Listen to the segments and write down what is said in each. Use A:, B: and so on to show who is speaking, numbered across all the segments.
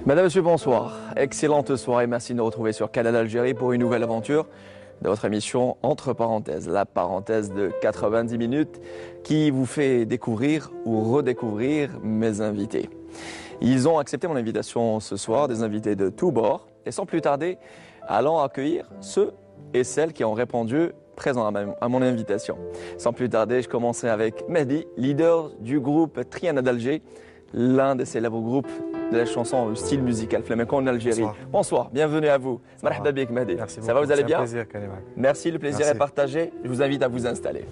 A: Madame, Monsieur, bonsoir. Excellente soirée. Merci de nous retrouver sur Canal Algérie pour une nouvelle aventure de votre émission Entre parenthèses. La parenthèse de 90 minutes qui vous fait découvrir ou redécouvrir mes invités. Ils ont accepté mon invitation ce soir, des invités de tous bords. Et sans plus tarder, allons accueillir ceux et celles qui ont répondu présents à mon invitation. Sans plus tarder, je commencerai avec Mehdi, leader du groupe Triana d'Alger, l'un des célèbres groupes de la chanson au style musical flamenco en Algérie.
B: Bonsoir.
A: Bonsoir, bienvenue à vous. Marhaba bik Mehdi.
B: Merci
A: Ça va, vous allez bien?
B: C'est un plaisir, Kalimak.
A: Merci, le plaisir
B: Merci.
A: est partagé. Je vous invite à vous installer.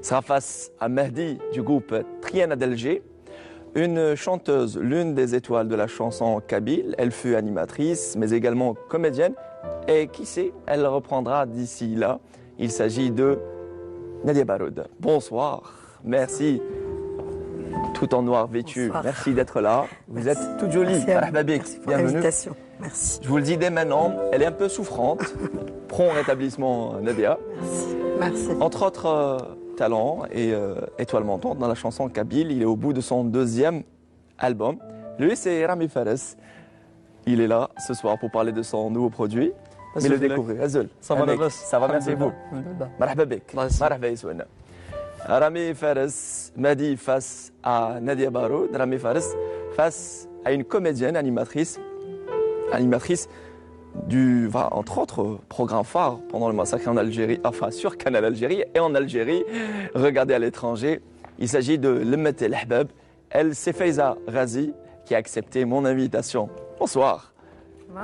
A: Ce sera face à Mehdi du groupe Triana d'Alger, une chanteuse, l'une des étoiles de la chanson kabyle. Elle fut animatrice, mais également comédienne. Et qui sait, elle reprendra d'ici là. Il s'agit de Nadia Baroud. Bonsoir, merci. Tout en noir vêtu,
C: Bonsoir.
A: merci d'être là. Vous êtes toute jolie.
C: Merci à vous.
A: Marhaba bik.
C: Merci pour
A: Bienvenue.
C: l'invitation. Merci.
A: Je vous le dis dès maintenant, elle est un peu souffrante. Prompt rétablissement, Nadia.
C: Merci.
A: Entre autres talents et étoiles montantes dans la chanson kabyle, il est au bout de son deuxième album. Lui, c'est Rami Fares. Il est là ce soir pour parler de son nouveau produit. Mais le découvrir. Azul.
B: Ça va,
A: Amek.
B: Nabas?
A: Ça va, merci vous. Marhaba bik.
B: Allah yassalmik.
A: Marhaba Yassouna. Rami Fares, Mehdi face à Nadia Baroud. Rami Fares face à une comédienne animatrice du, entre autres, programme phare pendant le massacre en Algérie, enfin sur Canal Algérie et en Algérie, regardez à l'étranger. Il s'agit de Lemmet El Ahbab, El Sefeiza Razi, qui a accepté mon invitation. Bonsoir.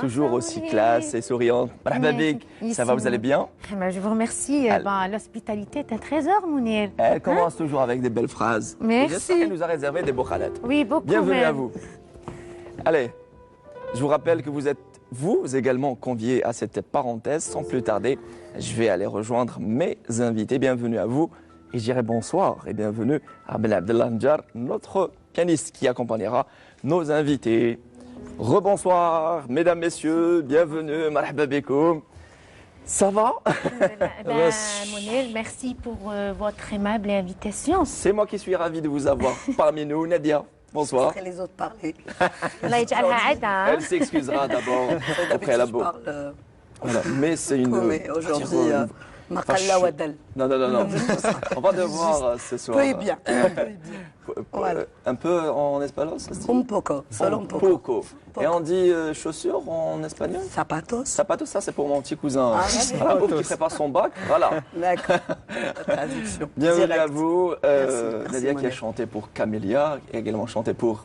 A: Toujours aussi classe et souriante. Marhaba bik. Ça va, vous allez bien?
D: Je vous remercie. L'hospitalité est un trésor, Mounir.
A: Elle commence toujours avec des belles phrases.
D: Merci.
A: Et j'espère qu'elle nous a réservé des beaux khalettes.
D: Oui, beaucoup.
A: Bienvenue
D: même.
A: à vous. Allez, je vous rappelle que vous êtes, vous également, conviés à cette parenthèse. Sans plus tarder, je vais aller rejoindre mes invités. Bienvenue à vous. Et je dirai bonsoir et bienvenue à Ben Abdellah Njar, notre pianiste qui accompagnera nos invités. Rebonsoir, mesdames, messieurs, bienvenue, marhaba bikoum. Ça va?
D: Mounir, merci pour votre aimable invitation.
A: C'est moi qui suis ravi de vous avoir parmi nous. Nadia, bonsoir.
C: Après les autres parler.
D: Allah yaj'alha 'ada.
A: Elle s'excusera d'abord après la
C: Je
A: beau.
C: parle
A: Voilà. Mais c'est une.
C: mais aujourd'hui, Maqalla Wadal.
A: Non, non, non, non. On va devoir ce soir.
C: Peu et bien. Peu et bien. Voilà.
A: Un peu en espagnol, ça se dit?
C: Un poco. Solo un poco.
A: Poco. Et on dit chaussures en espagnol?
C: Zapatos.
A: Sapato, ça c'est pour mon petit cousin.
C: Ah,
A: Voilà, un pauvre qui prépare son bac. Voilà.
C: D'accord. Traduction.
A: Bienvenue
C: Direct.
A: à vous.
C: Merci,
A: Nadia qui a
C: Mounir.
A: chanté pour Camélia et également chanté pour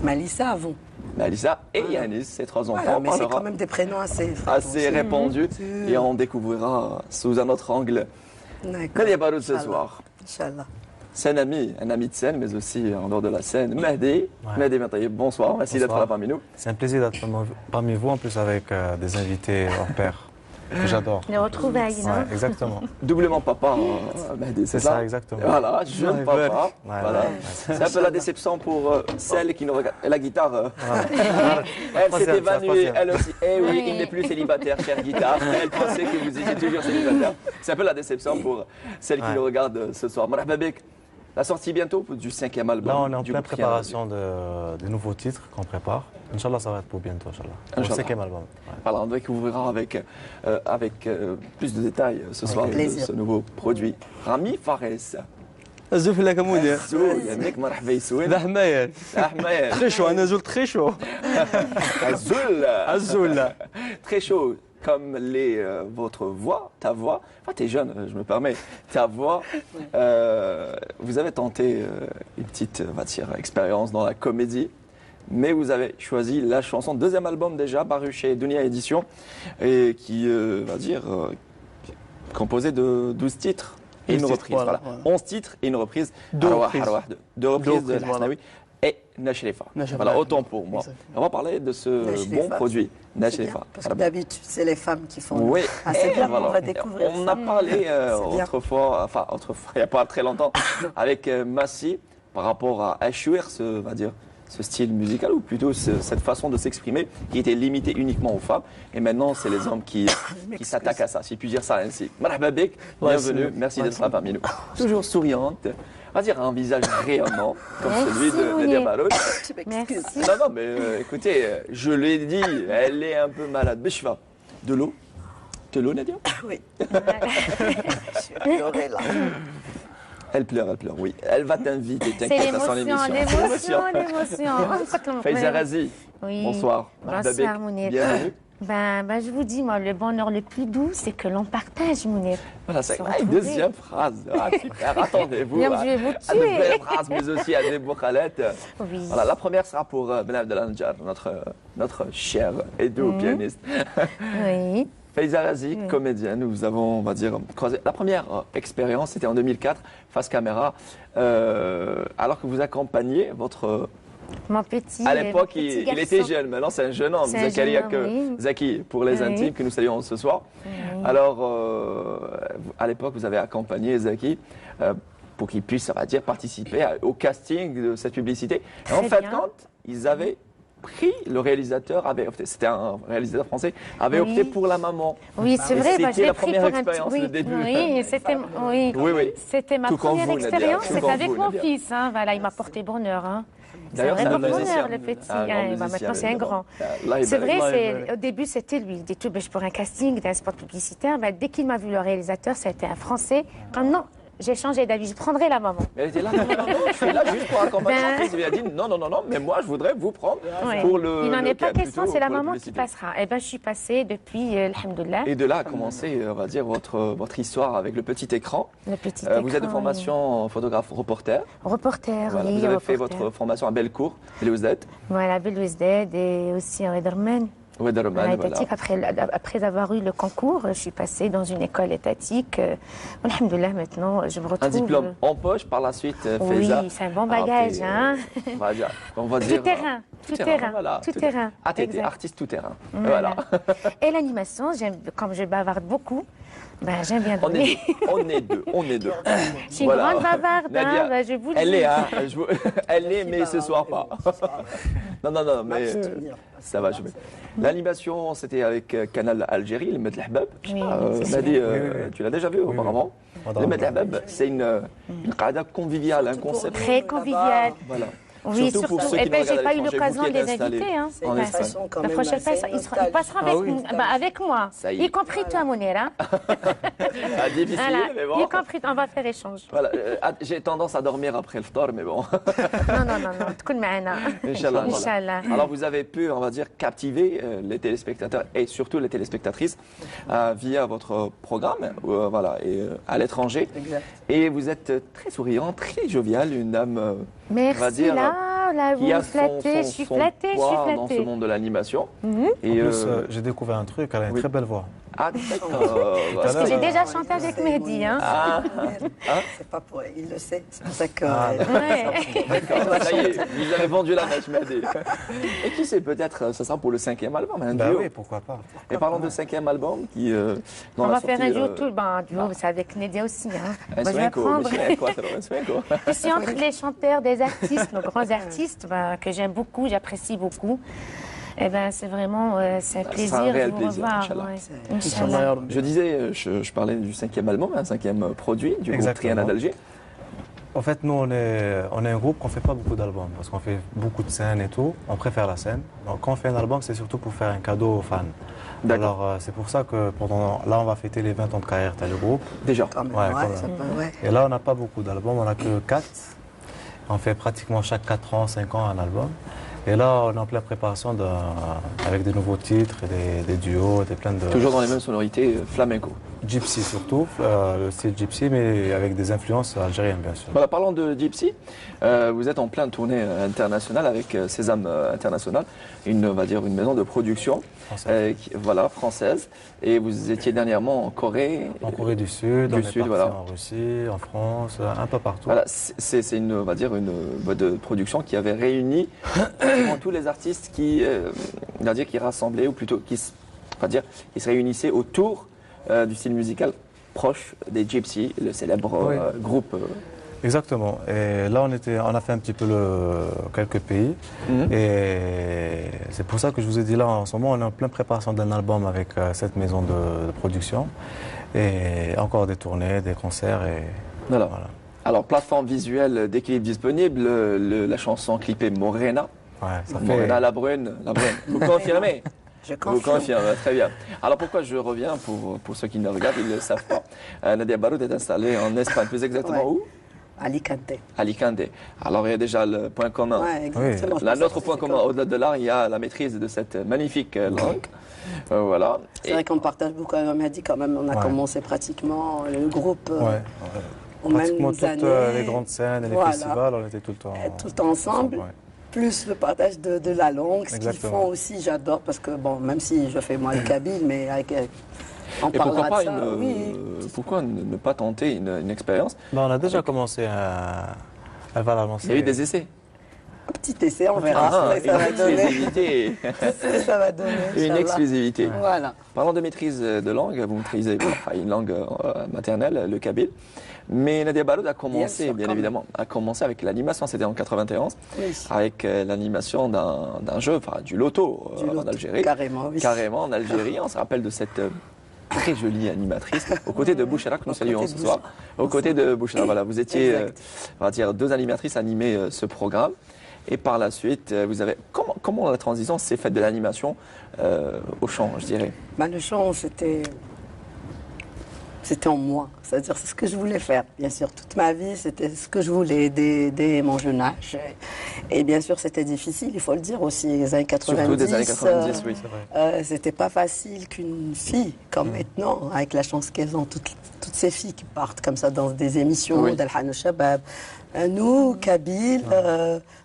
C: Malissa avant.
A: Malissa et Yanis, ses trois enfants.
C: Voilà,
A: On
C: mais c'est
A: parlera
C: quand même des prénoms assez
A: assez répandus
C: Mhm.
A: et on découvrira sous un autre angle.
C: D'accord.
A: Nadia Baroud ce
C: Inch'Allah.
A: soir.
C: Inch'Allah.
A: C'est un ami de scène, mais aussi en dehors de la scène. Mehdi,
B: Ouais.
A: Mehdi Mataïeb, bonsoir, merci d'être
B: Bonsoir.
A: là parmi nous.
B: C'est un plaisir d'être parmi vous, en plus avec des invités hors pair, que j'adore.
D: Les retrouvailles, non?
B: Ouais, exactement.
A: Doublement papa, Mehdi, c'est
B: C'est ça, exactement.
A: Voilà, jeune
B: Ouais,
A: papa.
B: ouais,
A: Voilà.
B: ouais.
A: C'est un peu la déception pour celle qui nous regarde. Et la guitare, elle
B: Troisième,
A: s'est évanouie,
B: c'est la
A: elle aussi. Eh oui,
D: Ouais.
A: il n'est plus célibataire, chère guitare. Elle pensait que vous étiez toujours célibataire. C'est un peu la déception pour celle qui
B: Ouais.
A: nous regarde ce soir. Marhaba bik. La sortie bientôt du 5e album.
B: Là, on est en
A: du
B: pleine
A: groupe Triana.
B: préparation de nouveaux titres qu'on prépare. Inch'Allah, ça va être pour bientôt, Inch'Allah. Pour le
A: Inch'Allah.
B: 5e album. Ouais.
A: Voilà, on découvrira avec plus de détails ce soir de
C: plaisir.
A: ce nouveau produit. Rami Fares.
E: الزول فينا كمودير
A: Zoul, Yannick, مرحبا يسوين.
E: لا حماير
A: Ahmed.
E: تري شو انا زول تري شو
A: Azul.
E: الزول لا
A: Très chaud, comme votre voix, ta voix. Enfin, t'es jeune, je me permets. Ta voix. Vous avez tenté une petite, on va dire, expérience dans la comédie. Mais vous avez choisi la chanson, deuxième album déjà, paru chez Dunia Édition, et qui, on va dire, composé de 12 titres et
E: 12
A: une
E: titres,
A: reprise.
E: voilà,
A: Voilà.
E: voilà.
A: 11 titres et une reprise.
E: Deux
A: Arwah,
E: reprises.
A: Arwah, deux reprises de
E: reprises, voilà.
A: Hasnaoui et Nashrifa.
E: Nashrifa.
A: Voilà, autant pour moi.
E: Exactement.
A: On va parler de ce
C: Nashrifa.
A: bon produit.
C: C'est bien,
A: Nashrifa.
C: parce que d'habitude, c'est les femmes qui font.
A: Oui,
C: Ah, c'est
A: et
C: bien,
A: voilà.
C: on va découvrir
A: On
C: ça.
A: a parlé
C: C'est bien.
A: autrefois, il n'y a pas très longtemps, avec Massi par rapport à Ashur, on va dire, ce style musical, ou plutôt cette façon de s'exprimer qui était limitée uniquement aux femmes. Et maintenant, c'est les hommes qui s'attaquent à ça, si je puis dire ça ainsi. Marhaba bik, bienvenue, merci d'être là parmi nous. Toujours souriante. on va dire, un visage rayonnant, comme celui de
D: Mounir.
A: Nadia Baroud.
C: Tu m'excuses.
D: Merci.
A: Non, non, mais écoutez, je l'ai dit, elle est un peu malade. Bishva, de l'eau? De l'eau, Nadia?
C: Oui. Je suis pleurée là.
A: Elle pleure, oui. Elle va t'inviter,
D: C'est
A: t'inquiète, à son
D: l'émotion,
A: émission.
D: l'émotion.
A: Faiza Razi,
D: Oui.
A: bonsoir.
D: Bonsoir, Mounir.
A: Bienvenue.
D: Ben, je vous dis, moi, le bonheur le plus doux, c'est que l'on partage, Mounir.
A: Voilà, c'est
D: Se
A: une
D: retrouver.
A: deuxième phrase. Ah, super, attendez-vous.
D: Bien,
A: hein.
D: je vais vous
A: À de
D: tuer.
A: belles phrases, mais aussi à des beaux khalets.
D: Oui.
A: Voilà, la première sera pour Ben Abdelanjar, notre cher et doux pianiste.
D: Oui.
A: Faiza Razi, comédienne, nous avons, on va dire, croisé. La première expérience, c'était en 2004, face caméra, alors que vous accompagniez votre...
D: Mon petit.
A: À l'époque,
D: mon petit
A: il était
D: garçon.
A: jeune, maintenant c'est un jeune homme,
D: C'est un
A: Zakaria
D: jeune homme, oui.
A: Zaki, pour les
D: Oui.
A: intimes que nous saluons ce soir. Alors, à l'époque, vous avez accompagné Zaki pour qu'il puisse, on va dire, participer au casting de cette publicité. Et en
D: Très
A: fait,
D: bien.
A: quand ils avaient pris, le réalisateur avait opté, c'était un réalisateur français, avait
D: Oui.
A: opté pour la maman.
D: Oui, c'est
A: Et
D: vrai.
A: c'était
D: Je l'ai
A: la
D: pris
A: première
D: pour un petit.
A: expérience,
D: Oui,
A: le début.
D: oui, c'était. Oui.
A: Oui, oui.
D: C'était ma
A: Tout comme
D: première
A: vous, Nadia,
D: expérience.
A: tout
D: C'est
A: comme
D: avec
A: vous,
D: mon
A: Nadia.
D: fils. Hein. Voilà, il m'a porté bonheur. Hein. C'est
A: D'ailleurs,
D: vrai
A: c'est un
D: bonheur,
A: musicien.
D: le petit.
A: Un grand
D: Hein.
A: musicien,
D: Maintenant, c'est un
A: évidemment.
D: grand.
A: Allah
D: C'est
A: yabarak.
D: vrai,
E: Allah
D: au début, c'était lui. Il dit tout, pour un casting d'un spot publicitaire. Dès qu'il m'a vu le réalisateur, c'était un Français. Quand non, j'ai changé d'avis. Je prendrai la maman.
A: Mais elle était là, non, non, non, je suis là juste pour accompagner
D: Ben-
A: l'entreprise. Il lui a dit non, non, non, non, mais moi je voudrais vous prendre
D: Ouais.
A: pour le.
D: Il n'en
A: le
D: est pas
A: plutôt
D: question, c'est la
A: pour
D: maman qui
A: publicité.
D: passera. Eh ben, je suis passée depuis, alhamdoulilah,
A: Et de là a commencé, on va dire, votre histoire avec le petit écran.
D: le petit
A: Vous êtes de
D: écran,
A: formation photographe reporter.
D: oui. Reporter,
A: Voilà,
D: oui.
A: vous avez fait
D: reporter.
A: votre formation à Bellecour, Leouzet,
D: Voilà, Belouizdad et aussi à Wederman.
A: Wederman,
D: À
A: voilà.
D: étatique. Après avoir eu le concours, je suis passée dans une école étatique. Alhamdoulilah, maintenant, je me retrouve.
A: Un diplôme en poche par la suite,
D: Oui,
A: Faiza.
D: c'est un bon bagage, hein.
A: On va dire.
D: Tout terrain, tout terrain,
A: voilà,
D: tout terrain.
A: Ah, t'étais
D: Exact.
A: artiste tout terrain.
D: Voilà.
A: Voilà.
D: Et l'animation, comme je bavarde beaucoup, j'aime bien
A: On
D: donner.
A: est deux, on est deux.
D: Je suis une
A: Voilà.
D: grande bavarde,
A: Nadia,
D: hein, je vous le
A: Elle
D: dis.
A: est, hein, elle est, mais ce soir pas. Non, non, non, mais
C: M'abstenir.
A: ça va, je vais. L'animation, c'était avec Canal Algérie, le Met L'Ahbab. Je sais
D: Oui,
A: pas,
D: c'est ça.
A: Mehdi,
B: Oui, oui.
A: tu l'as déjà vu auparavant.
B: oui.
A: Le Met L'Ahbab, c'est une qada conviviale, un concept.
D: Très convivial.
A: Voilà.
D: Oui,
A: Surtout pour ceux
D: Et
A: qui
D: ben,
A: nous
D: j'ai
A: regardent
D: pas
A: à
D: eu
A: l'étranger,
D: l'occasion
A: vous
D: de
A: qui
D: les
A: êtes installés
D: inviter. Hein.
C: C'est
A: en
C: une
A: Espagne.
C: façon quand
D: La
C: même
D: prochaine fois,
C: assez
D: ils passeront avec,
C: nostalgique.
D: avec moi.
A: Ça y est.
D: Y compris toi, Mounira.
A: Ah, difficile, mais bon.
D: Y compris, on va faire échange.
A: Voilà, j'ai tendance à dormir après le ftar, mais bon.
D: Non, non, non, non. تكون معنا.
A: Inch'Allah.
D: Inch'Allah.
A: Alors vous avez pu, on va dire, captiver les téléspectateurs et surtout les téléspectatrices via votre programme, voilà, et à l'étranger.
C: Exact.
A: Et vous êtes très souriant, très jovial, une dame on va
D: Merci,
A: dire,
D: là, vous
A: qui a
D: me flattez. Je suis
A: son
D: flattée, je suis
A: poids dans ce
D: flattée.
A: monde de l'animation. Et
B: En plus, j'ai découvert un truc, elle a une
A: oui.
B: très belle voix.
A: ah, d'accord.
D: Parce que j'ai
B: Ah,
D: déjà chanté avec Mehdi. Hein.
C: C'est pas pour il le sait. C'est pour ça que.
D: Ouais.
A: D'accord, ça y est, vous avez vendu la mèche, Mehdi. Et qui sait, peut-être, ça sera pour le 5e album, un
B: Bah
A: duo.
B: oui, pourquoi pas.
A: Et parlons de 5e album qui. dans
D: On
A: la
D: va faire un
A: sortie,
D: duo tout le duo, c'est avec Nedia aussi. Hein.
A: un
D: Moi, je vais
A: swingo,
D: apprendre.
A: Michel Quattro, un swingo.
D: Je suis entre les chanteurs, des artistes, nos grands artistes que j'aime beaucoup, j'apprécie beaucoup. Eh ben, c'est vraiment c'est un
A: sera un
D: plaisir
A: réel
D: de vous
A: plaisir,
D: revoir.
A: Inch'Allah.
D: Ouais. Inch'Allah.
A: Je disais, je parlais du 5e album, un 5e produit du groupe
B: Exactement.
A: Triana d'Alger.
B: En fait, nous, on est un groupe qu'on ne fait pas beaucoup d'albums parce qu'on fait beaucoup de scènes et tout. On préfère la scène. Donc, quand on fait un album, c'est surtout pour faire un cadeau aux fans.
A: D'accord.
B: Alors, c'est pour ça que là, on va fêter les 20 ans de carrière de le groupe.
A: Déjà.
C: Quand même,
B: Ouais,
C: ouais,
B: quand même.
C: ça peut, ouais.
B: Et là, on n'a pas beaucoup d'albums, on n'a que 4. On fait pratiquement chaque 4 ans, 5 ans un album. Et là, on est en pleine préparation avec des nouveaux titres, des duos, plein de...
A: Toujours dans les mêmes sonorités flamenco.
B: Gypsy surtout, le style gypsy, mais avec des influences algériennes, bien sûr.
A: Voilà, parlant de Gypsy, vous êtes en pleine tournée internationale avec Sésame International, on va dire une maison de production voilà, française. Et vous étiez dernièrement en Corée.
B: En Corée du Sud, on est parti
A: voilà.
B: en Russie, en France, un peu partout.
A: Voilà, c'est une, on va dire, une boîte de production qui avait réuni pratiquement tous les artistes qui, on va dire, qui rassemblaient, ou plutôt qui se réunissaient autour du style musical proche des Gypsy, le célèbre
B: Oui.
A: groupe.
B: Exactement. Et là, on a fait un petit peu quelques pays.
A: Mhm.
B: Et c'est pour ça que je vous ai dit là, en ce moment, on est en pleine préparation d'un album avec cette maison de production. Et encore des tournées, des concerts. Et
A: Voilà.
B: voilà.
A: Alors, plateforme visuelle d'équilibre disponible, la chanson clippée Morena.
B: Ouais, ça
A: Morena la brune, la brune. Vous confirmez?
C: Je
A: Vous
C: confirme.
A: confirmez, très bien. Alors pourquoi je reviens pour ceux qui ne regardent, ils ne le savent pas. Nadia Baroud est installée en Espagne, plus exactement
C: Ouais.
A: où?
C: Alicante.
A: Alicante. Alors il y a déjà le point commun.
C: Ouais, exactement.
A: Là, notre point commun, au-delà de l'art, il y a la maîtrise de cette magnifique langue. Voilà.
C: C'est vrai qu'on partage beaucoup. On m'a dit quand même, on a
B: Ouais.
C: commencé pratiquement le groupe
B: Ouais.
C: aux mêmes
B: Pratiquement toutes
C: années.
B: les grandes scènes et les
C: Voilà.
B: festivals, on était tout le temps,
C: Tout le temps ensemble.
B: ouais.
C: Plus le partage de la langue, ce qu'ils
B: Exactement.
C: font aussi, j'adore, parce que, bon, même si je fais moi le kabyle, mais avec, on
A: Et pourquoi
C: parlera
A: pas,
C: de ça, oui.
A: pourquoi ne pas tenter une expérience?
B: On a déjà commencé elle va la lancer.
A: Il y a eu des essais.
C: Un petit essai, on verra ce que ça va
A: Une
C: donner.
A: exclusivité.
C: Ce que ça va donner,
A: Une
C: Inch'Allah.
A: exclusivité.
C: Voilà.
A: Parlant de maîtrise de langue, vous maîtrisez une langue maternelle, le kabyle. Mais Nadia Baroud a commencé,
C: sûr,
A: bien
C: quand
A: évidemment, a commencé avec l'animation, c'était en 91,
C: Oui.
A: avec l'animation d'un jeu, enfin du loto,
C: Du
A: en
C: loto,
A: Algérie.
C: carrément, oui.
A: Carrément, en Algérie. On se rappelle de cette très jolie animatrice, aux côtés de Bouchra, que nous
C: Aux
A: saluons
C: côtés
A: ce
C: de
A: soir. Aux côtés de Bouchra, voilà, vous étiez,
C: Exact.
A: on va dire, deux animatrices à animer ce programme. Et par la suite, vous avez. Comment la transition s'est faite de l'animation au chant, je dirais?
C: Ben, le chant, c'était en moi. C'est-à-dire, c'est ce que je voulais faire. Bien sûr, toute ma vie, c'était ce que je voulais dès mon jeune âge. Et bien sûr, c'était difficile, il faut le dire aussi. Les années 90.
A: Surtout des années 90, oui.
B: C'est vrai.
C: C'était pas facile qu'une fille, comme maintenant, avec la chance qu'elles ont, toutes ces filles qui partent comme ça dans des émissions,
A: Oui.
C: d'Al-Han al-Shabab. Nous, Kabyle,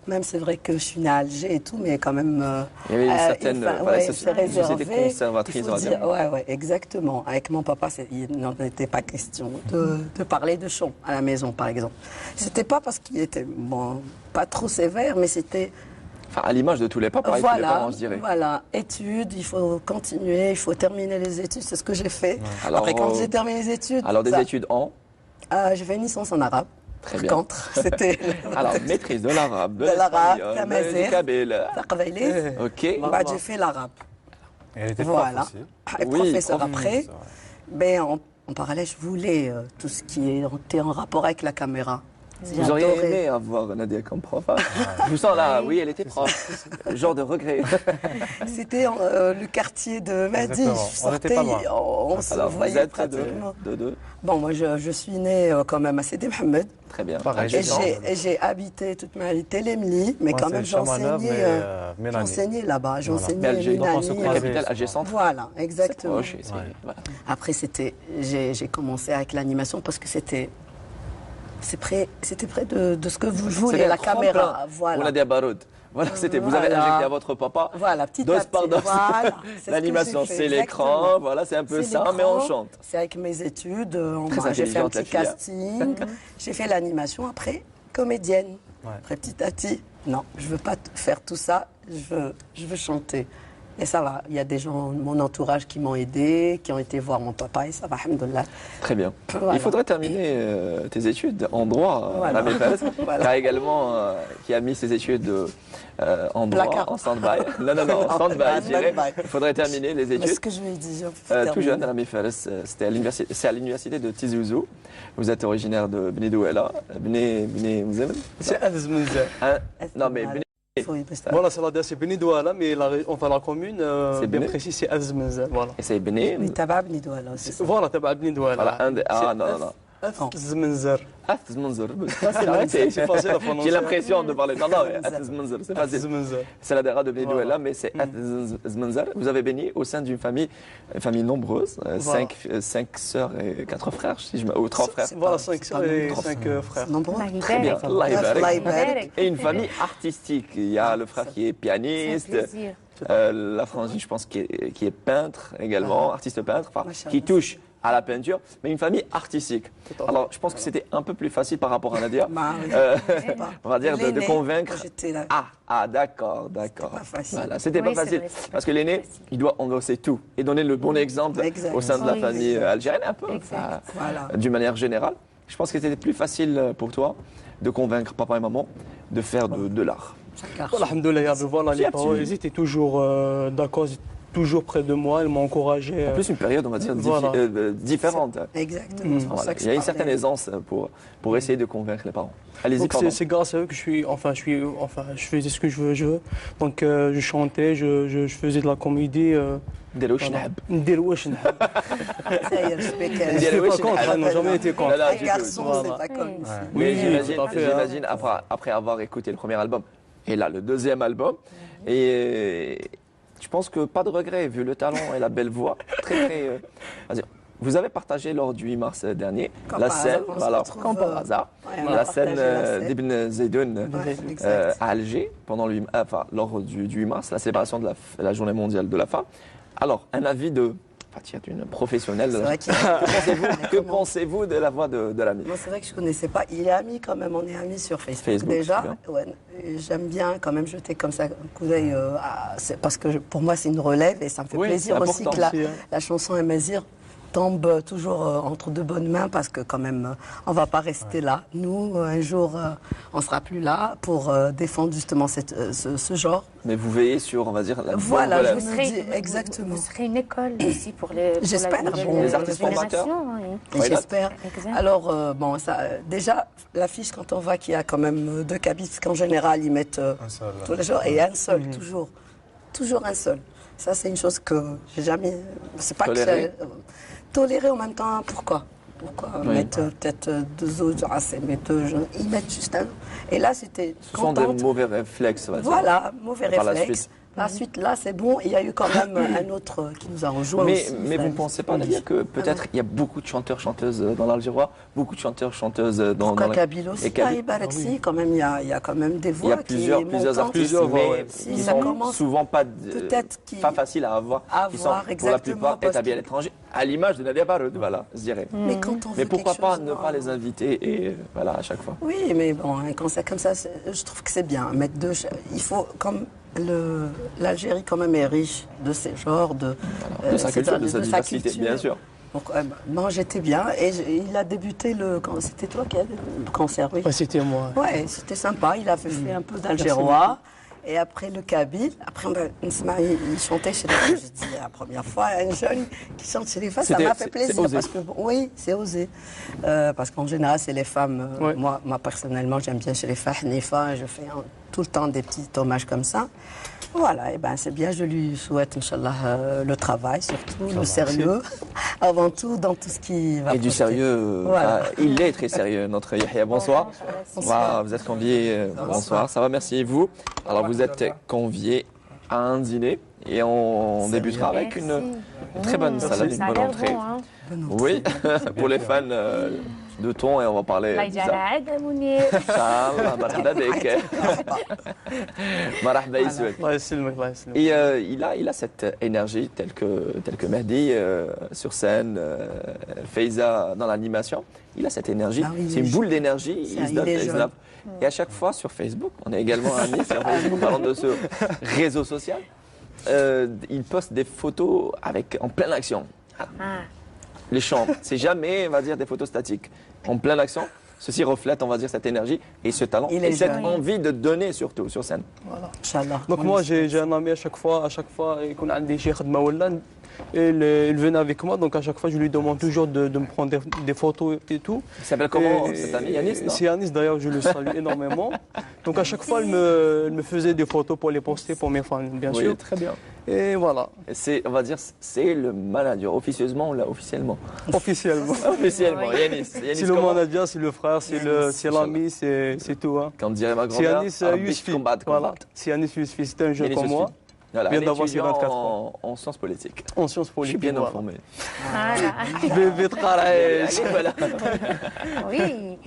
C: même c'est vrai que je suis née à Alger et tout, mais quand même.
A: Il y avait une certaine
C: c'est réservé.
A: société conservatrice,
C: Il
A: on
C: faut
A: va dire.
C: dire, ouais, exactement. Avec mon papa, il n'en était pas question de parler de chant à la maison, par exemple. C'était pas parce qu'il était, bon, pas trop sévère, mais c'était.
A: Enfin, à l'image de tous les papas et tous les
C: Voilà,
A: parents, je dirais.
C: voilà, études, il faut continuer, il faut terminer les études, c'est ce que j'ai fait.
A: Alors,
C: Après, quand j'ai terminé les études,
A: Alors, des études en.
C: j'ai fait une licence en arabe.
A: Très bien.
C: Contre, c'était
A: Alors, maîtrise de l'arabe,
C: De l'arabe,
A: l'espagnol,
C: la mazère.
A: du kabyle.
C: Taqbayli.
A: Ok.
C: Bah, j'ai fait l'arabe.
B: Et elle était
C: Voilà.
B: prof aussi.
C: Et
A: Oui,
C: professeur
A: prof.
C: après.
B: C'est vrai.
C: Ben, en parallèle, je voulais tout ce qui était en rapport avec la caméra.
A: Vous auriez aimé avoir Nadia comme prof. Hein? Je vous sens là, oui, elle était prof. Genre de regret.
C: C'était le quartier de Madi.
B: Exactement.
C: Je
B: On n'était
C: sortais,
B: pas loin.
C: on se
A: Alors, vous
C: voyait
A: êtes
C: pratiquement.
A: de deux.
C: Bon, moi, je suis née quand même à Sidi Mohamed.
A: Très bien.
B: Pareil,
C: Et
B: j'ai ça.
C: j'ai habité toute ma vie Télémli, mais
B: Moi,
C: quand
B: c'est
C: même
B: Chamanov, mais, Mélanie.
C: j'enseignais là-bas,
B: Voilà.
C: j'enseignais
A: Mais Alger,
B: donc on se
C: Mélanie.
B: croisait.
A: capitale, Alger Centre.
C: Voilà,
A: C'est
C: exactement.
A: proche, c'est-
B: Ouais.
A: voilà.
C: Après, j'ai commencé avec l'animation parce que c'était près de ce que je voulais,
A: C'était un
C: la
A: tremplin
C: caméra.
A: pour
C: Voilà.
A: Nadia Baroud. Voilà, c'était. Vous avez
C: Voilà.
A: injecté à votre papa.
C: Voilà, petit à
A: Dos
C: petit.
A: par dos.
C: Voilà, c'est ce que
A: L'animation,
C: j'ai fait,
A: c'est l'écran.
C: exactement.
A: Voilà, c'est un peu
C: C'est
A: ça, mais on
C: l'écran,
A: chante.
C: C'est avec mes études.
A: Très
C: J'ai fait un
A: intelligente, la
C: petit
A: fille, hein.
C: casting. J'ai fait l'animation après, comédienne.
B: Ouais.
C: Après, petit à petit, non, je veux pas faire tout ça. Je veux chanter. Et ça va. Il y a des gens de mon entourage qui m'ont aidé, qui ont été voir mon papa et ça va, alhamdoulilah.
A: Très bien.
C: Voilà.
A: Il faudrait terminer tes études en droit
C: Voilà.
A: à la MEFES,
C: Voilà.
A: car également qui a mis ses études en droit,
C: Placard.
A: en stand-by. Non, en stand-by, je dirais.
C: stand-by.
A: Il faudrait terminer les
C: Mais ce
A: études.
C: que je lui ai dit,
A: Tout jeune à la MEFES, c'est à l'université de Tizi Ouzou. Vous êtes originaire de Beni Douala. Beni Mzem.
E: C'est Azmenza.
A: Non, mais Beni.
E: Voilà, c'est Beni Douala, mais enfin la commune,
A: C'est
E: bien
A: Beni.
E: précis, c'est Azmenza. Voilà.
A: Et c'est Beni.
C: Nitaba Bni Douala aussi.
E: Voilà, تبع Beni Douala.
A: Voilà, un des. Ah, non.
E: Azmenza.
A: Athz Manzur. C'est
E: facile à prononcer.
A: J'ai l'impression de parler. Non, Athz Manzur, c'est facile.
E: Azmenza.
A: C'est la Dara de Beni
E: Voilà.
A: Douala, mais c'est Azmanzar. Vous avez béni au sein d'une famille nombreuse,
E: Voilà.
A: cinq sœurs et 4 frères, si je me... ou 3 frères.
E: Voilà, 5 sœurs et
C: nombreux.
E: 5 frères.
C: Nombreux.
A: Très bien. Allah yabarak.
C: Allah yabarak.
A: Et une famille artistique. Il y a le frère qui est pianiste,
D: plaisir.
A: la frangine, je pense, qui est peintre également, artiste peintre, enfin,
C: Machallah.
A: qui touche à la peinture, mais une famille artistique.
E: Tout à fait.
A: Alors, je pense que c'était un peu plus facile par rapport à Nadia.
C: Bah, oui.
A: On va dire de
C: L'aîné,
A: convaincre.
C: quand j'étais là.
A: D'accord.
C: pas facile.
A: Voilà, c'était
D: Oui,
A: pas
D: c'est
A: facile.
D: vrai, c'est
A: Parce que l'aîné, il doit endosser tout et donner le bon exemple
C: Exact.
A: au sein de la
C: Oui,
A: famille
C: exact.
A: algérienne, un peu,
D: Exact.
C: Voilà.
A: d'une manière générale. Je pense que c'était plus facile pour toi de convaincre papa et maman de faire de l'art.
C: Chacun.
E: Alhamdoulilah, ya Rabbi, voilà,
A: C'est
E: les parents,
A: absolu.
E: ils étaient toujours d'accord, toujours près de moi, elle m'a encouragé.
A: En plus, une période, on va dire,
E: Voilà.
A: différente.
C: Exactement. c'est pour
A: Voilà.
C: ça que
A: Il y a
C: je
A: une certaine
C: parlais.
A: aisance pour essayer de convaincre les parents. Allez-y,
E: Donc
A: pardon.
E: c'est grâce à eux que je faisais ce que je veux. Donc je chantais, je faisais de la comédie.
A: نديرو واش
E: Voilà.
A: نحب.
E: ندير واش نحب.
C: Ça y est, je sais
A: ندير
E: Je suis
A: واش
E: pas contre,
A: نحب.
E: ils n'ont jamais été contre.
A: Là, là,
C: Un
A: du
C: garçon,
A: tout.
C: c'est pas comme
A: Mais
E: Oui, tout à fait, hein.
A: j'imagine après avoir écouté le premier album et là le deuxième album, et je pense que pas de regret vu le talent et la belle voix. Vas-y. Vous avez partagé lors du 8 mars dernier
C: Comme
A: la
C: par
A: scène,
C: hasard, on se
A: voilà,
C: retrouve,
A: comme par hasard,
C: ouais, on a
A: la
C: partagé
A: scène
C: la scène.
A: d'Ibn Zaydoun
C: Ouais, exact.
A: à Alger pendant lors du 8 mars, la célébration de la journée mondiale de la femme. Alors, un avis de d'une professionnelle.
C: C'est vrai qu'il
A: Que pensez-vous de la voix de l'ami?
C: Moi, c'est vrai que je ne connaissais pas. Il est ami quand même, on est amis sur Facebook,
A: Facebook,
C: déjà.
A: c'est
C: Ouais, j'aime bien quand même jeter comme ça un coup d'œil, parce que pour moi, c'est une relève et ça me fait
A: Oui,
C: plaisir
A: c'est
C: aussi
A: important
C: que
E: aussi, hein.
C: la chanson Amazir tombe toujours entre de bonnes mains parce que quand même, on ne va pas rester là. Nous, un jour, on ne sera plus là pour défendre justement ce genre.
A: Mais vous veillez sur, on va dire, la bonne
C: Voilà,
A: relève.
C: je me dis exactement.
D: Vous serez une école aussi pour les. pour
C: J'espère,
D: la
C: bon,
A: les artistes formateurs.
D: génération, oui.
C: Et
A: Ouais,
C: j'espère.
D: Exact.
C: Alors, bon, ça, déjà, l'affiche, quand on voit qu'il y a quand même deux cabines, parce qu'en général, ils mettent
B: Un seul.
C: tous les jours, et un seul, toujours. Toujours un seul. Ça, c'est une chose que j'ai jamais. C'est pas
A: Toléré.
C: que toléré en même temps, pourquoi? Pourquoi
A: Oui.
C: mettre peut-être deux autres, mais deux jeunes, ils mettent juste un. Et là, c'était.
A: Ce sont des
C: contente.
A: mauvais réflexes, on va dire.
C: Voilà, mauvais
A: Par la
C: réflexe.
A: suite.
C: La suite, là, c'est bon. Il y a eu quand même un autre qui nous a rejoint
A: Mais,
C: aussi.
A: mais vous ne pensez pas, Nadia, que peut-être il y a beaucoup de chanteurs, chanteuses dans l'Algérois, beaucoup de chanteurs, chanteuses dans
C: Pourquoi
A: la...
C: Kabyle aussi?
A: Et Kabyle.
C: Si, quand même, il y a quand même des
A: Il y
C: voix
A: a plusieurs
C: montantes.
A: artistes,
E: Plusieurs voix,
A: mais
E: ouais.
C: Si,
A: qui
C: ça
A: sont
C: commence
A: souvent pas,
C: peut-être qui-
A: pas faciles à avoir. Qui sont,
C: avoir,
A: pour la
C: exactement,
A: plupart,
C: parce
A: établis à
C: que-
A: l'étranger, à l'image de Nadia Baroud, voilà, je dirais.
C: Mais quand on
A: Mais
C: veut
A: pourquoi
C: quelque
A: pas
C: chose,
A: ne pas les inviter et voilà, à chaque fois.
C: Oui, mais bon, quand c'est comme ça, je trouve que c'est bien. Mettre deux, il faut, comme l'Algérie quand même est riche de ces genres,
A: De sa culture, de sa diversité, bien sûr.
C: Donc, non, j'étais bien. Et il a débuté c'était toi qui as le concert, oui.
E: Ouais, c'était moi.
C: Ouais, c'était sympa. Il avait fait un peu d'algérois. Et après le kabyle, après il chantait chez les femmes. J'ai dit la première fois, un jeune qui chante chez les femmes, ça m'a fait
A: c'est
C: plaisir.
A: osé.
C: Parce que, oui, c'est osé. Parce qu'en général, c'est les femmes.
E: Ouais.
C: Moi, personnellement, j'aime bien chez les femmes Hanifa. Je fais tout le temps des petits hommages comme ça. Voilà, et ben c'est bien. Je lui souhaite, Inch'Allah, le travail, surtout, le sérieux, avant tout, dans tout ce qui va.
A: Et du
C: projeter.
A: sérieux,
C: Voilà.
A: il est très sérieux, notre Yahya. Bonsoir. Voilà, vous êtes convié. Bonsoir, ça va, merci. Et vous? Alors, vous êtes convié à un dîner et on débutera avec une très bonne salade, une
D: Ça a
A: bonne
D: l'air
A: entrée.
D: bon, hein.
A: Oui, pour les fans de thon, et on va parler
D: الله
A: de
D: يجعل
A: ça.
D: عاد منير.
A: Inch'Allah, marhaba bik. Marhaba Issoud.
E: الله يسلمك الله يسلمك.
A: Et il a cette énergie telle que Mehdi sur scène, Faiza dans l'animation. Il a cette énergie.
C: Ah oui,
A: c'est une
C: oui.
A: boule d'énergie.
C: Ça,
A: Il se
C: il
A: donne,
C: est
A: il se
C: jeune.
A: lave. Et à chaque fois sur Facebook, on est également amis sur Facebook, parlant de ce réseau social. Il poste des photos en pleine action.
D: Ah.
A: Les chants, c'est jamais, on va dire, des photos statiques. En pleine action, ceci reflète, on va dire, cette énergie et ce talent
C: Il
A: et
C: est
A: cette
C: jeune.
A: envie de donner surtout sur scène.
C: Inch'Allah.
E: Donc moi j'ai un ami à chaque fois يكون عندي شي خدمة ولا il venait avec moi, donc à chaque fois je lui demande toujours de me prendre des photos et tout.
A: Il s'appelle comment
E: Et-
A: cet ami, Yanis, non?
E: C'est Yanis d'ailleurs, je le salue énormément. Donc à chaque fois il me faisait des photos pour les poster pour mes fans bien
A: Oui,
E: sûr.
A: très bien.
E: Et voilà,
A: Et c'est, on va dire, c'est le manager, officieusement ou là, officiellement?
E: officiellement.
A: Officiellement, Yanis.
E: C'est le manager, c'est le frère, c'est l'ami, c'est tout. Hein.
A: Comme dirait ma
E: C'est
A: grand-mère,
E: Yanis
A: Rabbi
E: Yousfi.
A: combat,
E: Voilà.
A: combat.
E: C'est Yanis Yousfi, c'est un jeune
A: Yanis
E: comme moi,
A: Yousfi. Voilà,
E: vient
A: un
E: d'avoir ses
A: étudiant
E: 24 ans.
A: en sciences politiques.
E: En sciences
A: Je suis
E: politiques.
A: bien
E: voilà.
A: informé.
D: Voilà.
E: بتقرا
A: Voilà.
D: Oui.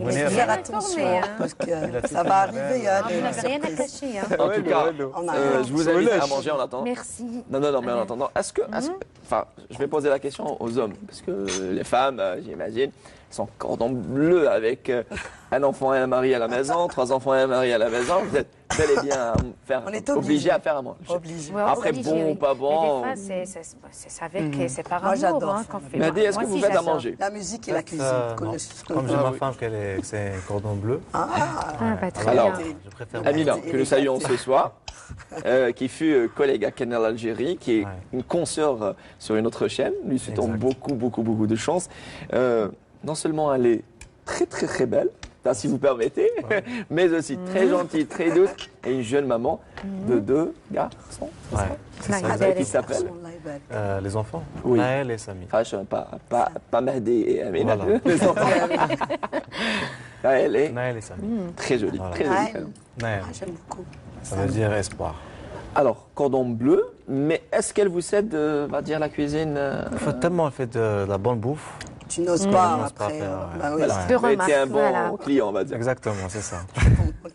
D: Il
B: Mounir.
D: est
C: Faire
D: bien
C: attention,
D: informé, hein.
C: parce que ça va arriver.
D: Ah, vous n'avez rien à cacher. Hein.
A: En tout cas,
C: On a-
A: je vous invite à manger en attendant.
D: Merci.
A: Non, mais en attendant, enfin, je vais poser la question aux hommes, parce que les femmes, j'imagine, sont cordon bleu avec un enfant et un mari à la maison, 3 enfants et un mari à la maison. Vous êtes bel et bien
C: On est
A: obligé à faire à manger.
C: Obligé.
D: Ouais,
A: Après,
D: obligé,
A: bon
D: oui.
A: ou pas bon.
D: Mais des fois, c'est avec, c'est par
C: Moi,
D: amour
C: j'adore
D: hein,
C: faire
D: qu'on
C: le
D: fait.
A: Mehdi, est-ce que
D: Moi
A: vous
D: aussi,
A: faites à
D: j'adore.
A: manger?
C: La musique et la cuisine.
B: Non. Comme j'ai ma femme que c'est un cordon bleu.
D: Ah, bah, très
A: Alors,
D: bien.
B: Je préfère
A: Amina,
C: Et
A: que nous
C: les
A: saluons
C: gâteaux.
A: ce soir, qui fut collègue à Canal Algérie, qui est
B: Ouais.
A: une consoeur sur une autre chaîne. Lui souhaitons
B: Exact.
A: beaucoup de chance. Non seulement elle est très belle, si vous permettez, mais aussi très gentille, très douce, et une jeune maman de 2 garçons.
B: Ouais, c'est ça,
D: Là,
B: exact.
A: Qui s'appelle
B: Les enfants,
A: Oui.
B: Naël et Samy.
A: Enfin, pas Mehdi et Amina.
B: Voilà.
A: Les enfants. Elle est
B: Naël et Samy.
A: très jolie,
B: Voilà.
A: très jolie.
C: Naël.
B: Naël,
C: J'aime beaucoup.
B: ça veut dire espoir.
A: Alors, cordon bleu, mais est-ce qu'elle vous cède, on va dire, la cuisine
B: Tellement elle fait de la bonne bouffe.
C: Tu n'oses pas
B: n'ose pas
C: après.
B: faire,
C: Bah oui,
A: Voilà.
B: Ouais.
D: De
A: Vous avez été un
D: remarques,
A: bon
D: voilà.
A: client, on va dire.
B: Exactement, c'est ça.
C: ok.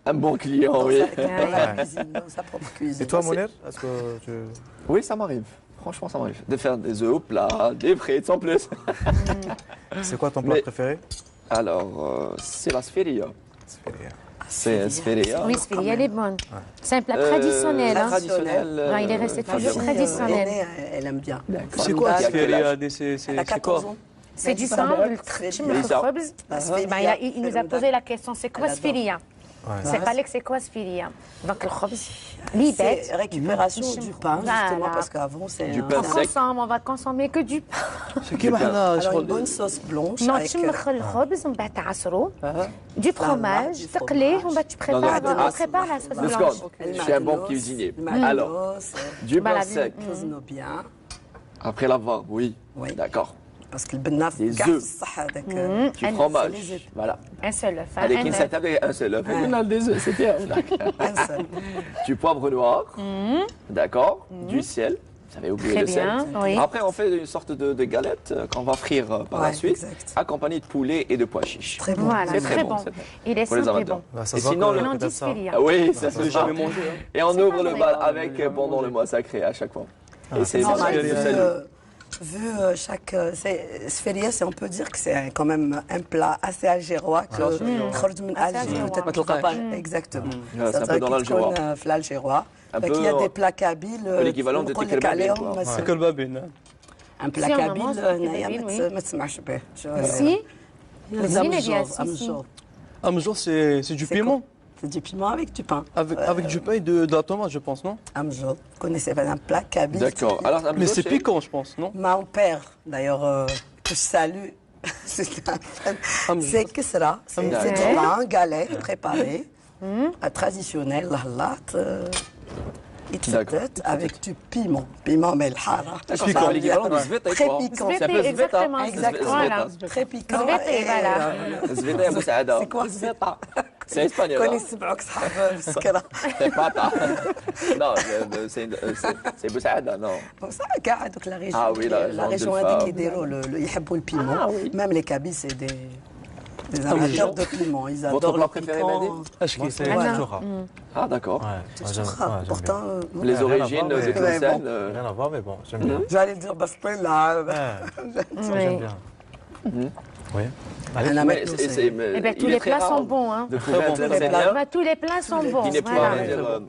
A: Un bon client,
C: Dans
A: oui.
C: sa cuisine, dans sa propre cuisine.
B: Et toi,
A: c'est-
B: Mounir, est-ce que tu...
A: Oui, ça m'arrive. Franchement, ça m'arrive. De faire des œufs au plat, des frites sans plus.
B: C'est quoi ton plat
A: Mais-
B: préféré?
A: Alors, c'est la sphéria. C'est sphéria.
D: Oui, Sphérie, elle est bonne. C'est un plat
A: Euh,
D: traditionnel. hein.
A: Traditionnel.
D: Ouais, il est resté
C: Ma
D: toujours
C: fille,
D: traditionnel.
C: aînée, elle aime bien.
A: D'accord.
E: C'est quoi
A: Il y a
E: ce
A: quel âge
C: Elle a
E: c'est quoi
C: 14 ans.
D: C'est du
C: Elle
D: sang,
C: dit
D: le
C: très
D: tchim,
C: bien.
D: le
A: Lisa.
D: khobz.
C: La
D: Bah,
C: sphéria,
D: il nous a
C: Fermouda.
D: posé la question, c'est quoi
C: Elle adore.
D: Sphéria C'est pas que c'est quoi Sphéria Donc le khobz,
C: C'est
D: l'ibet.
C: récupération du pain, justement,
D: Voilà.
C: parce qu'avant, c'est
A: Du
C: un-
A: pain
D: On
A: sec.
D: consomme, on va consommer que du pain.
E: C'est qui maintenant
C: Alors, une bonne sauce blanche
D: Non,
C: avec
D: tu mets le khobz, on va t'asseoir, du fromage,
C: du
D: تقليه,
C: fromage.
D: on va tu
A: Non, non,
D: prépares,
A: ah,
D: on prépare la sauce
A: Deux
D: blanche.
A: secondes. Je suis un bon cuisinier. Alors, du pain
D: Voilà,
A: sec.
C: cuisine bien.
A: Après l'avoir, oui.
C: Oui.
A: D'accord.
C: Parce que le benaf,
A: Des
C: كاع
A: œufs.
C: الصح هذاك.
A: Du
D: Un-
A: fromage.
C: c'est les œufs.
A: Voilà.
D: Un seul œuf.
A: Allez,
D: un
A: qui ne
D: œuf.
A: s'attaque un seul œuf. On a des œufs, c'est bien. D'accord.
C: Un seul.
A: Du poivre noir. D'accord. Du sel. Vous avez oublié
D: Très
A: le sel.
D: bien, oui.
A: Après, on fait une sorte de galette qu'on va frire par la
C: Ouais,
A: suite,
C: exact.
A: accompagnée de poulet et de pois chiches.
C: Très bon.
D: Voilà,
A: C'est
D: très bon.
A: c'est bon.
D: Il est
A: Pour les
D: simple et
A: amateurs.
D: bon.
B: Bah, ça
A: Et
B: se voit
A: sinon,
B: que
A: le-
D: Non,
B: peut-être
D: dit
B: ça.
D: Sphéria.
A: Ah oui, ça
E: Je
A: se
E: l'ai
A: sent.
E: jamais mangé. hein.
A: Et on
D: C'est
A: ouvre
D: pas
A: le
D: vrai.
A: bal avec pendant le mois sacré à chaque fois. Et c'est
C: Normal,
A: bien
E: c'est
A: de
E: bien.
A: saluer.
C: vu chaque. Sphéria, on peut dire que c'est quand même un plat assez algérois que خرج من
D: Assez
C: Algérie.
D: algérois.
C: Peut-être qu'on pas. Exactement.
A: Ouais, c'est un peu
C: Ça
A: dans
C: doit
A: l'algérois.
C: être في l'algérois.
A: Un
C: Donc,
A: peu,
C: il y a des plats kabyles.
A: l'équivalent de
C: نقول
A: tikka
C: لك
A: al-babine,
C: عليهم
A: quoi.
C: ما
E: C'est que le babine.
C: ان بلا
D: Si on
C: كابيل
D: mange
C: هنايا
D: tikka al-babine,
C: ما تسمعش به
D: Si,
C: لازم
D: Zine, bien,
C: أمجور،
D: si, si.
C: أمجور.
E: Amjour, c'est du
C: C'est
E: piment.
C: C'est du piment avec du pain.
E: Avec du pain et de la tomate, je pense, non?
C: Amjod. Vous connaissez pas un plat kabyle.
A: D'accord. Alors, un
E: Mais
A: peu
E: c'est
A: chez-
E: piquant, je pense, non?
C: Mon père, d'ailleurs, que je salue, c'est c'est Kisra. C'est
A: D'accord.
C: du pain, galette préparée, traditionnel, lahlat. يتفتت avec du piment. Piment melhara.
A: Piquant, l'équivalent de zveta,
C: Très
A: quoi.
C: piquant.
A: C'est un peu
D: Zveta,
A: zveta.
D: exactement.
C: Exactement.
D: Voilà.
C: Très piquant.
D: Zveta, et voilà.
A: Zveta, Abou Saada.
C: C'est quoi Zveta
A: C'est espagnol.
C: كون
A: hein.
C: يسمعوك صحاب مسكرة.
A: C'est pata. Non, c'est Abou Saada, non.
C: Ça, كاع هذوك لا ريجيون.
A: Ah oui, la région de
C: هذيك
A: Fab.
C: يديروا يحبوا البيمون.
A: Ah oui.
C: Même les Kabyles, c'est des amateurs de piment. Ils
A: Votre
C: adorent
A: plat
C: le
A: préféré,
C: piquant.
A: Mehdi
B: Moi,
E: Ashki.
B: c'est
D: Ah, non.
B: Choura.
A: Ah, d'accord.
B: Ouais, moi, j'aime
C: Choura.
B: bien.
C: Pourtant,
A: Les
B: Rien à
A: origines
B: voir, mais-
A: écossaines.
B: Rien à voir, mais bon, j'aime bien.
C: j'allais dire basbela.
B: Ouais,
D: Oui.
B: j'aime bien. Oui. Allez,
C: Un
A: Mais
C: amateur,
D: Eh bien, tous les plats sont bons. Hein.
A: De trouver un
E: Très
C: bon.
A: Algérien
D: Bah, tous les plats sont bons.
A: qui n'est pas
D: Voilà.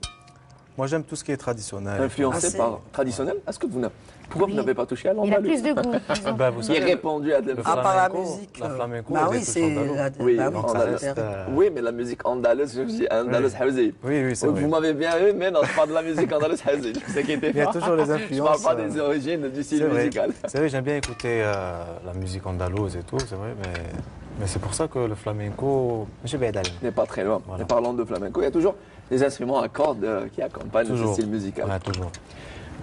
B: moi, j'aime tout ce qui est traditionnel.
A: influencé
C: Ah, c'est-
A: par traditionnel. Est-ce que vous n'avez pourquoi vous
D: Oui.
A: n'avez pas touché à
D: Il a
A: l'andalou
D: plus de goût. disons.
B: Bah, vous
A: Qui est
B: savez,
A: répandu à des
B: le
C: À part la
B: flamenco,
C: musique.
B: la flamenco,
C: Bah
B: elle
C: oui,
B: est
C: c'est.
B: tous andalous.
A: Oui,
C: bah
A: donc
B: ça
C: ça
B: reste,
C: intéresse.
A: Oui, mais la musique andalouse, je dis andalouse haouzi.
B: Oui, oui, c'est
A: Vous
B: vrai.
A: m'avez bien eu, mais non, je parle de la musique andalouse haouzi. Ne vous inquiétez
B: Il y a
A: pas.
B: toujours les
A: Je parle
B: influences.
A: pas des origines du
B: C'est
A: style
B: vrai.
A: musical.
B: C'est vrai, j'aime bien écouter la musique andalouse et tout, c'est vrai, mais c'est pour ça que le flamenco, je suis bien
A: On n'est pas très loin.
B: Voilà.
A: Et parlant de flamenco, il y a toujours des instruments à cordes qui accompagnent ce
B: Toujours.
A: style musical.
B: Ouais, toujours.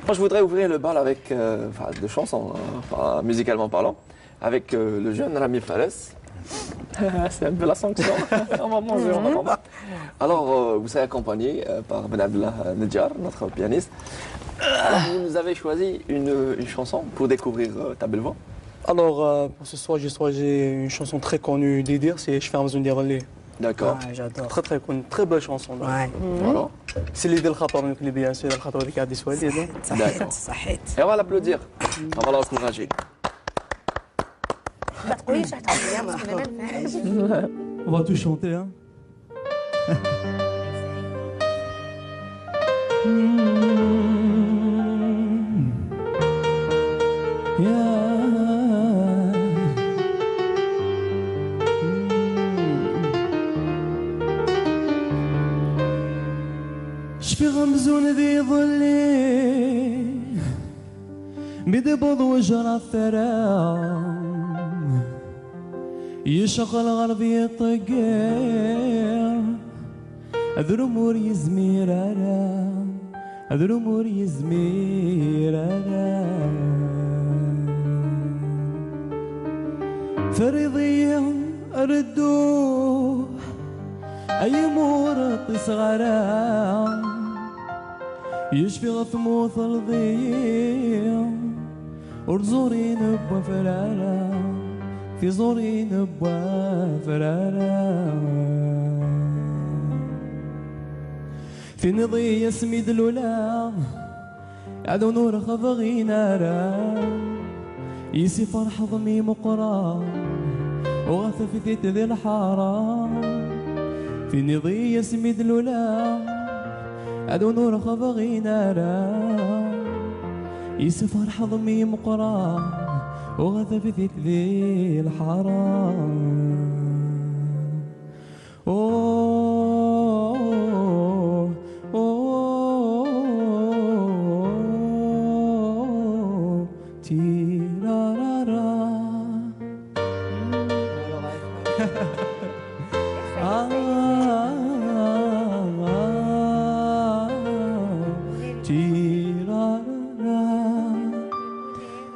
A: Moi, je voudrais ouvrir le bal avec de chansons, hein, musicalement parlant, avec le jeune Rami Fares. C'est un peu la sanction. On va manger, on va pas. Alors, vous serez accompagné par Ben Abdallah Nedjar, notre pianiste. Alors, vous nous avez choisi une chanson pour découvrir ta belle voix.
E: Alors, pour ce soir, j'ai une chanson très connue d'Edir, c'est Je fais un besoin de relais.
A: D'accord.
C: Ouais, j'adore.
E: Très très connue, très belle chanson. là.
C: Ouais.
A: Voilà.
E: C'est l'idée le khatar, donc les bien sûr, le khatar avec Adi Swali.
C: صحيت صحيت.
A: Et on va l'applaudir. On va l'encourager.
D: ما تقوليش هتعمليها مسكونة.
E: On va tout chanter, hein.
F: شفي غمزون ذي ظلي بدبض وجرى الثرى يشغل غربي الطقير أذر أمور يزمير أنا أذر أمور يزمير أنا فريضية أردوه أي أمور صغارا يشفي غثموث الضيع ورزوري نبوة فرارا في زوري نبوة فرارا في نضي يسمي دلولا عدو نور خفغي نارا يسي فرح ضمي مقرا وغث في ثيت ذي الحارة في نضي يسمي دلولا عدو نور خفغي نارا يسي فرح ضمي مقرا وغث في ثيت ذي الحارة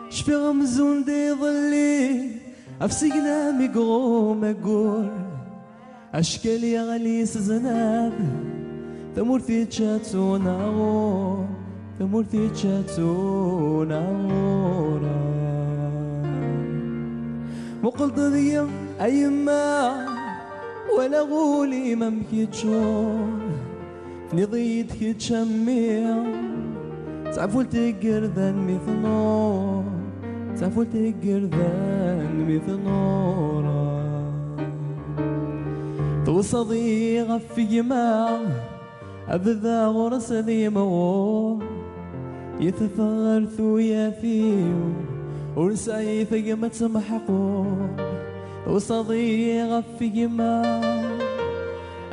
F: شفي غمزون دي ظلي أفسقنا مقوم أقول أشكال يا غلي سزناب ثمورتي تشاتونا غور ثمورتي تشاتونا غورا مقلت ذي أيما ولا غولي ممكي تشون نضيد كي تشميع تعفول تقردان مثل نور تعفول تقردان مثل نورا توصدي غفي جماع أبذا غرس ذي مغور يتثغر ثويا فيه ورسعي ثقمة سمحقور توصدي غفي جماع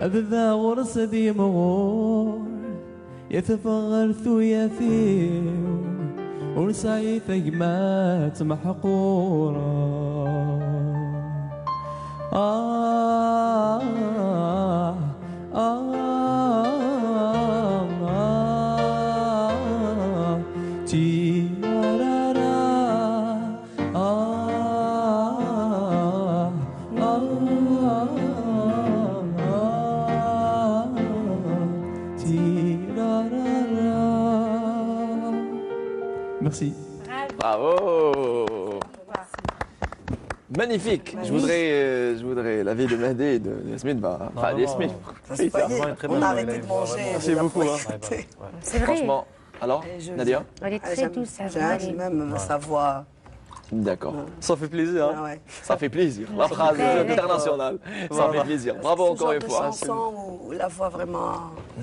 F: أبذا غرس ذي مغور يتفغر ثويا فيه ورسعي ثقمات محقورة Merci.
A: Bravo. Magnifique. Je voudrais l'avis de Mehdi et de Yasmine. Enfin, Yasmine.
C: On a arrêté de manger.
E: Merci beaucoup.
D: C'est vrai.
A: Franchement. Alors, Nadia?
D: Elle est très douce, sa voix.
C: J'ai même sa voix.
A: D'accord.
E: Ça fait plaisir. Hein.
C: Ah ouais.
A: Ça fait plaisir. La phrase internationale. Ça fait plaisir. Bravo encore une fois.
C: C'est une chanson où la voix vraiment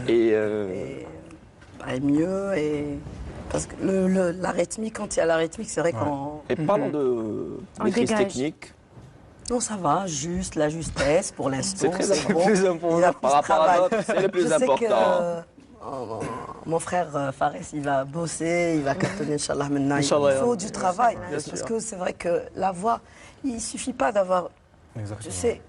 A: Et
C: est mieux. Parce que la rythmique, quand il y a la rythmique, c'est vrai qu'on...
A: Et parlons de maîtrise
D: dégage.
A: technique.
C: Non, ça va, juste la justesse pour l'instant.
A: C'est très important.
C: Bon.
E: Plus important.
C: Il y a plus
A: Par
C: de
A: rapport à
C: travail.
A: l'autre, c'est le plus
C: Je sais
A: important.
C: que, mon frère Fares, il va bosser, il va cartonner, Inch'Allah, maintenant.
E: Inch'Allah,
C: Il faut du travail.
E: Bien sûr.
C: Parce que c'est vrai que la voix, il ne suffit pas d'avoir, je sais,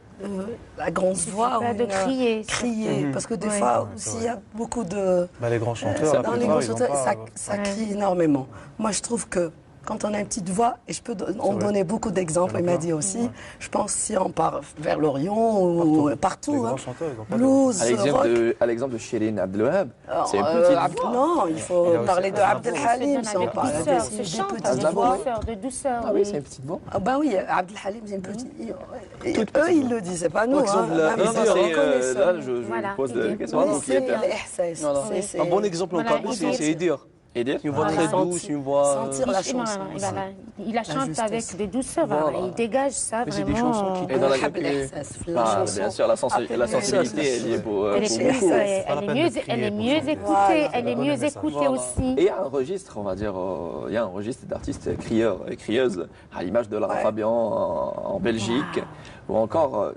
C: la grande voix.
D: pas de crier.
C: Crier. Parce que des fois, aussi, il y a beaucoup de...
B: Les grands chanteurs,
C: dans les grands chanteurs, ça crie énormément. Moi, je trouve que quand on a une petite voix, et je peux en donner beaucoup d'exemples, il m'a dit aussi, je pense si on part vers l'Orient ou partout,
B: Les
C: hein,
B: grands chanteurs, ils ont pas
C: blues, rock.
A: À l'exemple de Shirin Abdelwahab, c'est une petite voix.
C: Non, il faut
B: Il y a aussi
C: parler de Abdel Halim, si on
D: Avec
C: parle
D: douceur,
C: des
D: ce chant
C: petites
D: avec
C: voix.
D: de douceur.
A: Ah oui, c'est une petite voix.
C: Ah bah oui, Abdel Halim, c'est une petite... Et eux, ils le disent, c'est pas nous.
E: Par exemple,
C: Hein.
E: la-
C: Non, mais
A: Non,
C: c'est
A: c'est,
C: reconnaissant.
A: là, je
D: Voilà,
A: pose
D: idée.
A: la question.
C: Oui,
A: Donc, il
C: c'est
A: était-
C: l'ihsas.
E: Voilà.
C: C'est-
E: Un bon exemple en
D: Voilà,
E: Kabylie,
D: idée.
E: c'est Edir.
A: Et dire
E: Une voix
C: Voilà.
E: très douce, une voix.
C: Sentir la
D: Il-
C: chanson.
D: voilà, il la chante
C: justesse.
D: avec de douceur, voilà.
E: Voilà.
D: Il dégage ça
E: Mais c'est des
D: vraiment.
E: chansons qui-
A: Et dans la
C: حب الإحساس في la
A: Ah,
C: chanson.
A: bien sûr, la sensibilité est liée pour
D: Elle est,
A: pour
D: plus,
A: beaucoup.
D: elle
B: pas la
D: est
B: peine
D: mieux,
B: de crier
D: elle est
B: pour
D: mieux
B: chanter.
D: écoutée,
C: Voilà.
D: elle est
B: Donner
D: mieux
B: le message.
D: écoutée
E: Voilà.
D: aussi.
A: Et il y a un registre, on va dire, il y a un registre d'artistes crieurs et crieuses, à l'image de Lara
C: Ouais.
A: Fabian en Belgique, ou encore.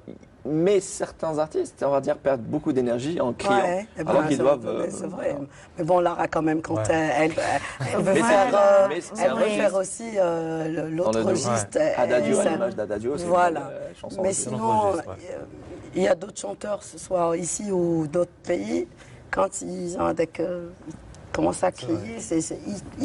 A: Mais certains artistes, on va dire, perdent beaucoup d'énergie en criant,
C: Ouais, eh ben,
A: alors qu'ils
C: ça,
A: doivent.
C: c'est vrai. Mais bon, Lara, quand même, quand elle veut
A: Mais
C: faire,
A: mais c'est
C: elle
A: un
C: veut
A: registre.
C: faire aussi l'autre
A: Dans le-
C: registre.
A: Adagio, à
C: ça-
A: l'image d'Adagio, c'est
C: Voilà.
A: une belle chanson.
C: Mais
A: aussi.
C: sinon,
B: registre, ouais.
C: il y a d'autres chanteurs, que ce soit ici ou d'autres pays, quand ils ont ils commencent à crier,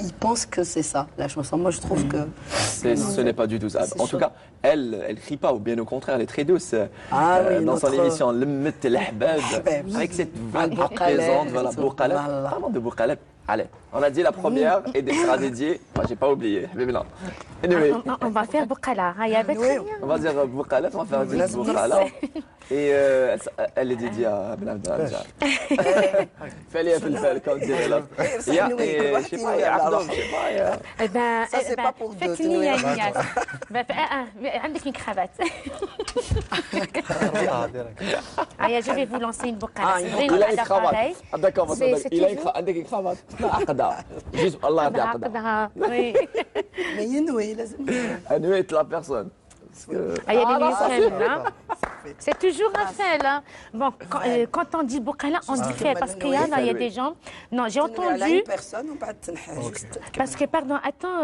C: ils pensent que c'est ça, la chanson. Moi, je trouve que...
A: Ce n'est pas du tout ça.
C: C'est
A: En tout
C: chaud.
A: cas, elle crie pas, ou bien au contraire, elle est très douce.
C: Ah oui,
A: dans son
C: notre-
A: émission Lemmet El Ahbab,
C: Ahbab.
A: avec cette voix
C: Al-Bouqalat,
A: apaisante, voilà,
C: tout.
A: Bouqalat.
C: Voilà.
A: Parlons de Bouqalat. Allez, on a dit la première et des sera dédiée. Moi, j'ai pas oublié. Mais non. Anyway,
D: On va faire Bukala. Il y avait très bien.
A: on va dire Bouqalat, on va faire dire
C: Lazim
A: Bouqalat.
C: نرقص.
A: Et elle est dédiée à Ben Abdelhamid. Fallait في البال comme dirait l'autre.
C: ça,
A: Il y a,
C: nous,
A: et,
C: il
A: je sais
C: faut
A: pas, il y a
C: partir,
A: Abdom, je sais pas, il y a-
D: Eh ben,
C: Ça, c'est pas pour deux,
D: faites-nous يا
C: Tinoui.
D: نياس. عندك une cravate. Ah, je vais vous lancer une boucala.
C: Ah,
D: C'est
C: une
D: vrai,
A: Il a
D: on
A: une
D: a
A: cravate.
D: pareil.
A: Ah, d'accord,
D: C'est-
A: votre-
D: c'est
A: il a une
D: toujours-
A: عندك une cravate. عقدة. Juste Allah يعطي عقدة.
D: عقدها. Oui.
C: Mais ينوي لازم
A: Anyway, la personne. Parce que-
D: Ah, il y a des
A: non, ça,
D: muscles, là. C'est toujours un fait, là. Bon, quand on dit boucala, on dit fait. Parce qu'il y a, là, il y a des gens. Non, j'ai
C: على
D: entendu.
C: une personne وبعد تنحى juste
D: Parce que, pardon, attends,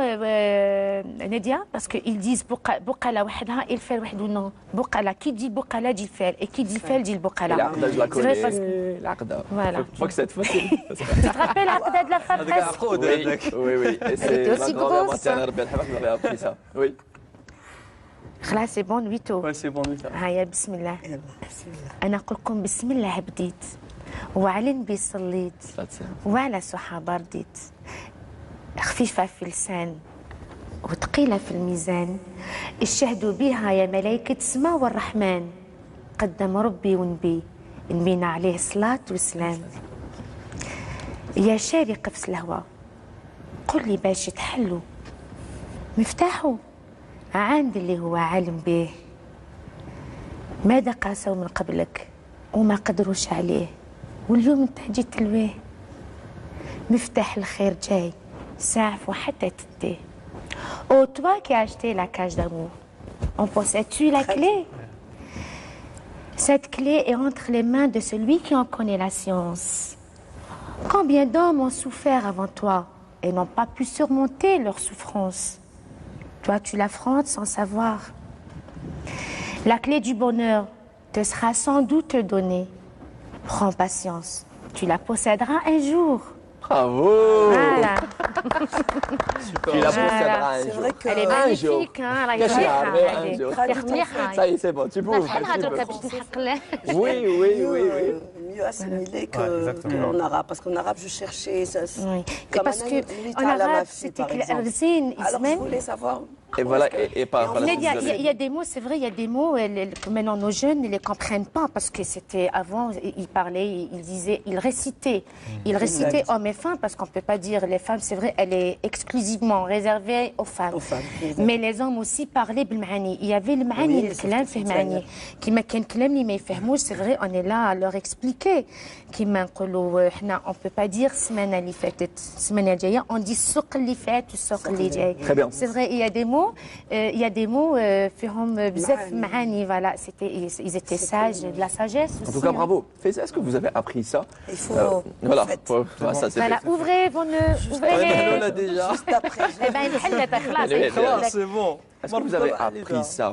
D: Nadia, parce qu'ils disent bouqala وحدها, il fait وحده, non. Bouqala, qui dit bouqala dit fel, et qui dit fel dit le bouqala.
A: العقدة je la
D: C'est vrai parce
A: connais. العقدة.
D: Voilà.
A: Faut que cette facile.
D: Tu te rappelles Aqda de la femme presque
A: Oui, oui. Et c'est
D: était
A: ma
D: aussi
A: grand-mère
D: grosse,
A: maternelle, Rabbi Al-Hamak, m'avait appris ça. Oui.
D: خلاص c'est bon 8 ans.
E: Ouais, c'est bon, oui, ça.
D: هيا بسم الله
C: يلا بسم الله
D: انا اقول لكم بسم الله بديت وعلى النبي صليت وعلى صحابه رديت خفيفه في اللسان وثقيله في الميزان اشهدوا بها يا ملائكه السماء والرحمن قدم ربي ونبي نبينا عليه صلاه وسلام يا شاري قفص الهوى قل لي باش تحلوا مفتاحه عند اللي هو عالم به ماذا قاسوا من قبلك وما قدروش عليه واليوم انت جيت تلويه مفتاح الخير جاي ساعف وحتى تديه او toi qui as acheté la cage d'amour en possèdes-tu la clé cette clé est entre les mains de celui qui en connaît la science combien d'hommes ont souffert avant toi et n'ont pas pu surmonter leur souffrance toi tu l'affrontes sans savoir la clé du bonheur te sera sans doute donnée. Prends patience, tu la posséderas un jour.
A: Bravo.
D: Voilà.
A: Tu la
D: Voilà.
A: posséderas un
C: C'est
A: jour.
C: vrai que
D: Elle est
A: Un jour.
D: magnifique, hein, la
A: Qu'est-ce qu'il y a
D: Yahiya,
A: arrivé
D: elle
A: un
D: est
A: jour
D: ترميحة.
A: Ça y est, c'est bon, tu peux ouvrir.
D: شحال
A: tu peux.
D: هضرتها باش تلحق له.
A: Oui, oui,
C: mieux,
A: oui, oui.
C: mieux assimilé
B: exactement.
C: qu'en arabe. Parce qu'en arabe, je cherchais.
D: Oui. Et
C: Comme
D: parce
C: un
D: que
C: ami,
D: en
C: à la
D: arabe,
C: Mafi,
D: c'était
C: par
D: que
C: exemple.
D: Rzine,
C: Alors, je
D: Ismaël.
C: voulais savoir.
A: Et voilà, et par
C: en
A: par la
C: fait,
D: Il y, a, il y a des mots, c'est vrai, il y a des mots que maintenant nos jeunes ne les comprennent pas parce que c'était avant, ils parlaient, ils disaient, ils récitaient. Ils récitaient hommes et femmes parce qu'on ne peut pas dire les femmes, c'est vrai, elle est exclusivement réservée aux femmes.
C: Aux femmes,
D: Mais les hommes aussi parlaient بالمعاني. Il y avait le معاني
C: Oui,
D: الكلام فيه معاني. كما كان كلام اللي ما يفهموش, c'est vrai, on est là à leur expliquer. كما نقولوا احنا on peut pas dire السمانة اللي فاتت, السمانة الجاية, on dit السوق اللي فات والسوق اللي جاي.
A: Très bien.
D: C'est vrai, il y a des mots, فيهم بزاف معاني, voilà, ils étaient sages, de la sagesse
A: En
D: aussi.
A: tout cas,
D: hein.
A: bravo. Faiza, est-ce que vous avez appris ça
C: Il faut.
A: Voilà.
C: en fait,
A: Ça, c'est
D: Voilà,
A: fait.
D: ouvrez vos nœuds,
E: On
D: ouvrez-les.
E: l'a déjà.
C: Juste après.
D: Eh ben, الحلة خلاص,
A: Allez,
E: Ah, c'est bon.
A: Est-ce que vous avez appris ça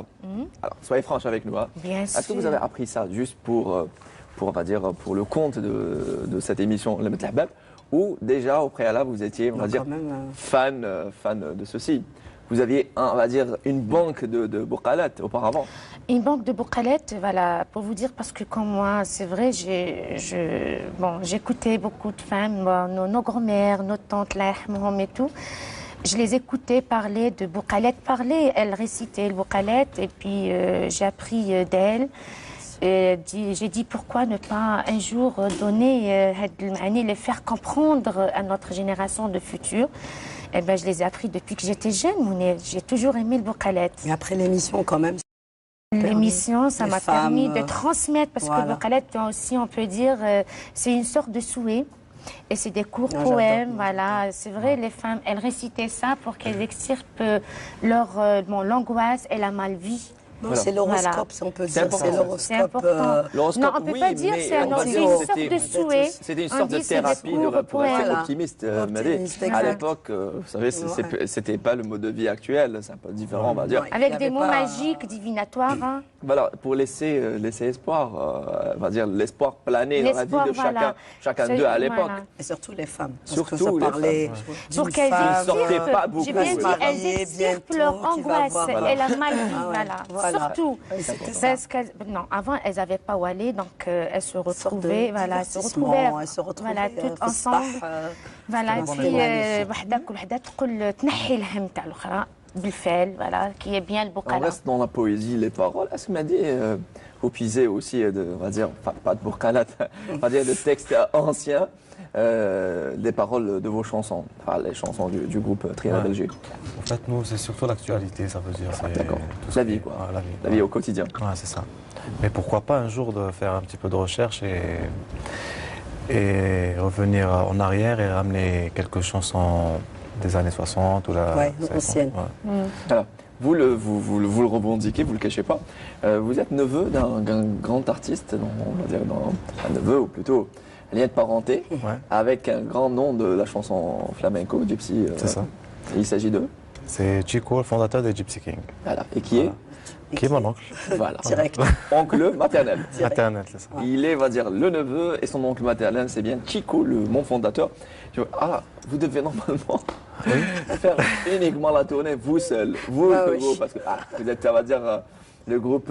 A: Alors, soyez franche avec nous. Hein.
D: Bien
A: Est-ce que
D: sûr.
A: vous avez appris ça juste pour, on va dire, pour le compte de cette émission, le Met Lahbab, ou déjà au préalable vous étiez, on va
C: Non,
A: dire,
C: quand même,
A: fan de ceci. Vous aviez, on va dire, une banque de bouqalat auparavant.
D: Une banque de boucalettes, voilà, pour vous dire, parce que comme moi, c'est vrai, j'écoutais beaucoup de femmes, bon, nos grand-mères, nos tantes, là, et tout. Je les écoutais parler de boucalettes, elles récitaient le boucalette, et puis j'ai appris d'elles. j'ai dit pourquoi ne pas un jour donner, les faire comprendre à notre génération de futurs. Eh ben, je les ai appris depuis que j'étais jeune, Mounir. J'ai toujours aimé le bouqalat.
C: Et après l'émission, quand même.
D: L'émission, ça
C: Les
D: m'a
C: femmes,
D: permis de transmettre, parce
C: voilà.
D: que le bouqalat aussi, on peut dire, c'est une sorte de souhait. Et c'est des courts
C: Ah,
D: poèmes,
C: j'adore.
D: voilà. C'est vrai, les femmes, elles récitaient ça pour qu'elles extirpent leur l'angoisse et la malvie.
C: Non,
A: Voilà.
C: c'est l'horoscope,
D: Voilà.
C: si on peut
A: C'est
C: dire.
A: important.
C: C'est
D: C'est
C: l'horoscope.
D: important.
A: L'horoscope,
D: Non, on peut
A: oui,
D: pas dire,
A: mais
D: c'est
A: on va
D: c'est
A: dire
D: une
A: que
D: sorte
A: c'était-
D: de souhait.
A: C'était une
D: On
A: sorte de
D: dit c'est des
A: thérapie
D: courts
A: pour être
D: poèmes.
A: optimiste,
C: Optimiste,
A: À
C: exact.
A: l'époque, vous savez, c'était pas le mode de vie actuel, c'est un peu différent, on va dire.
C: Ouais. Il y
D: Avec
C: avait
D: des mots
C: pas-
D: magiques, divinatoires. Hein.
A: Voilà, pour laisser espoir, on va dire l'espoir planer dans la vie
D: L'espoir,
A: de
D: voilà.
A: chacun
D: C'est-
A: d'eux à l'époque.
D: voilà.
C: Et surtout les femmes. Parce
A: Surtout
C: que ça
A: les
C: parlait
A: femmes,
D: Pour
C: d'une
D: qu'elles
C: femme,
A: sortaient
D: extirpent,
A: pas beaucoup,
D: j'ai bien
A: oui.
D: dit,
C: mariée,
D: elles extirpent leur
C: bientôt, qui va
D: angoisse
C: avoir-
D: et la maladie,
C: Ah ouais,
D: voilà.
C: voilà.
D: Surtout.
C: Oui, c'était ça.
D: Parce qu'elles, non, avant, elles n'avaient pas où aller, donc elles se
C: Sorte de
D: retrouvaient, voilà, elles se
C: divertissement,
D: retrouvaient,
C: elles se retrouvaient,
D: voilà, toutes
C: في
D: ensemble.
C: الصباح،
D: Voilà,
C: c'était
D: puis
C: magnifique.
D: وحدة كل وحدة تقول تنحي الهم تاع الأخرى بالفعل, voilà, qui est bien le
A: On
D: bouqala.
A: reste dans la poésie, les paroles. Est-ce que Madi, vous puisez aussi de, on va dire, pas de bourkalat, on va dire de textes anciens, des paroles de vos chansons, enfin les chansons du groupe Triana
B: Ouais.
A: d'Alger.
B: En fait, nous, c'est surtout l'actualité, ça veut dire. C'est
A: D'accord.
B: tout ce
A: La
B: qui
A: vie,
B: est-
A: quoi.
B: Ouais, la vie.
A: La vie au quotidien.
B: Ouais, c'est ça. Mais pourquoi pas un jour de faire un petit peu de recherche et revenir en arrière et ramener quelques chansons des années 60 ou la.
C: Ouais,
B: c'est-
C: anciennes.
B: ouais.
A: Alors, vous le revendiquez, vous le cachez pas. Vous êtes neveu d'un grand artiste, on va dire un neveu ou plutôt un lien de parenté,
B: Ouais.
A: avec un grand nom de la chanson flamenco, Gypsy.
B: C'est ça.
A: Il s'agit de,
B: C'est Chico, le fondateur des Gypsy Kings.
A: voilà, et qui est,
B: Qui est mon oncle.
A: voilà,
C: Direct.
A: oncle maternel.
B: Internet, c'est ça.
A: Il est, on va dire, le neveu et son oncle maternel, c'est bien Chico, mon fondateur. Je dis, ah, vous devez normalement faire uniquement la tournée, vous seul, vous,
C: Ah
A: que
C: oui.
A: vous, parce que vous êtes, on va dire, le groupe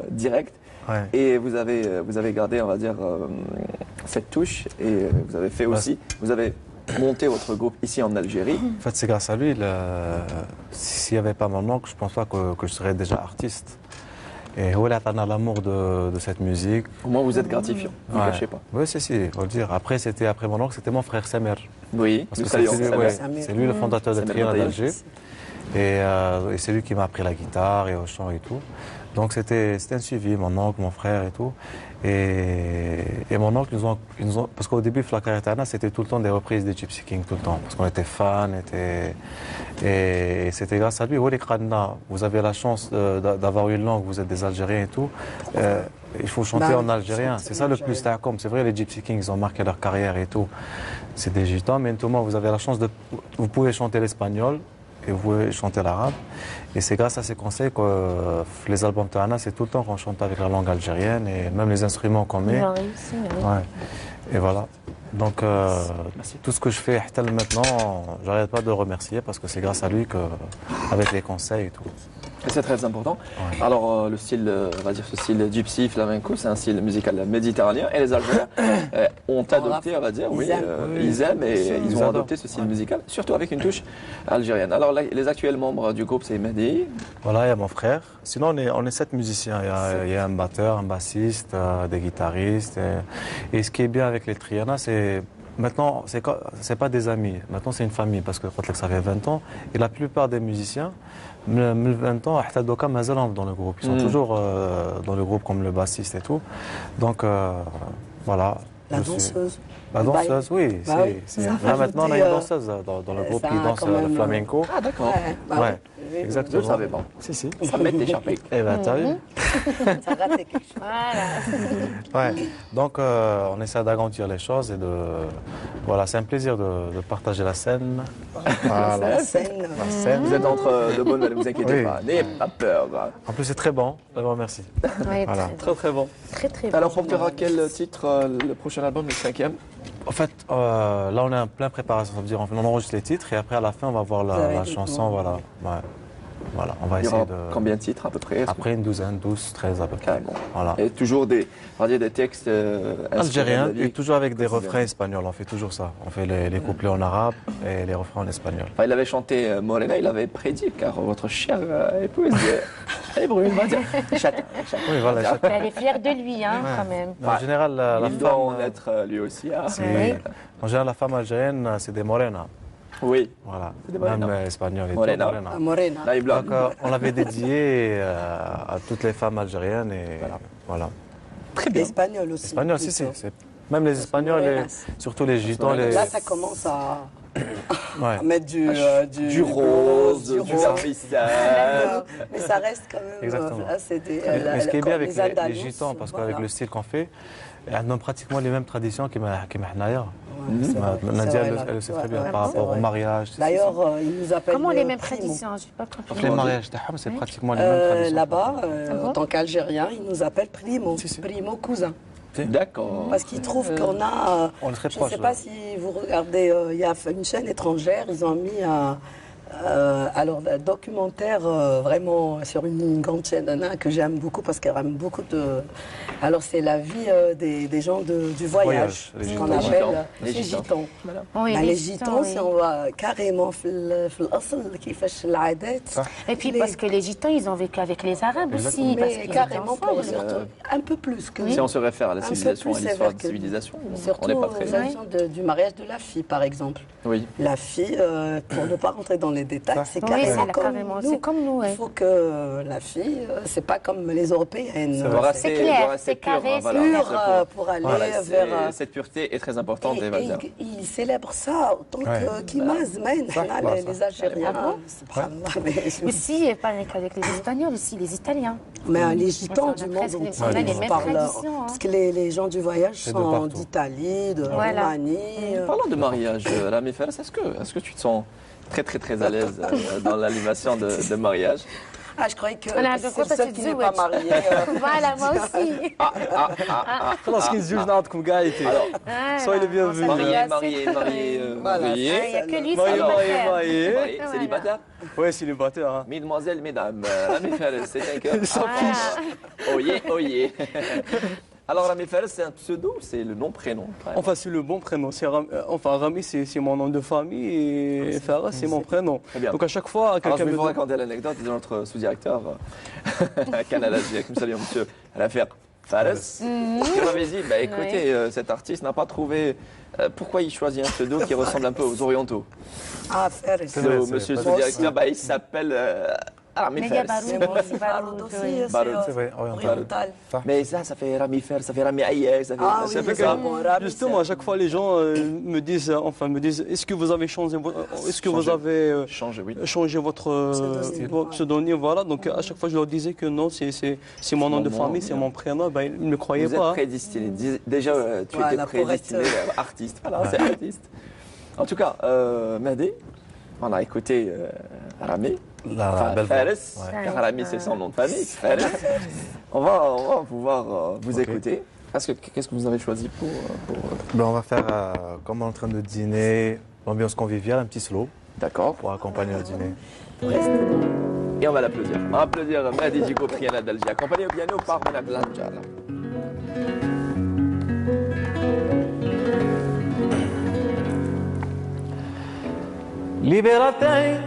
A: direct.
B: Ouais.
A: Et vous avez gardé, on va dire, cette touche et vous avez fait aussi, vous avez monté votre groupe ici en Algérie.
B: En fait, c'est grâce à lui. S'il n'y avait pas mon oncle, je ne pense pas que je serais déjà artiste. Et il a l'amour de cette musique.
A: Au moins, vous êtes gratifiant, vous ne
B: Ouais.
A: cachez pas.
B: Oui, si, faut le dire. Après mon oncle, c'était mon frère Samer.
A: Oui,
B: Parce
A: nous
B: que
A: saluons.
B: c'est lui,
A: Samer.
B: ouais,
C: Samer.
B: c'est lui le fondateur de
A: Samer
B: Triana
A: Bataille.
B: d'Alger. Et c'est lui qui m'a appris la guitare et au chant et tout. Donc c'était un suivi, mon oncle, mon frère et tout. Et mon oncle, ils nous ont parce qu'au début, Flakaretana, c'était tout le temps des reprises des Gypsy Kings, tout le temps. Parce qu'on était fans, et c'était grâce à lui. Vous avez la chance d'avoir une langue, vous êtes des Algériens et tout. Il faut chanter
C: Bah,
B: en algérien. C'est ça le plus comme. C'est vrai, les Gypsy Kings, ils ont marqué leur carrière et tout. C'est des gitans, mais tout le monde, vous avez la chance de. Vous pouvez chanter l'espagnol et vous pouvez chanter l'arabe. Et c'est grâce à ces conseils que les albums Tahana, c'est tout le temps qu'on chante avec la langue algérienne et même les instruments qu'on met.
D: Ils ont réussi, oui.
B: Ouais. Et voilà. Donc, tout ce que je fais maintenant, j'arrête pas de le remercier parce que c'est grâce à lui que, avec les conseils et tout.
A: Et c'est très important.
B: Ouais.
A: Alors, le style, on va dire ce style gypsy, flamenco, c'est un style musical méditerranéen. Et les Algériens ont adopté, on va dire, ils aiment et ils ont
B: adorent.
A: adopté ce style musical, surtout avec une touche algérienne. Alors, là, les actuels membres du groupe, c'est Mehdi.
B: Voilà, il y a mon frère. Sinon, on est 7 musiciens. Il y a un batteur, un bassiste, des guitaristes. Et ce qui est bien avec les Triana, c'est maintenant, c'est pas des amis. Maintenant, c'est une famille parce que ça fait 20 ans. Et la plupart des musiciens, 20 ans, dans le groupe. Ils sont toujours dans le groupe comme le bassiste et tout. Donc, voilà.
C: La danseuse.
B: La danseuse, oui.
C: Bah oui, ça
B: Là,
C: a
B: maintenant, on a
C: rajouté,
B: une danseuse dans le groupe
C: ça
B: qui
C: a
B: danse
C: quand
B: le
C: même,
B: flamenco.
A: Ah, d'accord.
C: Ouais, bah
B: Ouais,
C: oui.
B: exactement.
A: Je ne le savais pas.
B: Si, si.
A: Ça m'est échappé.
B: Eh ben, t'as vu?
C: Ça a raté quelque chose.
D: Voilà.
B: Ouais. Donc, on essaie d'agrandir les choses et de. Voilà, c'est un plaisir de partager la scène. Voilà.
C: La scène.
B: La scène.
A: Vous êtes entre de bonnes, ne vous inquiétez
B: Oui.
A: pas. N'ayez pas peur.
B: En plus, c'est très bon. Vraiment, merci.
D: Oui,
B: Voilà.
A: Très, très bon.
D: très, très
A: Alors,
D: bon.
A: portera quel titre le prochain album, le 5e?
B: En fait, là, on est en plein préparation. Ça veut dire, on enregistre les titres et après, à la fin, on va voir
C: Vous avez
B: la
C: dit,
B: chanson.
C: bon.
B: Voilà. Ouais. Voilà, on va
A: Il y
B: essayer
A: aura
B: de...
A: combien de titres à peu près?
B: Après une douzaine, 12, 13 à peu près.
A: Carrément.
B: Voilà.
A: Et toujours des, on va dire des textes
B: Algérien,
A: inspirés de la
B: et toujours avec des
A: quotidienne.
B: refrains espagnols. On fait toujours ça. On fait les couplets en arabe et les refrains en espagnol.
A: Enfin, il avait chanté Morena, il avait prédit, car votre chère épouse est brune, on va dire. Châtain.
B: Oui, voilà. chaque-
D: Elle est fière de lui, hein,
B: Ouais.
D: quand même.
B: En général, la
A: Il doit en
B: femme,
A: être lui aussi. Hein.
B: c'est- en général, la femme algérienne, c'est des morenas.
A: Oui.
B: Voilà.
A: des morenas.
B: Même espagnol et tout.
A: Morena.
B: morena.
C: Morena.
A: Là, il blanc.
B: Donc, on l'avait dédié à toutes les femmes algériennes et voilà.
A: Très bien.
C: Espagnol aussi.
B: Espagnol, si,
C: plutôt.
B: même les Espagnols,
C: Morenas.
B: surtout les gitans,
A: Morenas.
B: les...
C: Là, ça commence à
B: Ouais.
C: mettre
A: Du rose, du
C: rose.
A: vernissage.
C: Mais ça reste quand même.
B: Exactement.
C: Là, c'est des,
B: Mais ce qui est bien avec les
C: Andalous,
B: gitans, parce
C: voilà.
B: qu'avec le style qu'on fait, elles ont pratiquement les mêmes traditions que Mahnaïa.
C: Ouais, c'est vrai.
B: Nadia,
C: C'est
B: elle
C: vrai,
B: le sait
C: là.
B: très bien
C: Ouais,
B: par
C: c'est
B: rapport au
C: vrai.
B: mariage.
C: D'ailleurs, ils nous appellent.
D: Comment les mêmes
C: primo.
D: traditions? J'ai pas compris.
B: Les mariages, c'est pratiquement les mêmes traditions.
C: Là-bas,
D: bon
C: en tant qu'Algérien, ils nous appellent primo.
B: Si, si.
C: Primo cousin.
A: D'accord.
C: Parce qu'ils trouvent qu'on a.
B: On est très
C: Je ne
B: proches.
C: sais pas si vous regardez, il y a une chaîne étrangère, ils ont mis alors un documentaire vraiment sur une grande chaîne que j'aime beaucoup parce qu'elle aime beaucoup de. Alors c'est la vie des gens du voyage,
B: Les
C: ce qu'on
B: gitans.
C: appelle
A: Les
C: les
A: gitans.
C: gitans.
D: Oui,
C: Ben,
D: les
C: les
D: gitans,
C: gitans,
D: oui.
C: si on va carrément في الأصل كيفاش العادات.
D: Et puis
C: les-
D: parce que les gitans, ils ont vécu avec les Arabes aussi. Parce
C: Mais
D: qu'ils étaient
C: carrément
D: ensemble.
C: un peu plus que
A: Si on se réfère à la
C: Un peu
A: civilisation, à
C: plus
A: l'histoire
C: sévère
A: de
C: que-
A: civilisation, on
C: Surtout
A: n'est pas
C: aux
A: très.
C: actions du mariage de la fille, par exemple.
A: Oui.
C: La fille, pour ne pas rentrer dans les détails, c'est
D: Oui,
C: carrément
D: c'est
C: comme
D: carrément.
C: nous.
D: C'est comme nous,
C: Il
D: ouais.
C: faut que la fille, c'est pas comme les européennes.
A: Ça doit rester,
D: clair,
A: doit rester
D: c'est
A: pur,
D: carré,
A: hein,
D: c'est
A: voilà.
C: Pure
A: C'est
C: pour aller
A: voilà,
C: vers.
A: cette pureté est très importante,
C: Et
A: Evadia.
C: ils célèbrent ça autant
B: Ouais.
C: que Kimaz, les Algériens.
D: Ah bon
C: Subhanallah, mais-
D: Aussi, pas qu'avec les Espagnols, aussi les Italiens.
C: Mais les gitans
D: On a
C: du monde
D: presque-
C: entier
D: on a les mêmes
C: parlent.
D: traditions, hein.
C: Parce que les gens du voyage
B: C'est de
C: sont
B: partout.
C: d'Italie, de
D: Voilà.
C: Roumanie.
A: Parlant de mariage, Rami Fares, est-ce que tu te sens très à l'aise dans l'animation de mariage?
C: Ah, je croyais que
D: Voilà,
C: c'est
D: donc, toi,
C: le seul
D: tu
C: qui
D: dis,
C: n'est
D: ouais,
C: pas
D: tu-
C: marié.
D: Voilà, moi aussi.
E: خلاص كي نزوج نعطيكم كاع يتي
D: Voilà,
E: Soyez les bienvenus.
D: on s'est
A: Marié,
D: déplacé.
A: marié,
C: Voilà.
A: marié.
D: Il n'y a que lui,
E: Marié,
D: c'est
E: marié,
D: le
E: marié.
A: Marié,
D: Voilà.
A: célibataire.
E: Ouais, célibataire. Hein.
A: Mesdemoiselles, mesdames, Rami Fares, c'est un cœur.
E: Il s'en fiche.
A: Oh yeah. Alors, Rami Fares, c'est un pseudo ou c'est le nom-prénom?
E: Enfin, c'est le bon prénom. Enfin, Rami, c'est mon nom de famille et Fares, c'est mon prénom.
A: Très bien.
E: Donc à chaque fois,
A: Alors, je
E: quelqu'un
A: vais
E: me
A: vous
E: demande.
A: raconter l'anecdote de notre sous-directeur à Canal Asie. Nous saluons monsieur l'affaire Fares, qui m'avait dit, bah, écoutez, cet artiste n'a pas trouvé pourquoi il choisit un pseudo qui ressemble un peu aux orientaux.
C: Ah, frère,
B: C'est vrai,
A: Donc, monsieur le
B: pas-
A: sous-directeur, bah, il s'appelle Rami
D: Mais il y a
A: Fares.
D: Baroud aussi,
C: Baroud
D: Baroud.
C: aussi,
D: oui.
A: Baroud,
B: C'est vrai, oriental.
C: oriental.
A: Mais ça fait Rami Fares, ça fait Rami Aïe, ça fait,
C: Ah
A: c'est un
C: oui,
A: peu
C: c'est
A: ça.
C: bon, Rami,
E: Justement, à chaque fois, les gens me disent, est-ce que vous avez changé, est-ce que vous
A: Changé.
E: avez
A: Change, oui.
E: changé votre
C: Pseudonyme.
E: pseudonyme, voilà. Donc à chaque fois, je leur disais que non, c'est mon nom de
A: nom,
E: famille, c'est
A: bien.
E: mon prénom. Ben, ils ne me croyaient
A: Vous êtes
E: pas. Hein.
A: prédestiné. Déjà, tu
C: Voilà,
A: étais
C: pour
A: prédestiné
C: être-
A: artiste. Voilà, c'est artiste. En tout cas, Mehdi, on a écouté Rami.
B: La
A: Enfin,
B: belle voix.
A: Fares,
B: Ouais.
A: car Rami c'est son nom de famille. Fares. On va pouvoir vous
B: Ok.
A: écouter. Qu'est-ce que vous avez choisi pour
B: Ben, on va faire, comme on est en train de dîner, l'ambiance conviviale, un petit slow
A: D'accord.
B: pour accompagner le dîner.
A: Et on va l'applaudir. On va applaudir Mehdi Djigo Priana d'Alger, accompagné au piano par Mona Blanca.
B: Libérate,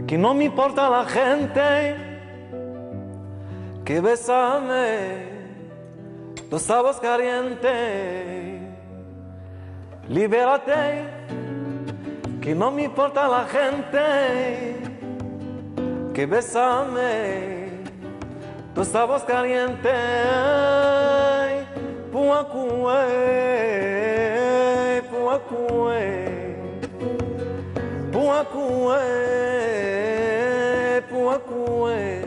B: que no me importa la gente que besame los sabos calientes. Libérate, que no me importa la gente que besame los sabos calientes. Puacue, puacue. بوكوي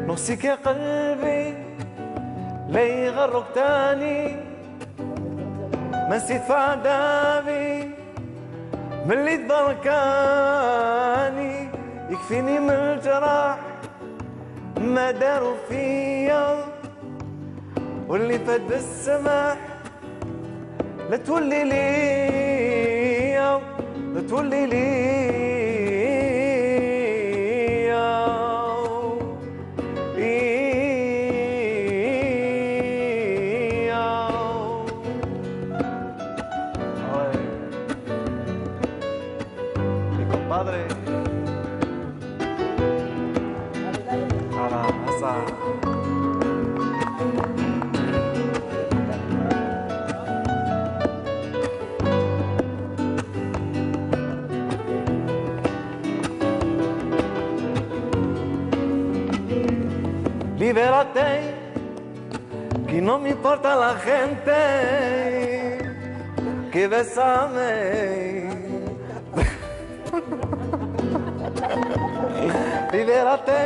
B: نفسك يا قلبي لا يغرك تاني ما نسيت في عذابي من اللي تبركاني يكفيني من الجراح ما داروا فيا واللي فات بالسماح لا تولي لي لا تولي لي Libérate, que no me importa la gente, que besame. Libérate,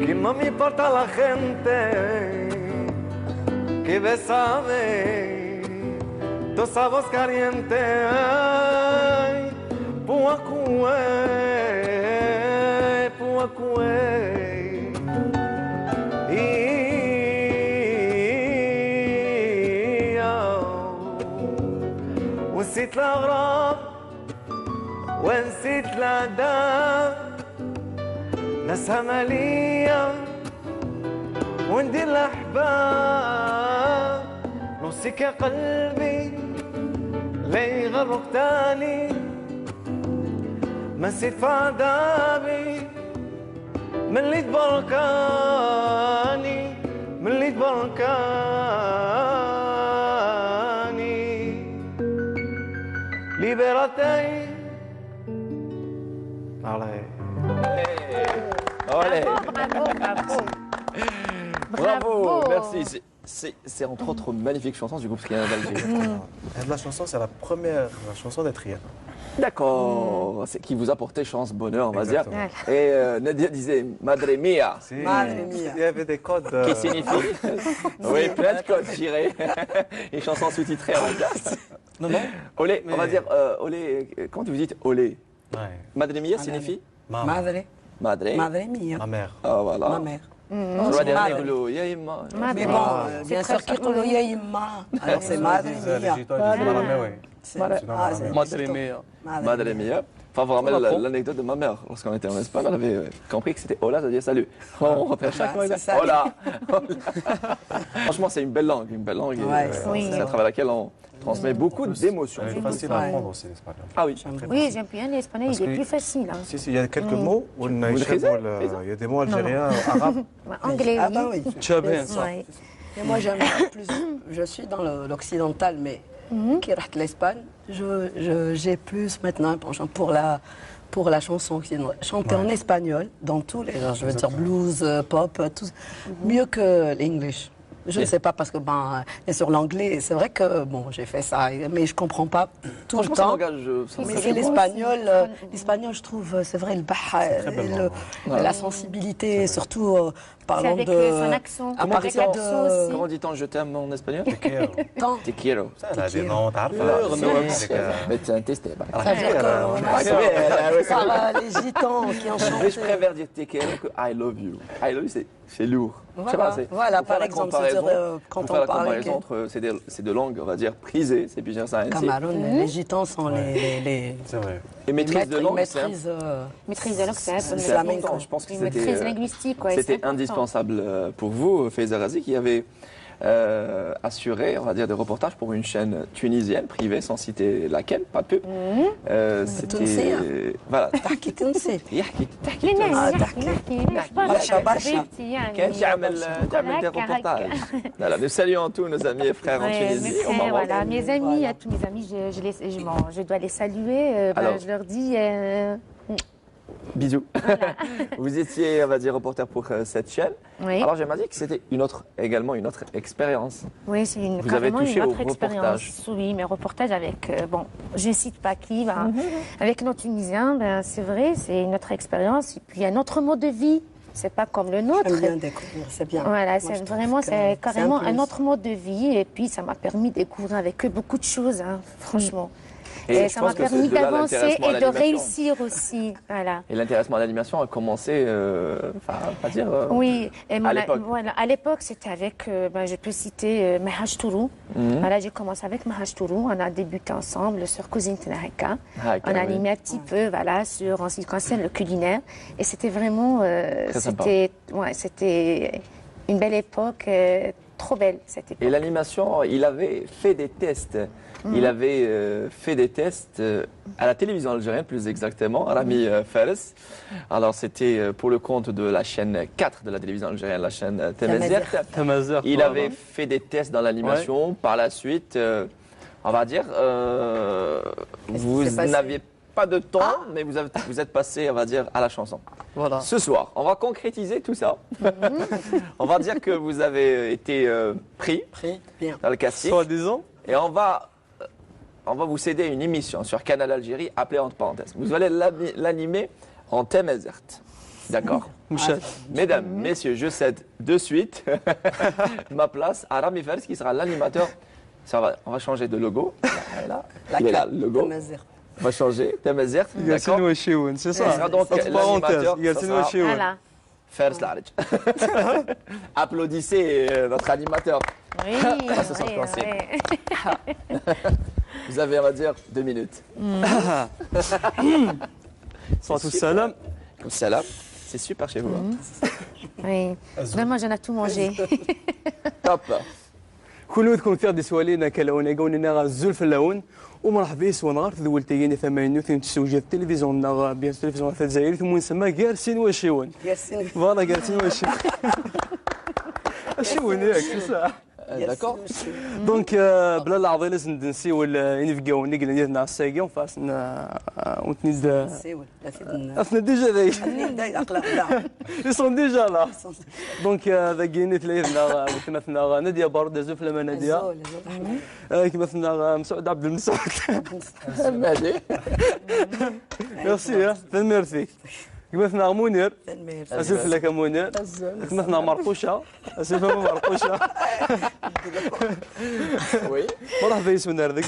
B: que no me importa la gente, que besame. Esa voz caliente, ay, puacue, puacue. ونسيت الأغراب ونسيت الأعداء، ناسها مالية وندير الأحباب. نوصيك يا قلبي لا يغرك تاني، ما نسيت في عذابي من اللي تبركاني، من اللي تبركاني. Libérate. Allez.
A: Allez.
D: Bravo, bravo.
A: Bravo, merci. C'est entre autres une magnifique chanson du groupe Triana d'Alger.
B: La chanson, c'est la première chanson des Triana.
A: D'accord, c'est qui vous apportait chance, bonheur, on va dire.
B: Exactement.
A: Et Nadia disait Madre Mia,
C: Madre mia.
B: Il y avait des codes.
A: qui signifie oui, plein de codes tirés. Une chanson sous-titrée en place.
B: Non, non.
A: Olé,
B: Mais-
A: on va dire olé. Quand vous dites olé,
B: Ouais.
A: Madre Mia signifie
C: Madre.
A: Madre.
C: Madre mia.
B: Ma mère.
A: Ah voilà.
C: Ma mère.
A: On va dire
C: Madre.
A: Néglo, Yaïma.
C: Mais bon, bien sûr, qui connaît Yima. Alors c'est Madre
B: Les
C: mia.
B: Gitans, ils disent Malamé, oui.
C: C'est-
A: Madre-
C: ah, c'est-
E: Madre mia.
A: Madre Mia. Enfin, vous rappelez
E: On apprend.
A: l'anecdote de ma mère. Lorsqu'on était en Espagne, elle avait compris que c'était hola, ça veut dire salut. On repère chaque
C: Ouais,
A: fois.
C: c'est ça.
A: Hola. Franchement, c'est une belle langue. Une belle langue. Et,
C: Ouais,
D: oui.
A: c'est à travers laquelle on transmet beaucoup d'émotions.
B: C'est facile à apprendre aussi l'espagnol.
A: Ah oui.
D: Oui, j'aime bien l'espagnol,
B: Parce
D: il est
B: que-
D: plus facile. Hein.
B: Si, il y a quelques mots, il y a des mots algériens, arabes.
D: Anglais,
C: Ah bah
D: oui.
C: oui.
E: Tchabin, ça.
D: Ouais.
C: Et moi j'aime plus, je suis dans l'occidental, mais qui reste l'Espagne, j'ai plus maintenant un penchant pour la chanson occidentale. Chanter en espagnol, dans tous les genres, je veux dire blues, pop, tout, mieux que l'English. Je ne sais pas parce que et sur l'anglais, c'est vrai que bon, j'ai fait ça, mais je comprends pas tout le
A: Franchement, c'est un
C: temps.
A: langage.
C: Mais
D: c'est
C: c'est
D: beau
C: l'espagnol,
D: aussi.
C: l'espagnol, je trouve, c'est vrai, le baha,
B: belle
C: la sensibilité, surtout
D: C'est
C: parlant
D: avec
C: de
D: son accent.
C: à
A: Comment
D: Avec
C: partir
A: dit-on
D: l'accent aussi.
A: comment dit-on je t'aime en espagnol
C: temps.
A: Te quiero.
B: Elle a des noms, t'as
A: Mais c'est un test.
C: Ça veut dire que par les gitans qui en chantent.
A: Mais je préfère dire te quiero que I love you. I love you, c'est lourd. Je sais pas,
C: Voilà,
A: pour faire
C: par
A: la
C: exemple,
A: comparaison-
C: c'est-à-dire, quand
A: pour faire
C: on
A: la
C: parle
A: comparaison entre ces deux langues, on va dire prisées, c'est bien ça ainsi.
C: Cameroun, les gitans sont les
B: C'est vrai.
A: Et maîtrise de langue, c'est
C: maîtrise.
D: Maîtrise de langue, c'est
A: c'est important. Je pense que
D: Une maîtrise
A: c'était
D: linguistique, ouais, c'est
A: c'était
D: important.
A: indispensable pour vous, Faiza Razi, qui avait assuré, on va dire, des reportages pour une chaîne tunisienne privée, sans citer laquelle, pas de pub.
C: تونسية.
A: Voilà.
C: تحكي تونسي.
A: يحكي تحكي
D: لنا
A: تونسي.
D: نحكي
C: برشا برشا.
D: يعني
A: كان تعمل des reportages. Voilà, nous saluons tous nos amis et frères en
D: Ouais, mes
A: Tunisie, au
D: frères,
A: Maroc.
D: voilà, mes amis,
C: Voilà.
D: tous mes amis, je dois les saluer.
A: Alors.
D: Je leur dis
A: Bisous. Vous étiez, on va dire, reporter pour cette chaîne.
D: oui,
A: Alors, j'aimerais dire que c'était également une autre expérience.
D: oui, c'est
A: Vous avez
D: carrément
A: touché
D: une
A: au
D: autre expérience. Oui, mes reportages avec, bon, je ne cite pas qui, avec nos Tunisiens, ben, c'est vrai, c'est une autre expérience. Et puis un autre mode de vie, c'est pas comme le nôtre.
C: J'aime bien découvrir, c'est bien.
D: Voilà,
C: Moi, je
D: c'est
C: trouve
D: vraiment,
C: que
D: c'est carrément
C: plus.
D: un autre mode de vie. Et puis, ça m'a permis de découvrir avec eux beaucoup de choses, hein, franchement.
A: Et
D: Et
A: je
D: ça
A: pense
D: m'a
A: que c'est
D: permis
A: de là
D: d'avancer
A: l'intéressement à
D: et de
A: l'animation.
D: réussir aussi. Voilà.
A: Et l'intéressement à l'animation a commencé, enfin, pas dire.
D: Oui, et
A: l'époque.
D: voilà, à l'époque, c'était avec, je peux citer Mahaj Tourou. Voilà, j'ai commencé avec Mahaj Tourou. On a débuté ensemble sur Cousine Tenaheka. On a animé un petit peu, voilà, en ce qui concerne le culinaire. Et c'était vraiment,
A: sympa.
D: c'était une belle époque, trop belle cette époque.
A: Et l'animation, il avait fait des tests. Il avait fait des tests à la télévision algérienne, plus exactement, Rami Fares. Alors, c'était pour le compte de la chaîne 4 de la télévision algérienne, la chaîne Temazert.
E: Tamazer.
A: Il avait fait des tests dans l'animation. Par la suite, on va dire, vous
C: s'est passé
A: n'aviez pas de ton, mais vous êtes passé, on va dire, à la chanson.
E: Voilà.
A: Ce soir, on va concrétiser tout ça. On va dire que vous avez été pris
C: Bien.
A: dans le casting.
E: Soi-disant.
A: Et on va vous céder une émission sur Canal Algérie appelée entre parenthèses. Vous allez l'animer en thème Azert. D'accord. Mesdames, messieurs, je cède de suite ma place à Rami Fers qui sera l'animateur. On va changer de logo. Là, il est là, le logo. On va changer. Thème Azert. D'accord.
E: C'est ça.
A: Il sera donc l'animateur.
D: Voilà.
A: Fers Large. Applaudissez notre animateur.
D: Oui,
A: Ça sort
D: oui,
A: coincé.
D: oui.
A: Vous avez, on va dire, 2 minutes.
E: Salam salam.
A: Salam. C'est super chez vous.
D: Oui. Vraiment, j'en ai tout mangé.
A: Top.
E: كل ودكم في غادي سوالينا كلاونا قولنا غا الزول في اللون ومرحبا يسوى نهار تذول تيجيني ثمانين ثين تسوجي التلفزيون نغا بيان التلفزيون في الجزائر ثم نسمى كارسين وشيون فوالا كارسين وشيون شيون ياك ساعه
A: D'accord.
E: دونك بلا العظيم لازم نسيو ينفقاو نقل ديالنا على الساقي وفاسنا ونتنيز اصلا ديجا ذاك ils sont déjà là دونك ذا كاين ثلاثنا مثلنا ناديه بارده زوف لما ناديه مثلنا مسعود عبد المسعود
A: مهدي.
E: ميرسي ميرسي مثلنا منير اسف لك منير مثلنا مرقوشه اسف مرقوشه
A: Oui.
E: مرحبا يسونا هذاك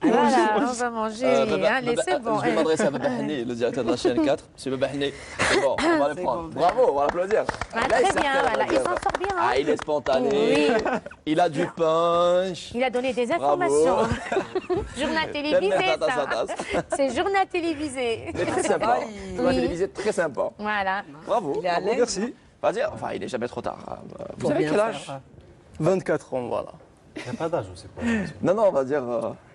D: Voilà, on va manger. Allez, c'est bon.
A: Je vais m'adresser à Baba Hani, le directeur de la chaîne 4. Monsieur Baba Hani, c'est bon, on va le prendre. Bravo, on va l'applaudir.
D: Ah, très bien, voilà. Il s'en sort bien.
A: Ah, il est spontané.
D: Oui.
A: Il a du punch.
D: Il a donné des informations. Journal télévisé, ça. C'est journal télévisé.
A: Il est très sympa. Journal télévisé très sympa.
D: Voilà.
A: Bravo.
C: Il est à l'aise.
E: Merci.
A: Pas dire, enfin, il est jamais trop tard. Vous avez quel âge
E: 24 ans, voilà.
B: Il n'y a pas d'âge aussi.
A: Non, non, on va dire,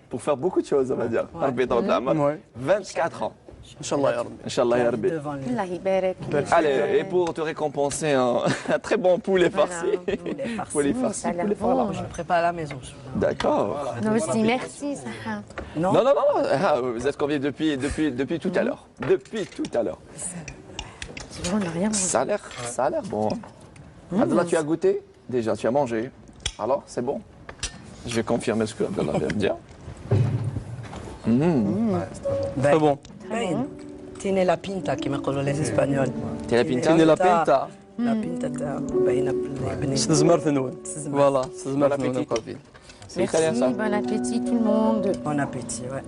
A: pour faire beaucoup de choses, on va dire.
E: Ouais.
A: 24 ans.
E: Inch'Allah ya Rabbi.
A: Inch'Allah ya Rabbi.
C: Devant lui.
D: Allah يبارك.
A: Allez, et pour te récompenser, un très bon poulet farci. Poulet farci,
D: Ça a l'air
A: poulet
D: bon.
A: farci.
C: Je prépare à la maison.
A: D'accord.
D: Nous aussi, merci, Sarah.
C: Non,
A: Non, non, non, non. Ah, vous êtes conviés depuis tout à l'heure. Depuis tout à l'heure.
D: On n'a rien mangé.
A: Ça a l'air bon. Abdallah, tu as goûté? Déjà, tu as mangé. Alors, c'est bon? Je vais confirmer ce que Abdallah vient de dire.
E: Très bon.
C: Tiene la pinta كما يقولوا les Espagnols.
A: T'es la pinta?
E: تيني لا بينتا
C: La pinta تاعو باينه بالبنين.
E: ستزمر ثنون فوالا ستزمر
A: Bon
E: ثنون
A: appétit. C'est
D: Merci,
A: italien ça.
D: bon appétit tout le monde.
C: Bon appétit, ouais.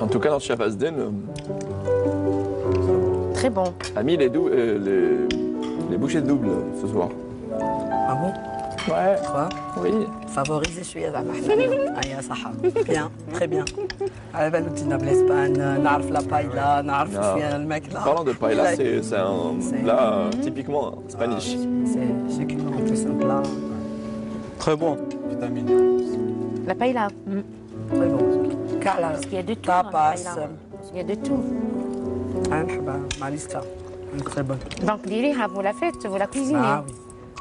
A: En tout cas, notre chef Asden
D: Très bon.
A: a mis les bouchées doubles ce soir.
C: Ah bon?
A: Ouais.
C: Quoi?
A: Oui.
C: Favoriser شوية زعما حنا. أيا صح. Bien, très bien. على بالو تينا بالإسبان نعرف لا بايلا نعرف شوية الماكلة.
A: Parlant de paella, c'est un plat typiquement spanish.
C: C'est succulent, en plus un plat
E: Très bon.
B: Vitamine.
D: La paella.
C: très bon. كعلة
D: Il y a de tout. dans la
C: tapas.
D: paella. Il y a de tout.
C: أنا نحبها مع ليستا. Très bonne.
D: Donc, Diriha, vous la faites, vous la cuisinez.
C: Ah oui.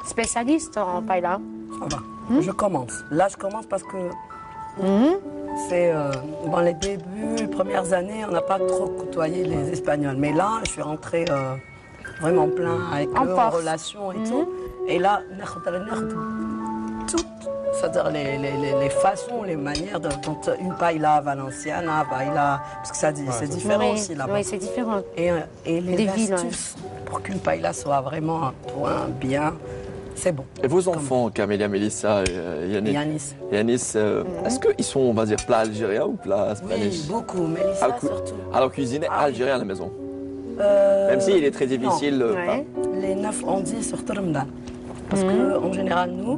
D: Spécialiste en paella.
C: Ça va. Je commence. Là, je commence parce que c'est dans les débuts, les premières années, on n'a pas trop côtoyé les Espagnols. Mais là, je suis rentrée vraiment plein avec
D: En
C: eux, en
D: force.
C: relation et tout. Et là, tout, c'est-à-dire les façons, les manières dont une paella valenciana, paella, parce que ça dit, c'est différent aussi là-bas.
D: Oui, c'est différent.
C: Et les
D: Des villes,
C: astuces pour qu'une paella soit vraiment un point bien, c'est bon.
A: Et vos enfants, Camélia, Mélissa et Yanis, est-ce qu'ils sont, on va dire, plats algériens ou plats spanish?
C: Oui, beaucoup. Mélissa surtout.
A: Alors, cuisiner algérien à la maison.
C: Euh,
A: Même s'il est très difficile.
D: Ouais.
C: Les 9 on dit surtout Ramadan. Parce qu'en général, nous,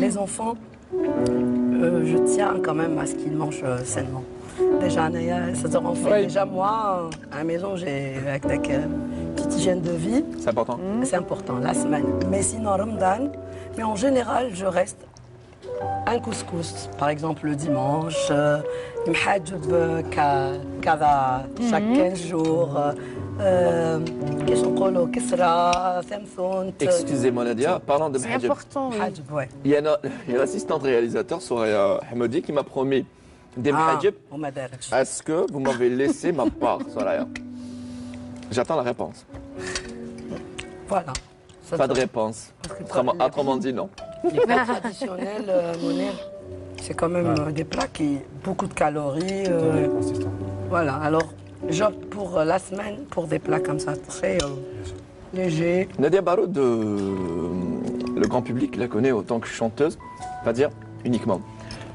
C: les enfants, je tiens quand même à ce qu'ils mangent sainement. Déjà, c'est-à-dire, on fait, déjà moi, à la maison, j'ai avec petite hygiène de vie.
A: C'est important.
C: C'est important, la semaine. Mais sinon, Ramadan, mais en général, je reste un couscous, par exemple le dimanche, chaque 15 jours. كيش نقولوا كسرة ثمثون.
A: Excusez-moi Nadia, parlant de
D: C'est
A: Mhajab,
D: important, oui.
C: حاجب ouais.
A: il y a l'assistante réalisateur Soraya Hamodi qui m'a promis des mhajib.
C: Est-ce
A: que vous m'avez laissé ma part, Soraya? J'attends la réponse.
C: Voilà.
A: Pas de réponse. Autrement dit, non.
C: Les plats traditionnels, Mounir, c'est quand même des plats qui beaucoup de calories. Voilà, alors j'opte pour la semaine pour des plats comme ça, très légers.
A: Nadia Baroud, le grand public la connaît autant que chanteuse, pas dire uniquement.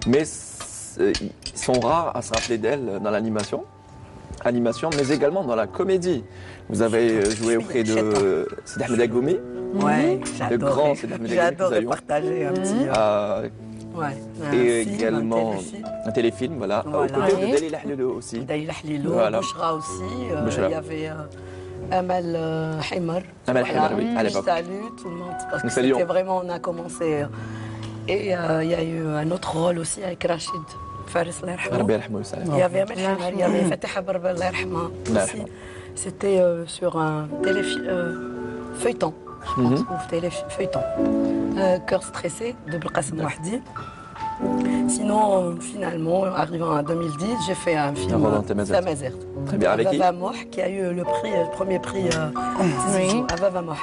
A: Mais ils sont rares à se rappeler d'elle dans l'animation, mais également dans la comédie. Vous avez joué auprès de Sidi Ahmed Agoumi.
C: Ouais,
A: le grand Sidi Ahmed Agoumi.
C: J'adore partager un petit.
A: Et également un téléfilm, voilà. Aux côtés de Dalila Hlilou aussi.
C: Dalila Hlilou, Bouchra aussi. Il y avait Amal Himar.
A: Amal Himar, oui, à l'époque.
C: Salut tout le monde. Parce que c'était vraiment, on a commencé. Et il y a eu un autre rôle aussi avec Rachid Faris, il y avait Amal Himar, il y avait Fatiha Barba, aussi. C'était sur un feuilleton. Feuilleton. Cœur stressé de Belkacem Wahdi. Sinon, finalement, arrivant en 2010, j'ai fait un film Tamazert.
A: Très bien, avec qui
C: qui a eu le premier prix à Vavamoh.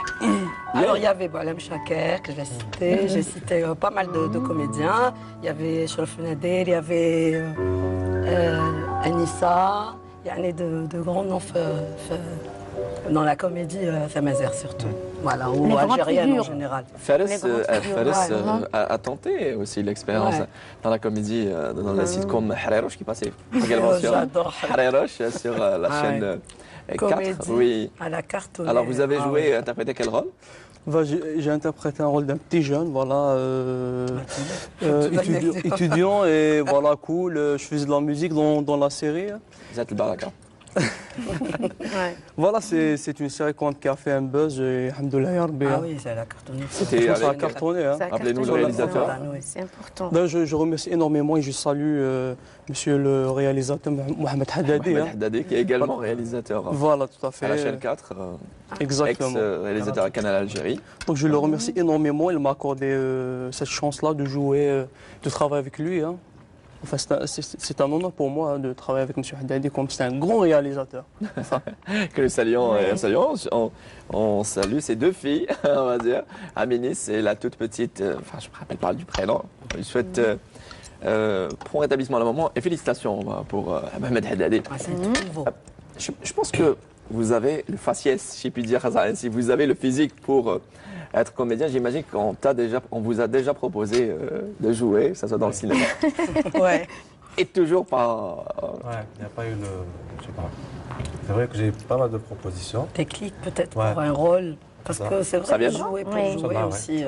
C: Alors, il y avait Boualem Chaker, que j'ai cité pas mal de comédiens. Il y avait Shraf Nader, il y avait Anissa, il y a de grands noms dans la comédie Tamazert surtout. Voilà, ou algérienne en général.
A: Faris a tenté aussi l'expérience dans la comédie, dans la sitcom Harerosh qui passait également sur Harerosh sur la chaîne 4. Oui.
C: À la carte.
A: Alors vous avez joué, interprété quel rôle?
E: J'ai interprété un rôle d'un petit jeune, voilà, étudiant et voilà, cool. Je faisais de la musique dans la série.
A: Zat al-Baraka.
E: Voilà, c'est une série qui a fait un buzz et alhamdoulilah ya Rabbi.
C: Ah oui, ça a cartonné.
E: Ça a cartonné.
A: Rappelez-nous le réalisateur.
D: C'est important.
E: Je remercie énormément et je salue monsieur le réalisateur Mohamed Haddadi.
A: Mohamed Haddadi qui est également réalisateur.
E: Voilà, tout à fait.
A: À la chaîne 4.
E: Exactement.
A: Ex-réalisateur à Canal Algérie.
E: Donc je le remercie énormément. Il m'a accordé cette chance-là de jouer, de travailler avec lui. Enfin, c'est un honneur pour moi de travailler avec M. Haddadi, comme c'est un grand réalisateur.
A: Que nous saluons, on salue ces deux filles, on va dire. Amini, c'est la toute petite, enfin je me rappelle pas du prénom. Je lui souhaite prompt rétablissement à la maman et félicitations pour Mohamed Haddadi. Je pense que vous avez le faciès, si je puis dire, si vous avez le physique pour être comédien, j'imagine qu'on vous a déjà proposé de jouer, que ce soit dans le cinéma.
C: Ouais.
A: Et toujours pas.
B: Ouais, il n'y a pas eu je sais pas. C'est vrai que j'ai pas mal de propositions.
C: Des clics peut-être pour un rôle. Parce que c'est vrai que jouer pour jouer aussi.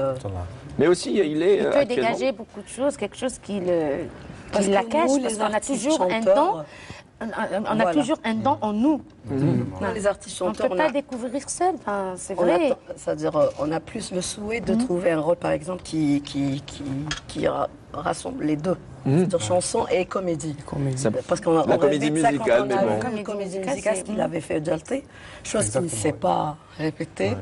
A: Mais aussi, il
D: peut dégager beaucoup de choses, quelque chose qui la cache, parce qu'on a toujours un don. On a toujours un don en nous.
C: Les artistes chanteurs,
D: on ne peut pas découvrir seul, c'est vrai.
C: C'est-à-dire, on a plus le souhait de trouver un rôle, par exemple, qui rassemble les deux. C'est-à-dire chanson et comédie.
A: Parce qu'on la comédie musicale, mais bon.
C: La comédie musicale, ce qu'il avait fait Jalté, chose qui ne s'est pas répétée,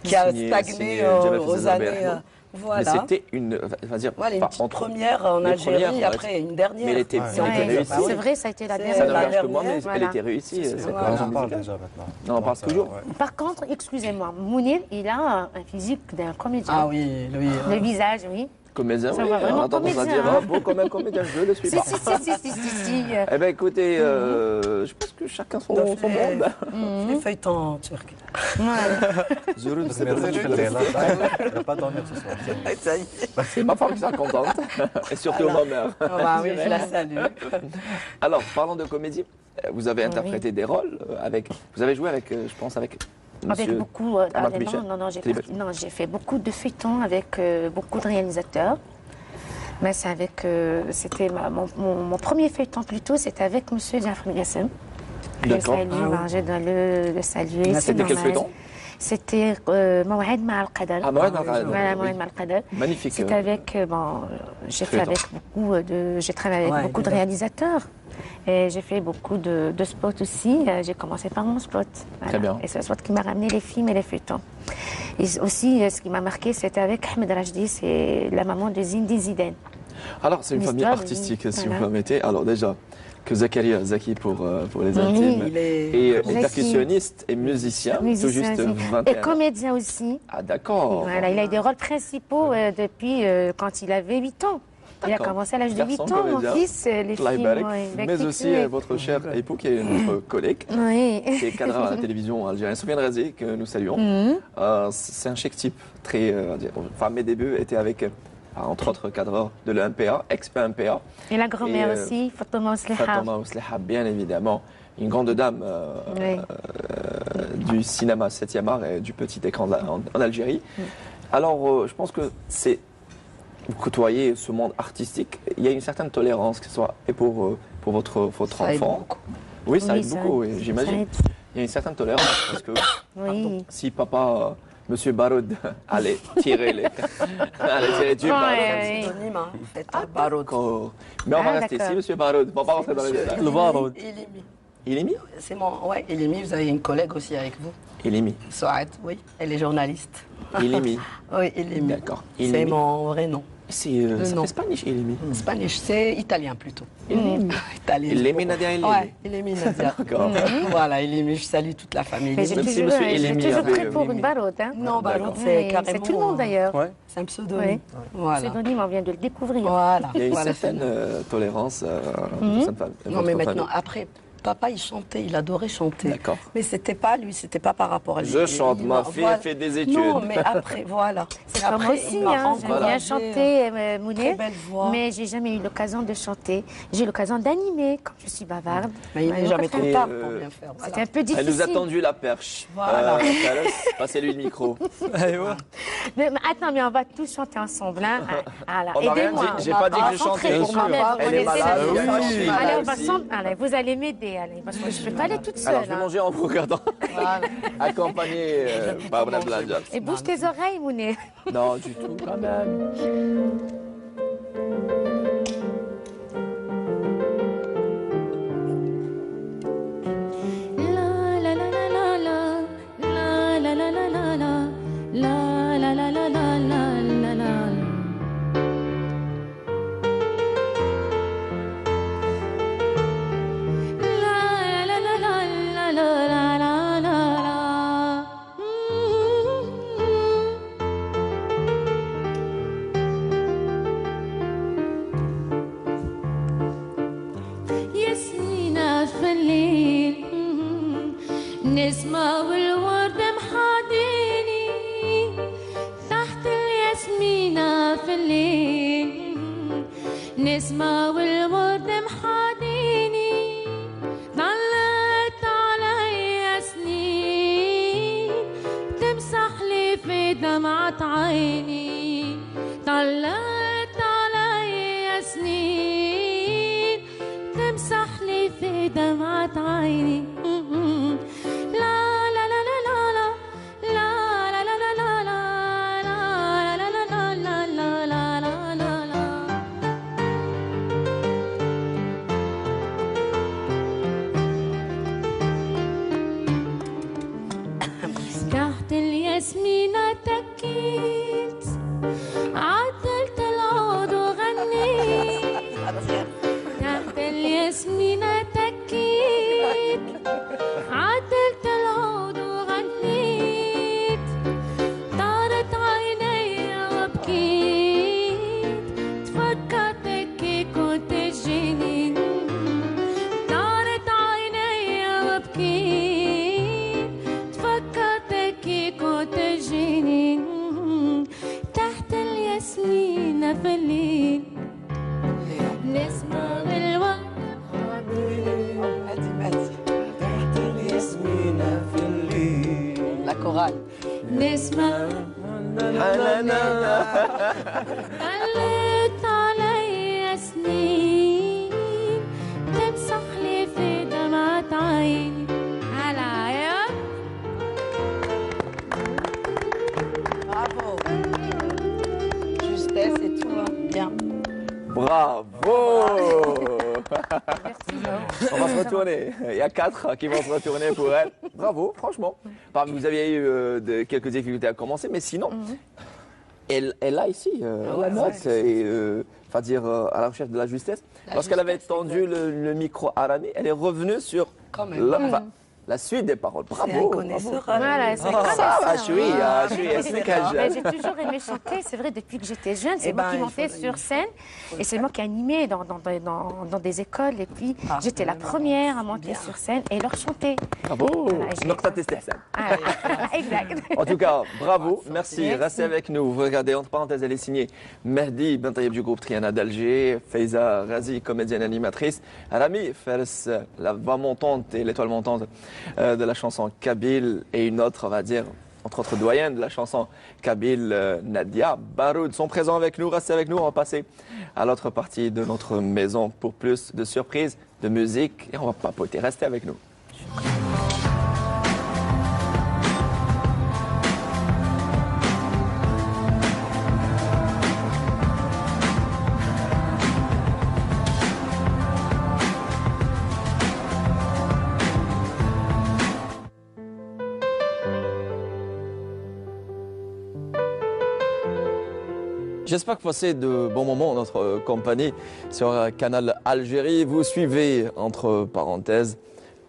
C: qui a stagné aux années. Voilà.
A: Mais c'était une
C: petite première en Algérie, après une dernière.
A: Mais elle était réussie.
D: C'est vrai, ça a été la dernière.
A: Ça n'engage que moi, mais elle était réussie.
B: On en parle déjà maintenant.
A: On en parle toujours.
D: Par contre, excusez-moi, Mounir, il a un physique d'un comédien.
C: Ah oui, lui.
D: Le visage, oui.
A: Comédien, oui.
D: On a tendance à dire,
A: beau quand même comédien, je le suis pas.
D: Si.
A: Eh bien, écoutez, je pense que chacun son monde.
C: Les feuilletons turcs.
A: Je ne
B: pas dormir ce soir.
A: C'est ma femme qui sera contente. Et surtout ma mère.
C: Oui, je la salue.
A: Alors, parlons de comédie. Vous avez interprété des rôles avec. Vous avez joué avec, je pense, avec.
D: Avec beaucoup. Non, j'ai fait beaucoup de feuilletons avec beaucoup de réalisateurs. Mais c'est avec. C'était mon premier feuilleton plutôt, c'était avec M. Jafar Gassem.
A: D'accord.
D: Je dois le saluer.
A: C'était quel feuilleton?
D: C'était Maw'ad Ma'al Qadar.
A: Ah, Maw'ad Ma'al
D: Qadar.
A: Magnifique.
D: C'est avec. J'ai travaillé avec beaucoup de réalisateurs. Et j'ai fait beaucoup de spots aussi. J'ai commencé par mon spot. Voilà.
A: Très bien.
D: Et c'est le spot qui m'a ramené les films et les feuilletons. Et aussi, ce qui m'a marqué, c'était avec Ahmed Rajdi, c'est la maman de Zinedine Zidane.
A: Alors, c'est une famille artistique, si vous permettez. Alors déjà, que Zakaria Zaki pour les intimes, et percussionniste et musicien, tout juste 21
D: et comédien aussi.
A: Ah d'accord.
D: Voilà, il a eu des rôles principaux depuis quand il avait 8 ans. Il a commencé à l'âge de 8 ans, mon fils, les films.
A: Mais aussi votre cher époux, qui est notre collègue, qui est cadre à la télévision algérienne, Soufiane Razi, que nous saluons. C'est un chic type, très... Enfin, mes débuts étaient avec... entre autres cadreurs de l'MPA, ex-MPA.
D: Et la grand-mère aussi, Fatoma Ousleha.
A: Fatoma Ousleha, bien évidemment. Une grande dame du cinéma 7e art et du petit écran en Algérie. Alors, je pense que c'est... Vous côtoyez ce monde artistique, il y a une certaine tolérance, que ce soit et pour votre
C: ça
A: enfant.
C: Aide beaucoup.
A: Oui, ça aide beaucoup, j'imagine. Il y a une certaine tolérance, parce que si papa... Monsieur Baroud allait tirer les... allait tirer du Baroud. Mais on va rester ici, Monsieur Baroud. On va pas rentrer dans les détails.
E: Le Baroud.
C: Ilimi. C'est mon... Ouais, Ilimi, vous avez une collègue aussi avec vous.
A: Ilimi.
C: Souad, oui, elle est journaliste.
A: Ilimi.
C: Oui, Ilimi.
A: D'accord.
C: C'est mon vrai nom.
A: C'est Spanish, Ilimi.
C: Spanish, c'est italien plutôt. Italien.
A: Ilimi Nadia Ilimi.
C: Ouais, Ilimi Nadia.
A: D'accord.
C: Voilà, Ilimi, je salue toute la famille.
D: J'ai toujours pris pour une Baroud.
C: Non, Baroud, c'est carrément...
D: C'est tout le monde d'ailleurs.
C: C'est un pseudonyme.
D: Voilà. Pseudonyme, on vient de le découvrir.
C: Voilà.
A: Il y a une certaine tolérance de cette femme.
C: Non, mais maintenant, après... Papa, il chantait, il adorait chanter.
A: D'accord.
C: Mais c'était pas lui, c'était pas par rapport à lui.
A: Je chante, ma fille a fait des études.
C: Non, mais après, voilà.
D: C'est après, moi aussi, j'aime bien chanter, Mounet,
C: belle voix.
D: mais j'ai jamais eu l'occasion de chanter. J'ai eu l'occasion d'animer, comme je suis bavarde.
C: Mais il n'est jamais trop tard pour bien faire. Voilà.
D: C'était un peu difficile.
A: Elle nous a tendu la perche.
C: Voilà.
A: Passez-lui le micro.
D: Mais attends, mais on va tous chanter ensemble. Hein. Alors,
A: on n'a rien
D: aidez-moi.
A: dit, j'ai pas dit que je chantais. Elle est malade.
D: Allez, on va chanter. Allez, vous allez m'aider. Allez, parce que je ne peux pas aller toute seule.
A: Alors, je vais manger en vous regardant. Accompagné par Mme Bladja.
D: Et bouge tes oreilles, Mounet.
A: Non, du tout, quand même.
G: نسمة والورد محاضيني تحت الياسمينة في الليل نسمة والورد محاضيني طلعت علي سنين تمسح لي في دمعة عيني طلعت علي سنين تمسح لي في دمعة عيني تحت الياسمينة تكيت عدلت العود وغنيت تحت الياسمينة تكيت عدلت العود وغنيت طارت عيني وبكيت تفكرتك كي كنت تجيني طارت عيني وبكيت تفكرتك كي كنت تجيني تحت الياسمينة في الليل نسمع بالوقت
C: La chorale.
G: نسمع قلت علي سنين تمسح لي في دمعة عيني على يا
C: Bravo. Justesse et tout, hein. Bien.
A: Bravo.
D: Merci.
A: On va se retourner. Il y a 4 qui vont se retourner pour elle. Bravo, franchement. Vous aviez eu quelques difficultés à commencer, mais sinon, Elle là, ici, la note, et, enfin dire, à la recherche de la justesse. Lorsqu'elle avait tendu le micro à Rami, elle est revenue sur la suite des paroles. Bravo.
D: Voilà, c'est j'ai toujours aimé chanter, c'est vrai, depuis que j'étais jeune. C'est moi qui montais sur scène et c'est moi qui animais dans des écoles. Et puis, j'étais la première à monter sur scène et leur chanter.
A: Bravo.
D: Exact.
A: En tout cas, bravo. Merci. Restez avec nous. Vous regardez, entre parenthèses, elle est signée Mehdi Bentayeb du groupe Triana d'Alger, Faiza Razi, comédienne animatrice, Rami Fers, la voix montante et l'étoile montante de la chanson Kabyle, et une autre, on va dire, entre autres doyennes de la chanson Kabyle, Nadia Baroud, sont présents avec nous. Restez avec nous, on va passer à l'autre partie de notre maison pour plus de surprises, de musique, et on va papoter. Restez avec nous. J'espère que vous passez de bons moments en notre compagnie sur Canal Algérie. Vous suivez entre parenthèses,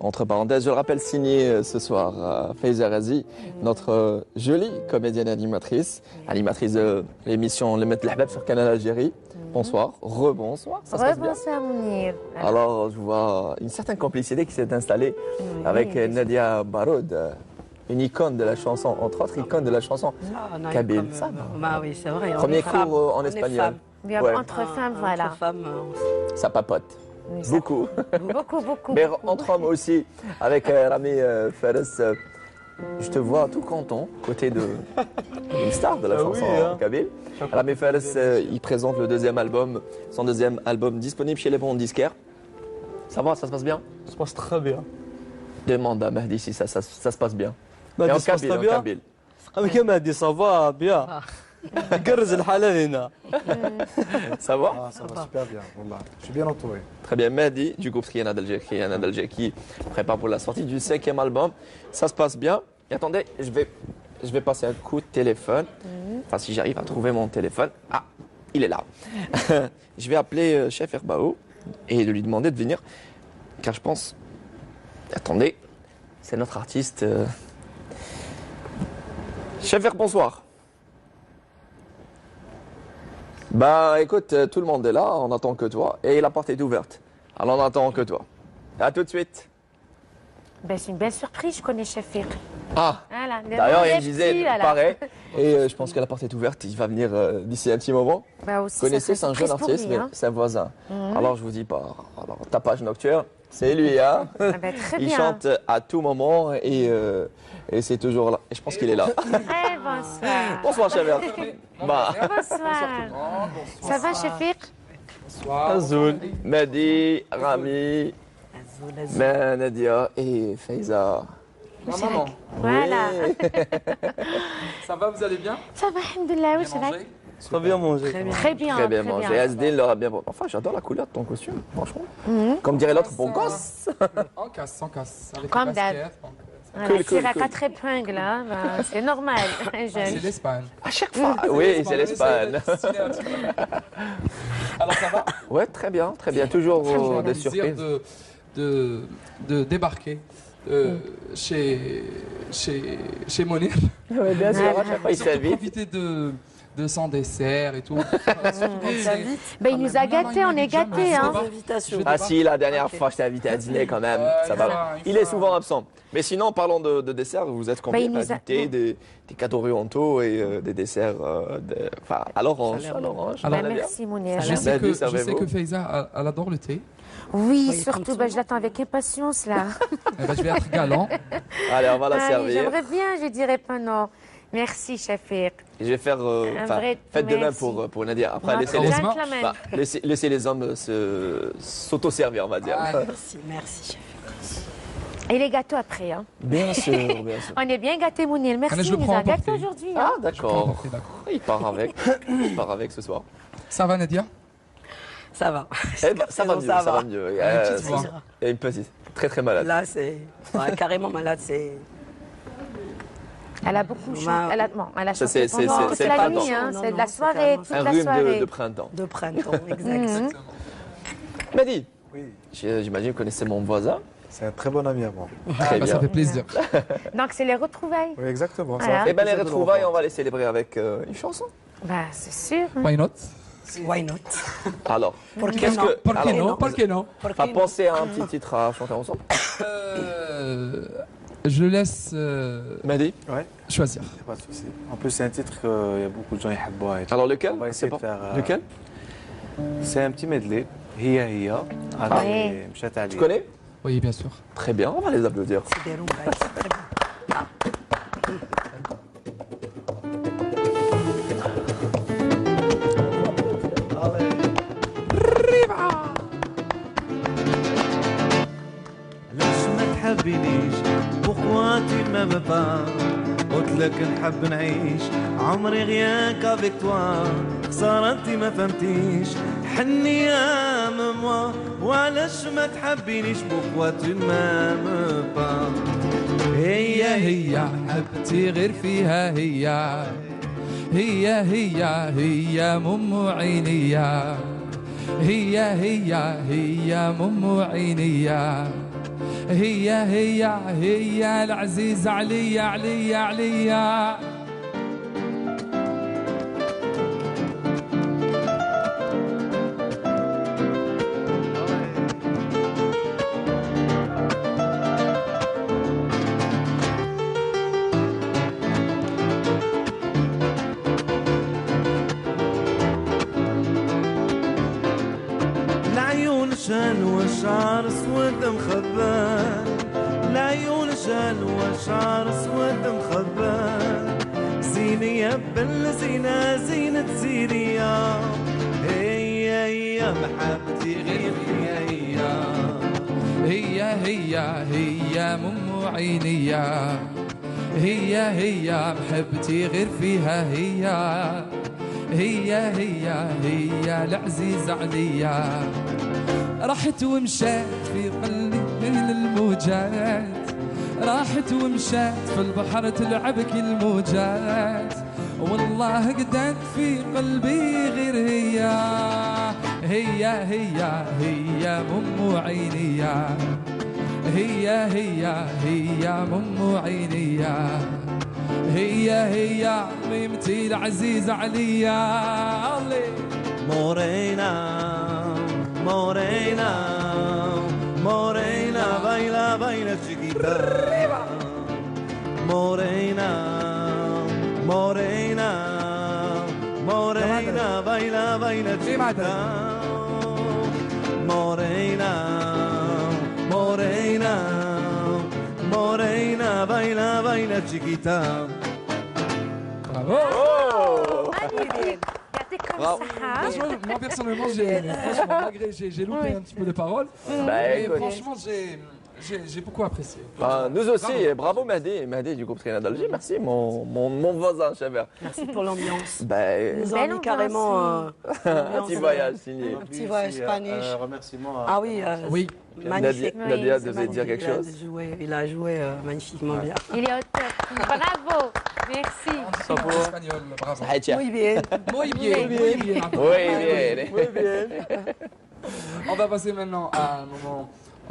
A: je le rappelle, signé ce soir Faiza Razi, notre jolie comédienne animatrice de l'émission Le Met L'Ahbab sur Canal Algérie. Bonsoir, rebonsoir.
D: Rebonsoir Mounir.
A: Alors je vois une certaine complicité qui s'est installée avec Nadia Baroud. Une icône de la chanson, entre autres icône de la chanson Kabyle.
C: Oui, c'est vrai.
A: Premier cours en espagnol.
D: Entre femmes, voilà.
C: Entre femmes,
A: ça papote.
D: Oui,
A: beaucoup.
D: Beaucoup.
A: Mais entre hommes aussi, avec Rami Fers, je te vois tout content, côté d'une star de la chanson Kabyle. Rami Fers, il présente son deuxième album disponible chez les bons disquaires. Ça va, ça se passe bien?
E: Ça se passe très bien.
A: Demande à Mehdi si ça se passe bien.
E: Mehdi, ça se passe très bien. Avec Mehdi, ça va bien.
A: Ça va?
B: Ça va super bien, wallah. Je suis bien entouré.
A: Très bien, Mehdi du groupe Triana d'Alger qui prépare pour la sortie du 5e album. Ça se passe bien. Et attendez, je vais passer un coup de téléphone. Enfin, si j'arrive à trouver mon téléphone. Ah, il est là. Je vais appeler Chef Erbao et lui demander de venir. Car je pense... Attendez, c'est notre artiste. Chef Erbao, bonsoir. Bah écoute, tout le monde est là, on attend que toi. Et la porte est ouverte. Alors on attend que toi. À tout de suite.
D: Ben, c'est une belle surprise, je connais Chef Erbao.
A: Ah,
D: voilà,
A: d'ailleurs il me disait pareil. Et je pense que la porte est ouverte, il va venir d'ici un petit moment.
D: Bah aussi,
A: vous connaissez, c'est un jeune artiste, mais c'est un voisin. Alors je vous dis pas, alors tapage nocturne, c'est lui, hein.
D: Ah ben, très
A: Il
D: bien.
A: chante à tout moment et c'est toujours là. Et je pense qu'il est là.
D: Eh, bonsoir.
A: Bonsoir Chef Erbao. Bah,
D: Bonsoir. Ça va, Chef Erbao?
E: Bonsoir. Azoul.
A: Mehdi, Rami, Nadia et Faiza.
H: Maman,
D: Voilà.
H: ça va, vous allez bien?
D: Ça va, alhamdoulilah, oui,
H: Bien
D: c'est vrai.
H: mangé?
E: Très bien mangé.
D: Très bien.
A: Très bien mangé. Asdin l'aura bien. Enfin, j'adore la couleur de ton costume, franchement. Comme dirait l'autre, bon gosse.
H: En casse, sans casse. Avec
D: Comme
H: les
D: d'hab.
H: baskets, donc,
D: Voilà,
A: Cool.
D: tire à 4 épingles, hein, ben, c'est normal, un
H: c'est
D: jeune.
H: l'Espagne.
A: À chaque fois. Oui, c'est l'Espagne.
H: Alors ça va?
A: Ouais, très bien, très bien. Toujours
H: Toujours un
A: des
H: plaisir
A: surprises.
H: de débarquer chez Monir.
A: Oui, bien sûr, à chaque fois, il
H: Surtout
A: s'invite.
H: profiter de son dessert et tout.
D: Ben, il nous a gâtés, on est gâtés. Hein.
A: Ah si, la dernière fois, je t'ai invité à dîner quand même. Ça va. Il est souvent absent. Mais sinon, parlons de dessert. Vous êtes combien?
D: il nous a-
A: Du thé, des cadeaux orientaux et des desserts enfin, à l'orange.
D: Ben, merci, Mounir.
H: Je sais
A: Mehdi,
H: que
A: servez-vous.
H: Faiza, elle adore le thé.
D: Oui, surtout, ben, je l'attends avec impatience, là.
H: Eh ben, je vais être galant.
A: Allez, on va la
D: Allez,
A: servir.
D: j'aimerais bien, je dirais pas non. Merci, Chef Erbao.
A: Je vais faire.
D: vrai
A: Faites de même
D: merci.
A: pour Nadia. Après,
D: Non,
A: laissez
D: c'est
A: les,
D: gentleman.
A: laissez les hommes s'auto-servir, on va dire.
C: Merci, chef.
D: Et les gâteaux après. Hein.
A: Bien sûr, bien sûr.
D: On est bien gâtés, Mounir. Merci,
H: je
D: il
H: le
D: nous
H: prends
D: a
H: à
D: gâtés
H: portée.
D: aujourd'hui.
A: Ah,
D: Hein.
A: d'accord.
H: D'accord.
A: Il part avec ce soir.
H: Ça va, Nadia?
C: Ça va.
A: Eh ben, ça va mieux, ça va mieux.
H: Une petite voix.
A: Il y a une petite, très très malade.
C: Là, c'est carrément malade. C'est
D: Elle a beaucoup chanté. Bon, elle a
A: Ça,
D: chanté
A: c'est
D: pendant toute la
A: printemps.
D: nuit, hein,
C: Non,
D: c'est de
C: non,
D: la
C: c'est
D: soirée,
C: carrément
D: toute
A: Un
D: la
A: rhume
D: soirée.
A: de printemps.
C: De printemps, exact.
A: Mehdi,
B: Oui,
A: j'imagine que vous connaissez mon voisin.
B: c'est un très bon ami à moi.
A: Très
H: Bah,
A: bien.
H: ça fait plaisir.
D: Donc c'est les retrouvailles.
B: Oui, exactement.
D: Voilà.
B: Ça
A: Eh bien, les
B: plaisir de le
A: retrouvailles, on
B: revoir.
A: va les célébrer avec une chanson.
D: Bah c'est sûr. hein.
H: Why not?
C: Why not?
A: Alors,
C: Porque
A: qu'est-ce
C: no?
A: que.
H: Por qué
A: alors,
H: no? Por qué no?
A: Pas penser à un petit titre à chanter ensemble.
H: Je laisse
A: Mehdi.
B: Ouais,
H: choisir.
B: pas de souci. En plus, c'est un titre qu'il y a beaucoup de gens qui aiment.
A: Alors, lequel?
B: On va
A: C'est
B: essayer de
A: pas-
B: faire.
A: Lequel?
B: C'est un petit medley. Hiya Hiya.
D: Ouais.
A: Tu connais?
H: Oui, bien sûr.
A: Très bien, on va les applaudir.
C: C'est des rumba, c'est très bien.
F: ليش ما تحبينيش بخواتي ما مبا قلت لك نحب نعيش عمري غياك افيك توا خسارة انتي ما فهمتيش حني يا ماما وعلاش ما تحبينيش بخواتي ما مبا
H: هي حبتي غير فيها هي مم عينيا هي مم عينيا هي العزيز عليا
F: العيون شال والشعر اسود مخبان العيون شال والشعر اسود مخبان زينية بالزينة زينة زينية هي محبتي غير
H: هي مم عينيا هي محبتي غير فيها هي العزيز عليا راحت ومشات في قلبي من الموجات راحت ومشات في البحر تلعبك الموجات والله قدت في قلبي غير هي مم عينيا هي مم عينيا هي ميمتي العزيزة عليا
F: مورينا مورينا مورينا بايلا بايلا chiquita مورينا مورينا مورينا بايلا بايلا chiquita مورينا مورينا مورينا بايلا بايلا chiquita
H: Bravo.
D: يعطيكم
A: Bravo.
D: الصحة.
H: Franchement, moi personnellement, franchement, malgré j'ai loupé un petit peu de paroles,
A: Bah,
H: mais
A: écoute.
H: franchement, j'ai beaucoup apprécié.
A: Nous aussi, et bravo Mehdi du groupe Trinidad d'Alger. Merci mon voisin, Chabert.
C: Merci pour l'ambiance.
A: Ben,
C: Ils nous ont
D: Belle
C: mis
D: ambiance,
C: carrément
A: un petit voyage signé.
C: Un petit voyage spanish.
B: Un remerciement à.
C: Ah oui,
H: Oui.
C: magnifique.
A: Nadia
D: c'est
A: devait dire quelque chose.
C: Il a joué magnifiquement bien.
D: Il est au top. Bravo. Merci.
H: En espagnol, bravo.
A: Haïtia.
C: Muy bien.
H: Muy bien, muy bien.
A: Oui, bien.
H: On va passer maintenant à un moment,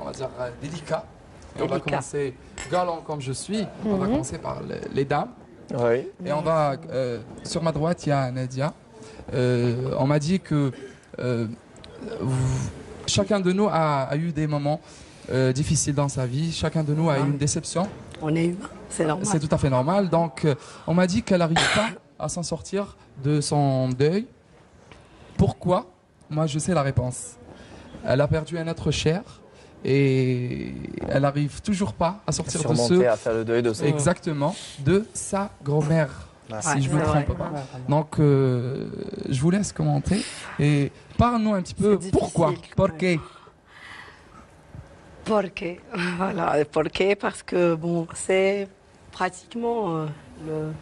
H: on va dire, délicat. Et on va
C: Délicat.
H: commencer, galant comme je suis, on va commencer par les dames.
A: Oui.
H: Et on va, sur ma droite, il y a Nadia. On m'a dit que chacun de nous a eu des moments difficiles dans sa vie. Chacun de nous a eu une déception.
C: On est humain, c'est normal.
H: C'est tout à fait normal. Donc, on m'a dit qu'elle n'arrive pas à s'en sortir de son deuil. Pourquoi? Moi, je sais la réponse. Elle a perdu un être cher et elle n'arrive toujours pas à sortir de
A: Surmonter, à faire le deuil de ça.
H: exactement de sa grand-mère, si je ne me
C: c'est
H: trompe
C: vrai.
H: pas. Donc, je vous laisse commenter et parle-nous un petit peu
C: C'est
H: pourquoi.
C: difficile,
H: Pourquoi?
C: Porque, voilà, porque parce que bon, c'est pratiquement le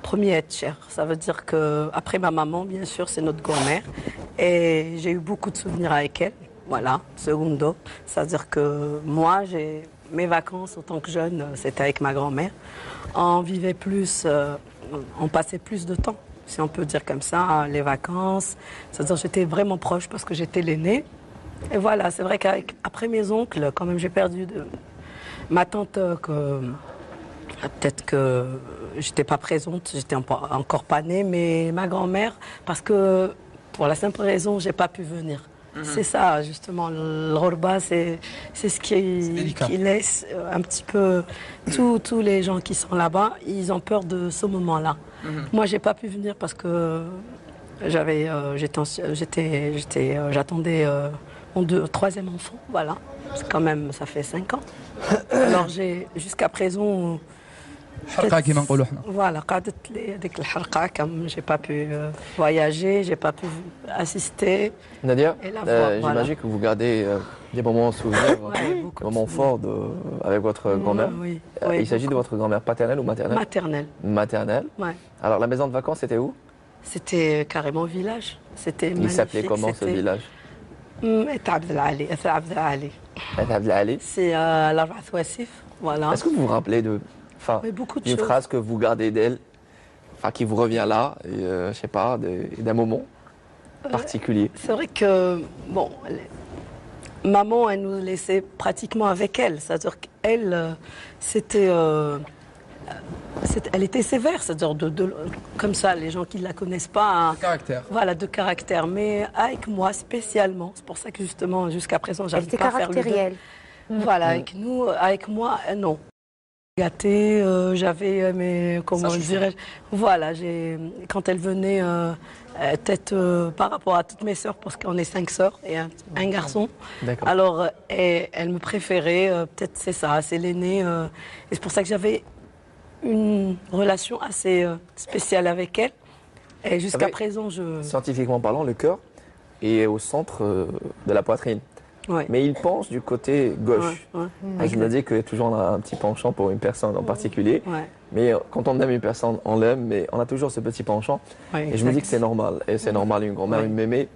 C: premier être cher. Ça veut dire que après ma maman, bien sûr, c'est notre grand-mère, et j'ai eu beaucoup de souvenirs avec elle. Voilà, segundo, c'est-à-dire que moi, mes vacances, autant que jeune, c'était avec ma grand-mère. On vivait plus, on passait plus de temps, si on peut dire comme ça, les vacances. C'est-à-dire j'étais vraiment proche parce que j'étais l'aînée. Et voilà, c'est vrai qu'après mes oncles, quand même, j'ai perdu ma tante, peut-être que j'étais pas présente, j'étais encore pas née, mais ma grand-mère, parce que pour la simple raison, j'ai pas pu venir. C'est ça, justement, le Ghorba, c'est ce qui laisse un petit peu tous les gens qui sont là-bas, ils ont peur de ce moment-là. Moi, j'ai pas pu venir parce que j'attendais mon troisième enfant, voilà. Quand même, ça fait 5 ans. Alors, jusqu'à présent... Voilà, j'ai pas pu voyager, j'ai pas pu assister.
A: Nadia, j'imagine que vous gardez des moments souvenirs, des moments forts avec votre grand-mère.
C: Oui,
A: Il s'agit de votre grand-mère paternelle ou maternelle?
C: Maternelle.
A: Maternelle.
C: Ouais.
A: Alors la maison de vacances, c'était où?
C: C'était carrément village. C'était
A: Il s'appelait comment ce village?
C: C'est à l'Arbat Wassif, voilà.
A: Est-ce que vous vous rappelez d'une phrase que vous gardez d'elle, qui vous revient là, je sais pas, d'un moment particulier?
C: C'est vrai que, bon, maman, elle nous laissait pratiquement avec elle. C'est-à-dire qu'elle, elle était sévère, c'est-à-dire comme ça, les gens qui ne la connaissent pas.
H: De caractère.
C: Voilà, de caractère. Mais avec moi spécialement, c'est pour ça que justement, jusqu'à présent, j'arrive pas à faire le deuil.
D: Elle était caractérielle.
C: Voilà, avec moi, non. Gâtée, j'avais mes, comment dirais-je, voilà, quand elle venait, peut-être par rapport à toutes mes sœurs, parce qu'on est 5 sœurs et un garçon, alors elle me préférait, peut-être c'est ça, c'est l'aînée, et c'est pour ça que j'avais une relation assez spéciale avec elle, et jusqu'à présent,
A: Scientifiquement parlant, le cœur est au centre de la poitrine.
C: Ouais.
A: Mais il penche du côté gauche. Et je me dis qu'il y a toujours un petit penchant pour une personne en particulier. Mais quand on aime une personne, on l'aime, mais on a toujours ce petit penchant. Et je me dis que c'est normal. Et c'est normal, une grand-mère, une mémé.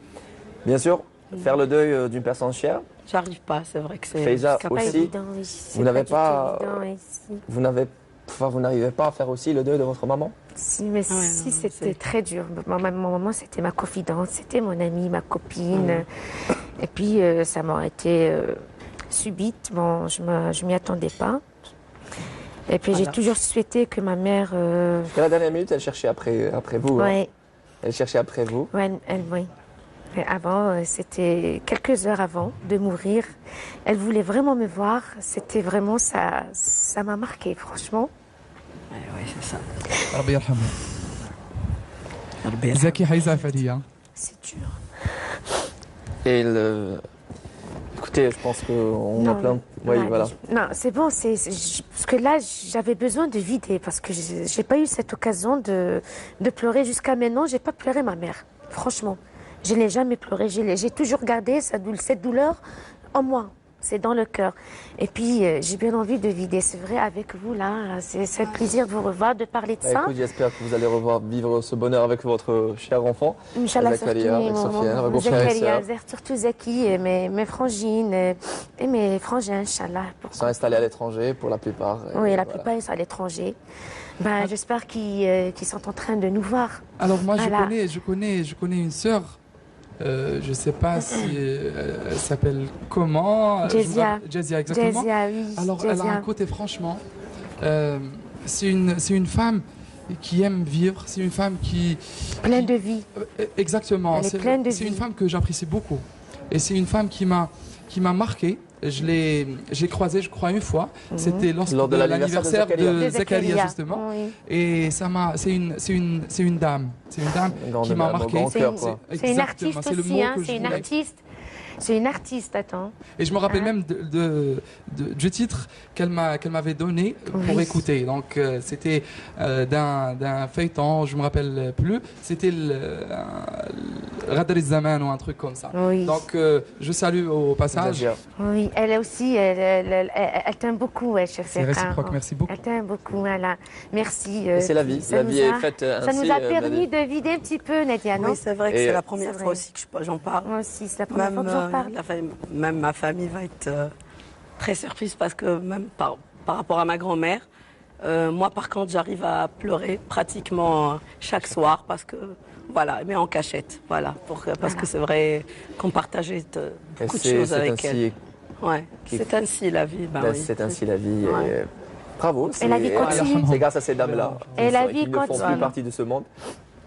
A: Bien sûr, faire le deuil d'une personne chère.
C: J'arrive pas, c'est vrai que c'est...
A: Faiza aussi, vous n'avez pas... Vous n'arrivez pas à faire aussi le deuil de votre maman?
D: Si, mais si, c'était très dur. Mon maman, c'était ma confidente, c'était mon amie, ma copine. Et puis, ça m'a été subite. Bon, je m'y attendais pas. Et puis, j'ai toujours souhaité que ma mère...
A: Jusqu'à la dernière minute, elle cherchait après vous.
D: Oui.
A: Hein. Elle cherchait après vous.
D: Oui. Mais avant, c'était quelques heures avant de mourir. Elle voulait vraiment me voir. C'était vraiment ça m'a marqué, franchement.
C: Oui, c'est ça.
D: C'est dur.
A: Et écoutez, je pense qu'on a plein... Oui, voilà.
D: Non, c'est bon, parce que là, j'avais besoin de vider, parce que j'ai pas eu cette occasion de pleurer jusqu'à maintenant. J'ai pas pleuré ma mère, franchement. Je n'ai jamais pleuré. J'ai toujours gardé cette douleur en moi. C'est dans le cœur. Et puis, j'ai bien envie de vider. C'est vrai, avec vous, là, c'est un plaisir de vous revoir, de parler de ça.
A: Écoute, j'espère que vous allez vivre ce bonheur avec votre cher enfant.
D: Inch'Allah,
A: Zakaria, avec Sofiane, avec vos frères et sœurs.
D: Surtout Zaki, et mes frangines, et mes frangins, Inch'Allah.
A: Ils sont installés à l'étranger, pour la plupart.
D: Oui, la plupart, ils sont à l'étranger. J'espère qu'ils sont en train de nous voir.
H: Alors, moi, je connais une sœur. Je ne sais pas si elle s'appelle comment.
D: Jazia.
H: Jazia, exactement.
D: Jazia, oui.
H: Alors,
D: Jazia.
H: elle a un côté, franchement, c'est une femme qui aime vivre, c'est une femme qui...
D: Pleine de vie.
H: Exactement.
D: Elle est pleine de vie.
H: C'est une femme que j'apprécie beaucoup. Et c'est une femme qui m'a marqué. J'ai croisé, je crois, une fois. C'était lors de l'anniversaire de Zakaria, justement.
D: Oui.
H: Et c'est une dame. C'est une dame qui m'a marqué.
D: C'est une artiste aussi, c'est une artiste. C'est une artiste, attends.
H: Et je me rappelle même du titre qu'elle m'avait donné pour écouter. Donc c'était d'un feuilleton, je me rappelle plus. C'était Radar Zaman ou un truc comme ça.
D: Oui.
H: Donc je salue au passage.
D: Oui, elle aussi, elle t'aime beaucoup, chef.
H: C'est réciproque, merci beaucoup.
D: Elle t'aime beaucoup, voilà. Merci.
A: C'est la vie, la vie est faite ainsi.
D: Ça nous a permis de vider un petit peu, Nadia, non?
C: Oui, c'est vrai que c'est la première fois aussi que j'en parle.
D: Moi aussi, c'est la première fois que j'en parle.
C: Même ma famille va être très surprise parce que même par rapport à ma grand-mère, moi par contre j'arrive à pleurer pratiquement chaque soir parce que voilà, mais en cachette, voilà, parce que c'est vrai qu'on partageait beaucoup de choses avec elle. Ouais, c'est ainsi la vie. Oui.
A: C'est ainsi la vie. Ouais. Et bravo.
D: Et la vie continue.
A: C'est grâce à ces dames-là qui ne font plus partie de ce monde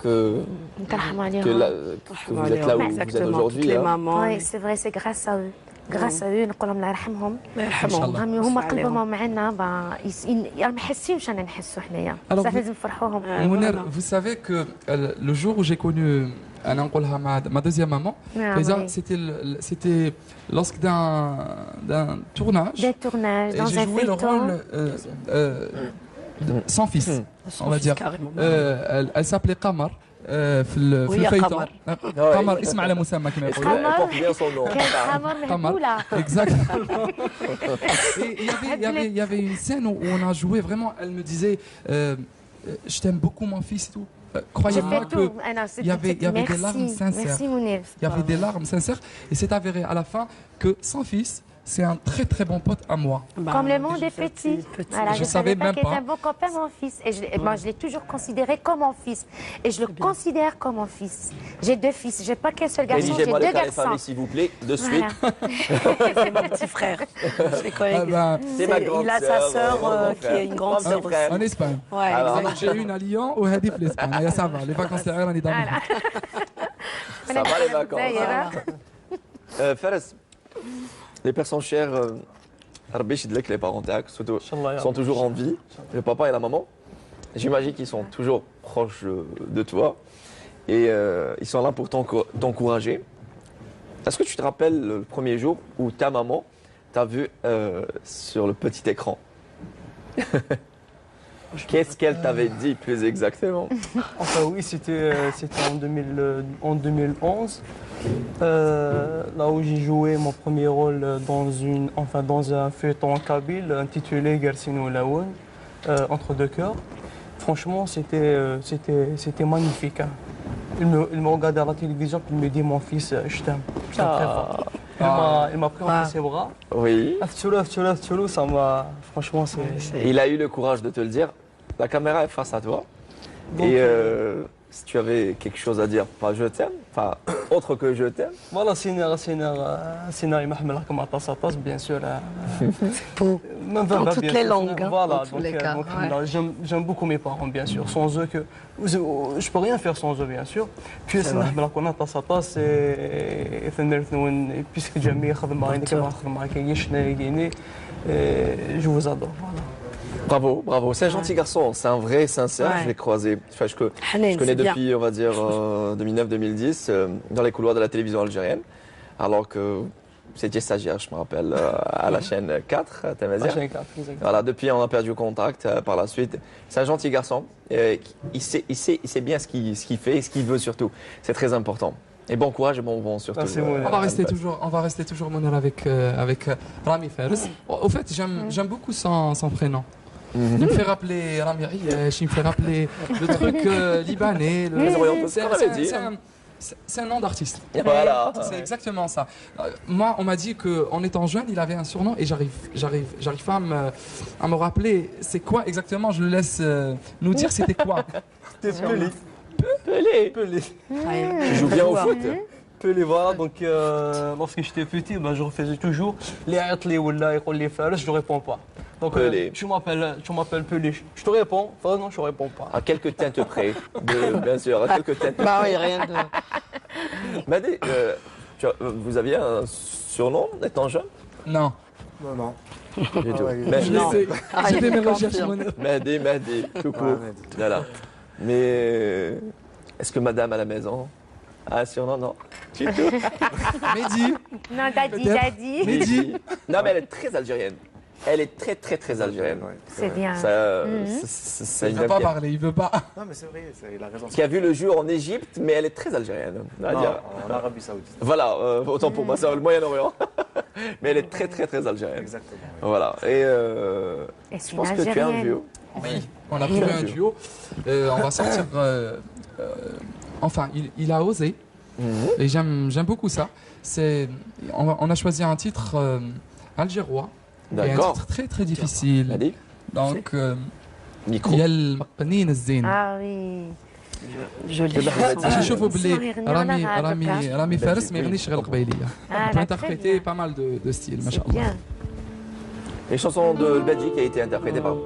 A: que vous êtes là où vous êtes aujourd'hui.
D: Oui, c'est vrai, c'est grâce à eux. grâce à eux نقول لهم الله يرحمهم هم هما قلبهم معنا ما حاسينش انا نحسوا حنايا بصح لازم نفرحوهم.
H: Mouner, vous savez que le jour où j'ai connu ma deuxième maman, c'était lors d'un tournage.
D: Des tournages
H: et
D: dans
H: j'ai
D: un
H: joué le rôle sans fils, on va dire. Elle s'appelait Qamar. في الفيتون قمر اسم على مسمى كما يقولوا
D: قمر
H: exact. Il y avait une scène où on a joué vraiment, elle me disait je t'aime beaucoup mon fils et tout. Croyez-moi qu'il y avait des larmes sincères. Il y avait des larmes sincères et c'est avéré à la fin que son fils c'est un très très bon pote à moi.
D: Comme le monde est petit. Voilà,
H: je savais même pas.
D: C'est un bon copain, mon fils. Et moi, je l'ai toujours considéré comme mon fils. Et je le considère comme mon fils. J'ai deux fils. J'ai pas qu'un seul garçon. J'ai deux garçons.
A: Famille, s'il vous plaît, de suite.
C: C'est mon petit frère.
A: C'est ma grande sœur.
C: Il a sa sœur qui est une grande sœur aussi.
H: En Espagne.
C: Ouais,
H: j'ai une à Lyon ou Hadif l'Espagne. Ça va. Les vacances derrière, on est dans
A: ça va les vacances. Fares. Les personnes chères, les parents sont toujours en vie, le papa et la maman. J'imagine qu'ils sont toujours proches de toi et ils sont là pour t'encourager. Est-ce que tu te rappelles le premier jour où ta maman t'a vu sur le petit écran? Qu'est-ce qu'elle t'avait dit plus exactement?
E: Enfin oui, c'était en 2011, là où j'ai joué mon premier rôle dans un feuilleton kabyle intitulé Garcinou Laoun, Entre deux cœurs. Franchement, c'était magnifique. Hein. Il me regardait à la télévision et il me dit mon fils, je t'aime. Je t'aime très fort. Il m'a pris entre ses bras.
A: Oui.
E: Ça m'a. Franchement,
A: il a eu le courage de te le dire. La caméra est face à toi. Donc, et si tu avais quelque chose à dire, pas je t'aime, enfin autre que je t'aime.
E: Voilà, scénario Mahmoud comme Atas, bien sûr.
C: Pour dans toutes les langues.
E: Voilà,
C: dans tous les cas.
E: J'aime beaucoup mes parents, bien sûr. Sans eux, je peux rien faire sans eux, bien sûr. Puis Mahmoud comme Atas, puisque Jamie je vous adore. Voilà.
A: Bravo, bravo. C'est un gentil garçon, c'est un vrai sincère. Ouais. Je l'ai croisé, enfin, je connais depuis, on va dire, 2009-2010, dans les couloirs de la télévision algérienne, alors que c'était stagiaire, je me rappelle, à la chaîne 4,
E: La chaîne 4, exactement.
A: Voilà, depuis, on a perdu contact par la suite. C'est un gentil garçon. Il sait bien ce qu'il fait et ce qu'il veut surtout. C'est très important. Et bon courage et bon vent surtout.
H: On va rester toujours Mouner avec Rami Fares. Au fait, j'aime beaucoup son prénom. Il me fait rappeler Rami Riesh, il me fait rappeler le truc libanais. C'est un nom d'artiste.
A: Voilà.
H: C'est exactement ça. Moi, on m'a dit qu'en étant jeune, il avait un surnom et j'arrive pas à me rappeler c'est quoi exactement. Je le laisse nous dire c'était quoi.
E: C'était
A: Pelé. Tu joues bien au foot.
E: Pelé, voilà. Donc, lorsque j'étais petit, je refaisais toujours les athlètes ou les Fares, je ne réponds pas. Donc, tu m'appelles Pelé. Je te réponds. Enfin, non, je ne réponds pas.
A: À quelques teintes près. Bien sûr, à quelques teintes près.
C: Bah oui, rien de.
A: Mehdi, vous aviez un surnom étant jeune?
H: Non.
B: Non.
A: Du tout.
H: J'ai fait mes recherches.
A: Mehdi, tout court. Voilà. Mais est-ce que madame à la maison a un surnom? Non. Du tout.
H: Mehdi.
D: Non, Daddy.
A: Mehdi. Non, mais elle est très algérienne. Elle est très, très, très algérienne.
D: C'est bien.
H: Il ne veut pas parler, il ne veut pas.
B: Non, mais c'est vrai, il a raison.
A: Qui a vu le jour en Égypte, mais elle est très algérienne.
B: Non, en Arabie Saoudite.
A: Voilà, autant pour moi, c'est le Moyen-Orient. Mais elle est très, très, très algérienne.
B: Exactement.
A: Voilà. Et je pense que tu es un duo.
H: Oui, on a trouvé un duo. On va sortir. Enfin, il a osé. Et j'aime beaucoup ça. On a choisi un titre algérois. Et un titre très très difficile. Donc, il y a le Maqnin الزين.
D: Ah oui.
H: Je شوفوا باللي رامي فارس ما يغنيش غير القبيليه. Il peut interpréter pas mal de styles, machallah.
A: Les chansons de Belgique qui a été interprétées par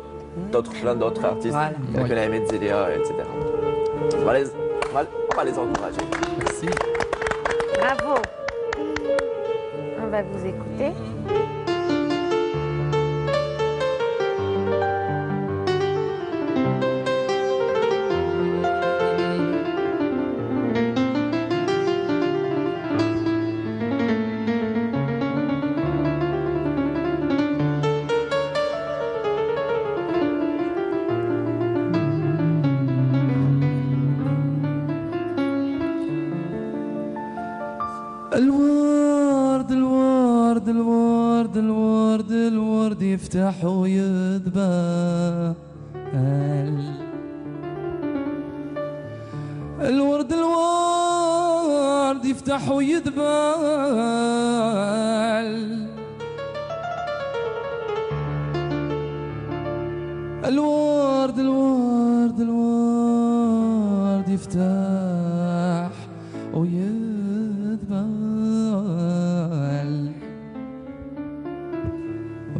A: plein d'autres artistes, tels que Ahmed Zelia, etc. On va les encourager.
H: Merci.
D: Bravo. On va vous écouter.
F: الورد الورد الورد الورد الورد يفتح ويذبل الورد الورد يفتح ويذبل الورد الورد الورد يفتح ويذبل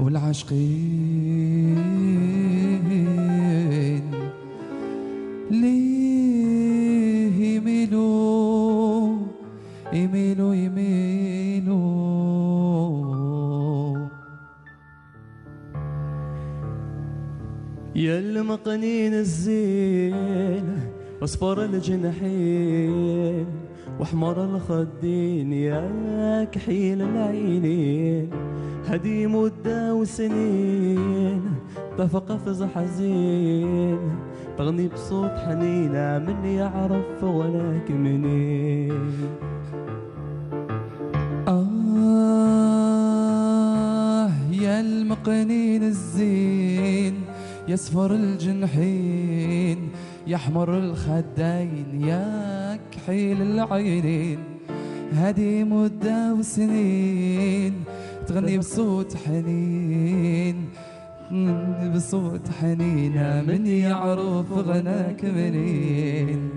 F: والعاشقين ليه يميلوا يميلوا يميلوا يا المقنين الزين اصفر الجناحين واحمر الخدين يا كحيل العينين هدي مدة وسنين طفق فز حزين تغني بصوت حنينة من يعرف ولك منين يا المقنين الزين يصفر الجنحين يحمر الخدين يا كحيل العينين هدي مدة وسنين تغني بصوت حنين بصوت حنينة من يعرف غناك منين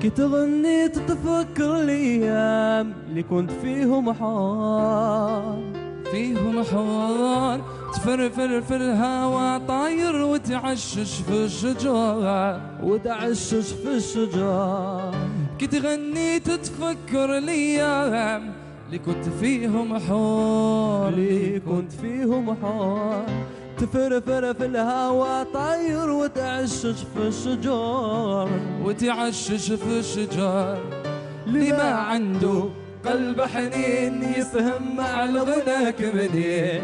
F: كي تغني تتفكر الايام اللي كنت فيهم حار تفرفر في الهوا طاير وتعشش في الشجار كي تغني تتفكر الايام اللي كنت فيهم حار تفرفر في الهوا طاير وتعشش في الشجار اللي ما عنده قلب حنين يفهم مع الغناك منين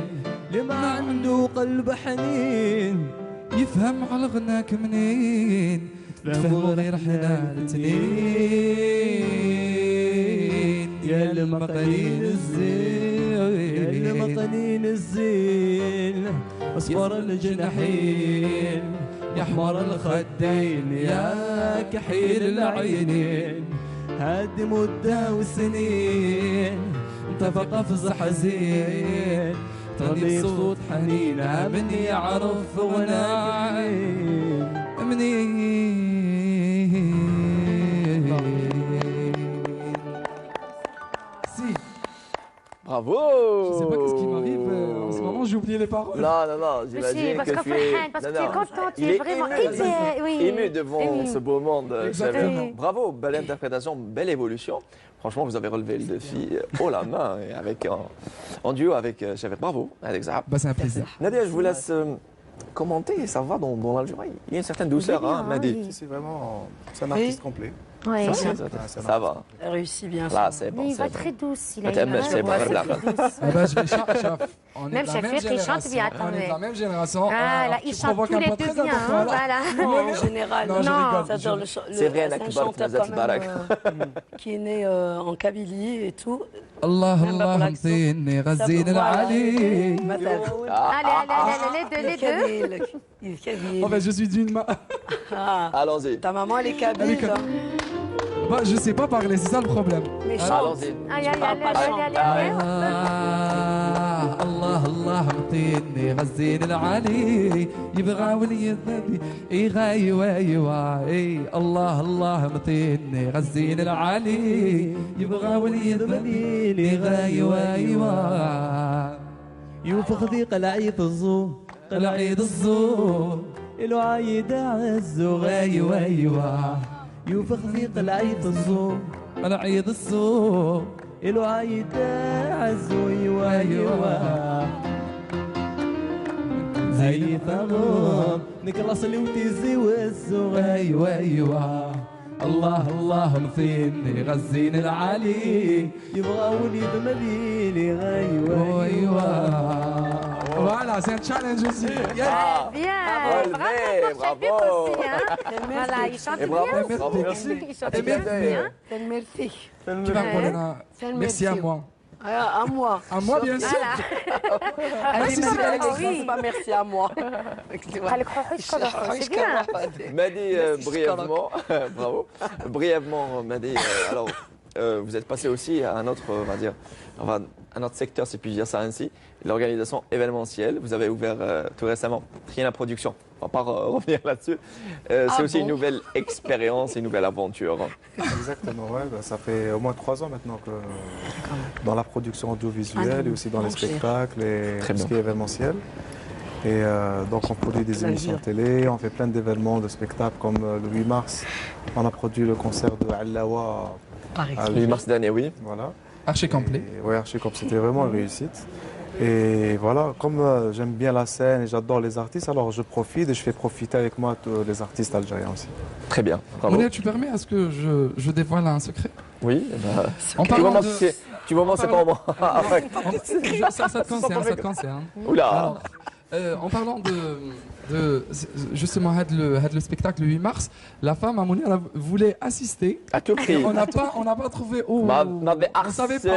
F: اللي ما عنده قلب حنين يفهم على الغناك منين تفهموا غير حنا الاثنين يا المقنين الزين اصفر الجناحين يحمر الخدين يا كحيل العينين هادي مدة وسنين انتفق فز حزين تغني بصوت حنينة من يعرف غناك منين
A: Bravo!
H: Je sais pas qu'est-ce qui m'arrive en ce moment, j'ai oublié les paroles.
A: Non, j'imagine que tu es...
D: Parce que tu es content, tu es vraiment
A: ému devant ce beau monde. Bravo, belle interprétation, belle évolution. Franchement, vous avez relevé le défi haut la main et en duo avec Chafir. Bravo, Alex Zahab.
H: C'est un plaisir.
A: Nadia, je vous laisse commenter. Ça va dans l'Algérie. Il y a une certaine douceur, hein, Madi.
B: C'est un artiste complet.
D: Oui,
A: ça va.
C: Réussi bien sûr.
A: Là, c'est bon.
D: il
A: c'est
D: va
A: bon.
D: très douce. Il a
A: Peut-être,
D: une
A: mais
D: voix
A: c'est bon,
D: très
A: là.
D: douce.
H: Ah bah, je vais on est
D: Même
H: de la
D: chef
H: même
D: Rick, il chante
H: génération.
D: bien quand
H: On est de la
D: même.
H: même génération.
D: Ah, là,
H: tu
D: ils chantent
H: provoques
D: tous
H: un
D: les
H: point
D: deux
H: très
D: bien.
H: important, là.
D: Voilà.
C: En général,
H: Non, je rigole.
C: c'est-à-dire
A: C'est vrai,
C: c'est un
A: Akbar
C: chanteur
A: Kmazat
C: quand
A: Barak.
C: même qui est né en Kabylie et tout.
H: الله
C: Même pas pour
H: الله
C: l'accent.
H: مطيني
C: Ça,
H: غزين
C: voilà.
H: العلي.
C: مثلا.
D: Allez, les deux.
C: Il est kabyle.
H: Oh ben je suis d'une main.
C: Ah,
A: Allons-y.
C: ta maman, elle est
H: Elle est
C: kabyle.
H: kabyle.
C: hein.
H: Bah, je sais pas parler, c'est ça le problème.
C: Mais
H: Ah,
C: chante.
A: Allons-y.
D: Allez.
H: الله الله مطيني غزين العلي يبغى ولي الذبي يغاي واي الله الله مطيني غزين العلي يبغى ولي الذبي يغاي واي
F: يوفخ ذي قلعيد الزو
H: قلعيد الزور
F: إلو عايد عزو غاي وايوا يوفخ ذي قلعيد الزو
H: قلعيد الزور
F: إلو عايد عزو يوا زي ثغور نكلاص اللي وتيزي وزو غاي
H: ايوا الله الله مطيني غزين العلي
F: يبغى وليد مليلي غاي
H: ايوا Voilà, c'est un challenge aussi.
A: Ah,
D: Bien.
A: relevé,
D: Bravo.
A: bravo.
D: Aussi, hein. Voilà, il chante
A: Et bravo,
D: bien.
A: bravo, merci.
D: Il chante
A: Et
D: bien.
A: bien.
C: C'est le merci.
H: Qui va prendre un...
C: C'est le
H: Merci à moi.
C: À moi.
H: À moi, bien sûr.
C: Ah,
H: Merci,
C: si,
H: c'est
C: Alex,
D: oui.
C: c'est pas merci à moi.
D: C'est bien.
A: Mehdi, brièvement, bravo. Brièvement, Mehdi, alors, vous êtes passé aussi à un autre, on va dire, un autre secteur, si puis dire ça ainsi, l'organisation événementielle. Vous avez ouvert tout récemment Triana Production. On va pas revenir là-dessus. C'est aussi une nouvelle expérience, une nouvelle aventure.
B: Exactement, ouais. Ça fait au moins 3 ans maintenant que dans la production audiovisuelle et aussi dans les spectacles et
A: Très
B: tout ce qui
A: bien.
B: est événementiel. Et donc on produit des émissions de télé, on fait plein d'événements, de spectacles comme le 8 mars. On a produit le concert de Allawa.
A: Le 8 mars dernier, oui.
B: Voilà.
H: Archi complet.
B: Oui, Archicom, c'était vraiment une réussite. Et voilà, comme j'aime bien la scène et j'adore les artistes, alors je profite et je fais profiter avec moi tous les artistes algériens aussi.
A: Très bien. Bravo.
H: Monia, tu permets à ce que je dévoile un secret?
A: Oui.
H: En
A: Tu
H: parlant
A: moments,
H: de...
A: tu moments, c'est pas moi.
H: Ça te concerne, ça te concerne.
A: Oula.
H: Alors, en parlant de justement le spectacle le 8 mars, la femme à Monia elle voulait assister.
A: À tout prix.
H: On n'a pas trouvé où.
A: M'avait
H: On savait pas.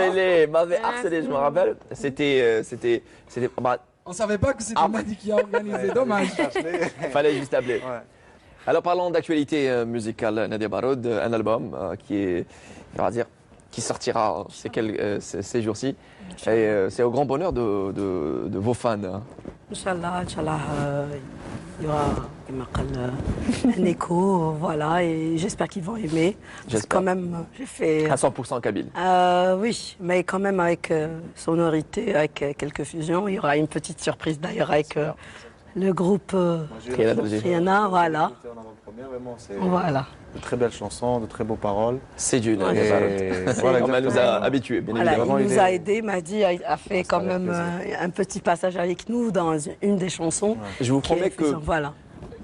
A: harcelé, je me rappelle. C'était, bah,
H: On savait pas que c'était
A: Ah.
H: Mehdi qui a organisé. Dommage.
A: fallait juste appeler.
B: Ouais.
A: Alors parlons d'actualité musicale, Nadia Baroud, un album qui est, on va dire, qui sortira ces jours-ci. Et c'est au grand bonheur de vos fans. Hein.
C: Inch'Allah, il y aura un écho, voilà, et j'espère qu'ils vont aimer. Parce que
A: J'espère.
C: quand même, j'ai fait.
A: À 100% kabyle.
C: Oui, mais quand même avec sonorité, avec quelques fusions. Il y aura une petite surprise d'ailleurs avec le groupe
A: Triana d'Alger.
C: Triana, voilà.
B: C'est
C: Voilà.
B: de très belles chansons, de très beaux paroles.
A: C'est du Nadia
C: Ouais.
A: Baroud.
B: Et voilà,
A: Comme elle nous a
B: exactement.
A: habitués, bien
C: Voilà,
A: évidemment.
C: il
B: il
C: nous a
B: est-
C: aidés, Mehdi a fait quand
B: avec
C: même
B: plaisir.
C: un petit passage avec nous dans une des chansons.
A: Je vous
C: qui est
A: promets que
C: fusion, voilà.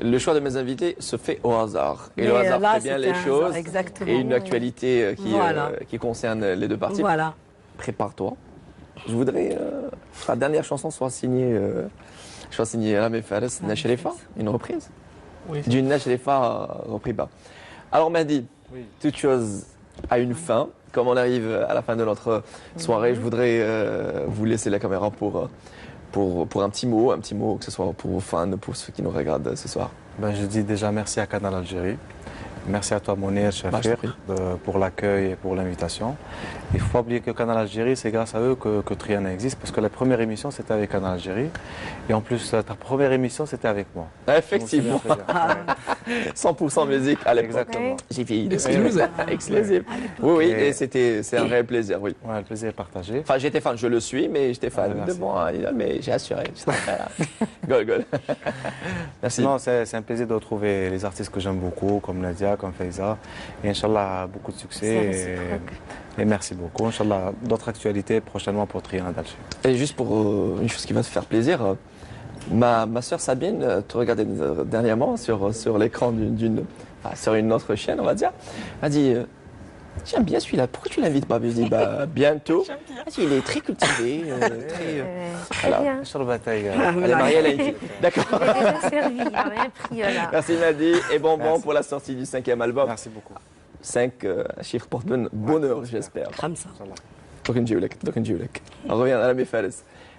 A: le choix de mes invités se fait au hasard. Et
C: Mais
A: le hasard
C: là,
A: fait bien
C: c'était
A: les
C: un
A: choses.
C: hasard, exactement.
A: Et une actualité
C: Voilà.
A: qui concerne les deux parties.
C: Voilà.
A: Prépare-toi. Je voudrais que la dernière chanson soit signée Rami Fares, Nashrifa, une reprise.
E: Oui.
A: D'une Nashrifa repris pas. Alors Mehdi,
B: Oui.
A: toute chose a une fin. Comme on arrive à la fin de notre soirée, je voudrais vous laisser la caméra pour un petit mot, que ce soit pour vos fans, pour ceux qui nous regardent ce soir.
B: Ben, je dis déjà merci à Canal Algérie. Merci à toi, Mounir,
A: je t'en
B: Chafir,
A: prie.
B: pour l'accueil et pour l'invitation. Il ne faut pas oublier que Canal Algérie, c'est grâce à eux que Triana existe, parce que la première émission, c'était avec Canal Algérie. Et en plus, ta première émission, c'était avec moi.
A: Effectivement,
B: Je me souviens très bien.
A: 100% musique à l'époque.
B: Exactement.
A: J'ai fait
H: Exclusive.
A: Exclusive. Oui, oui,
B: Et-
A: et c'est un réel plaisir, oui.
B: Ouais, le plaisir est partagé.
A: Enfin, j'étais fan, je le suis, mais j'étais fan
B: Ah,
A: de
B: merci.
A: moi, mais j'ai assuré. Gol, gol. Merci.
B: Sinon, c'est un plaisir de retrouver les artistes que j'aime beaucoup, comme Nadia, comme Faiza. Et Inch'Allah, beaucoup de succès. Et merci beaucoup. Inch'Allah, d'autres actualités prochainement pour Triana d'Alger.
A: Et juste pour une chose qui va te faire plaisir, Ma soeur Sabine te regardait dernièrement sur l'écran sur une autre chaîne, on va dire. Elle dit j'aime bien celui-là, pourquoi tu l'invites pas? Je dis bah, bientôt. Il est très cultivé.
D: Très bien.
B: Sur le bataille.
A: Elle est mariée, elle a une fille. D'accord.
D: Il est déjà servi, il n'y a rien pris là.
A: Merci Nadi et bonbon pour la sortie du 5e album.
B: Merci beaucoup.
A: 5 chiffres portent bonheur, j'espère.
C: Comme ça.
A: Donc on revient à la Fares.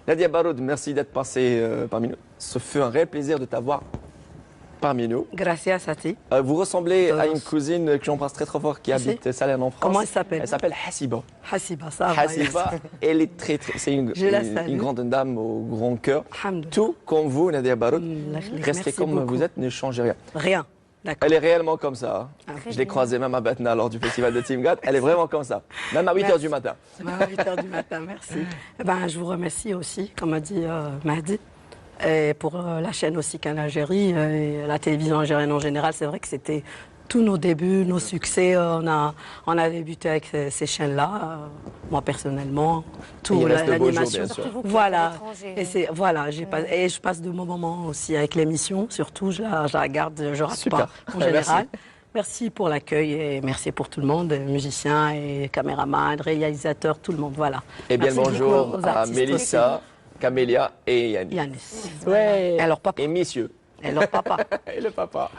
A: Nadia Baroud, merci d'être passée parmi nous. Ce fut un réel plaisir de t'avoir parmi nous.
C: Gracias a ti.
A: Vous ressemblez à une cousine que j'embrasse très fort qui habite Salerne en France.
C: Comment elle s'appelle?
A: Elle s'appelle Hassiba.
C: Hassiba, ça va.
A: Hassiba, elle est c'est une grande dame au grand cœur. Tout comme vous, Nadia Baroud. Restez comme
C: beaucoup.
A: vous êtes, ne changez rien.
C: Rien. D'accord.
A: Elle est réellement comme ça. Je l'ai croisée même à Batna lors du festival de Team God. Elle est vraiment comme ça. Même à 8h du matin.
C: À 8h du matin, merci. Eh ben, je vous remercie aussi, comme a dit Mahdi. Et pour la chaîne aussi Canal Algérie et la télévision algérienne en général, c'est vrai que c'était tous nos débuts, nos succès. On a débuté avec ces chaînes-là. Moi personnellement, tout l'animation. Voilà. Et je passe de bons moments aussi avec l'émission. Surtout, je la garde, je rate pas en général. Merci pour l'accueil et merci pour tout le monde, musiciens et caméramans, réalisateurs, tout le monde. Voilà.
A: Et bien le bonjour à Mélissa, Camélia et
C: Yanis.
A: Ouais.
C: Et alors papa.
A: Et messieurs.
C: Et leur papa.
A: Et le papa.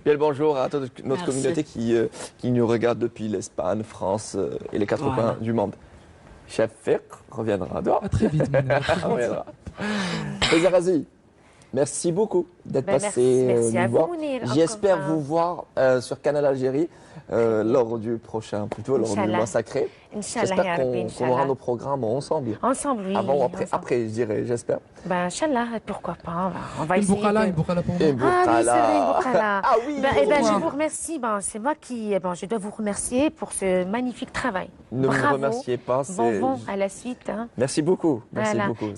A: Bien le bonjour à toute notre communauté qui nous regarde depuis l'Espagne, France et les 4 coins du monde. Chef Fiq reviendra.
H: À très vite,
A: reviendra. Faiza Razi, merci beaucoup d'être passé nous voir. J'espère vous voir sur Canal Algérie lors du prochain, plutôt lors du mois sacré. J'espère qu'on aura nos programmes ensemble.
D: Ensemble, oui.
A: Avant ou après, je dirais, j'espère.
D: Ben, Inch'Allah, pourquoi pas. On va essayer.
H: Une boukhala pour
D: Ah
H: moi.
D: oui, c'est vrai, une boukhala.
A: Ah oui,
D: je vous remercie. C'est moi qui, je dois vous remercier pour ce magnifique travail.
A: Ne me remerciez pas.
D: Bon vent à la suite. Hein.
A: Merci beaucoup. Merci beaucoup.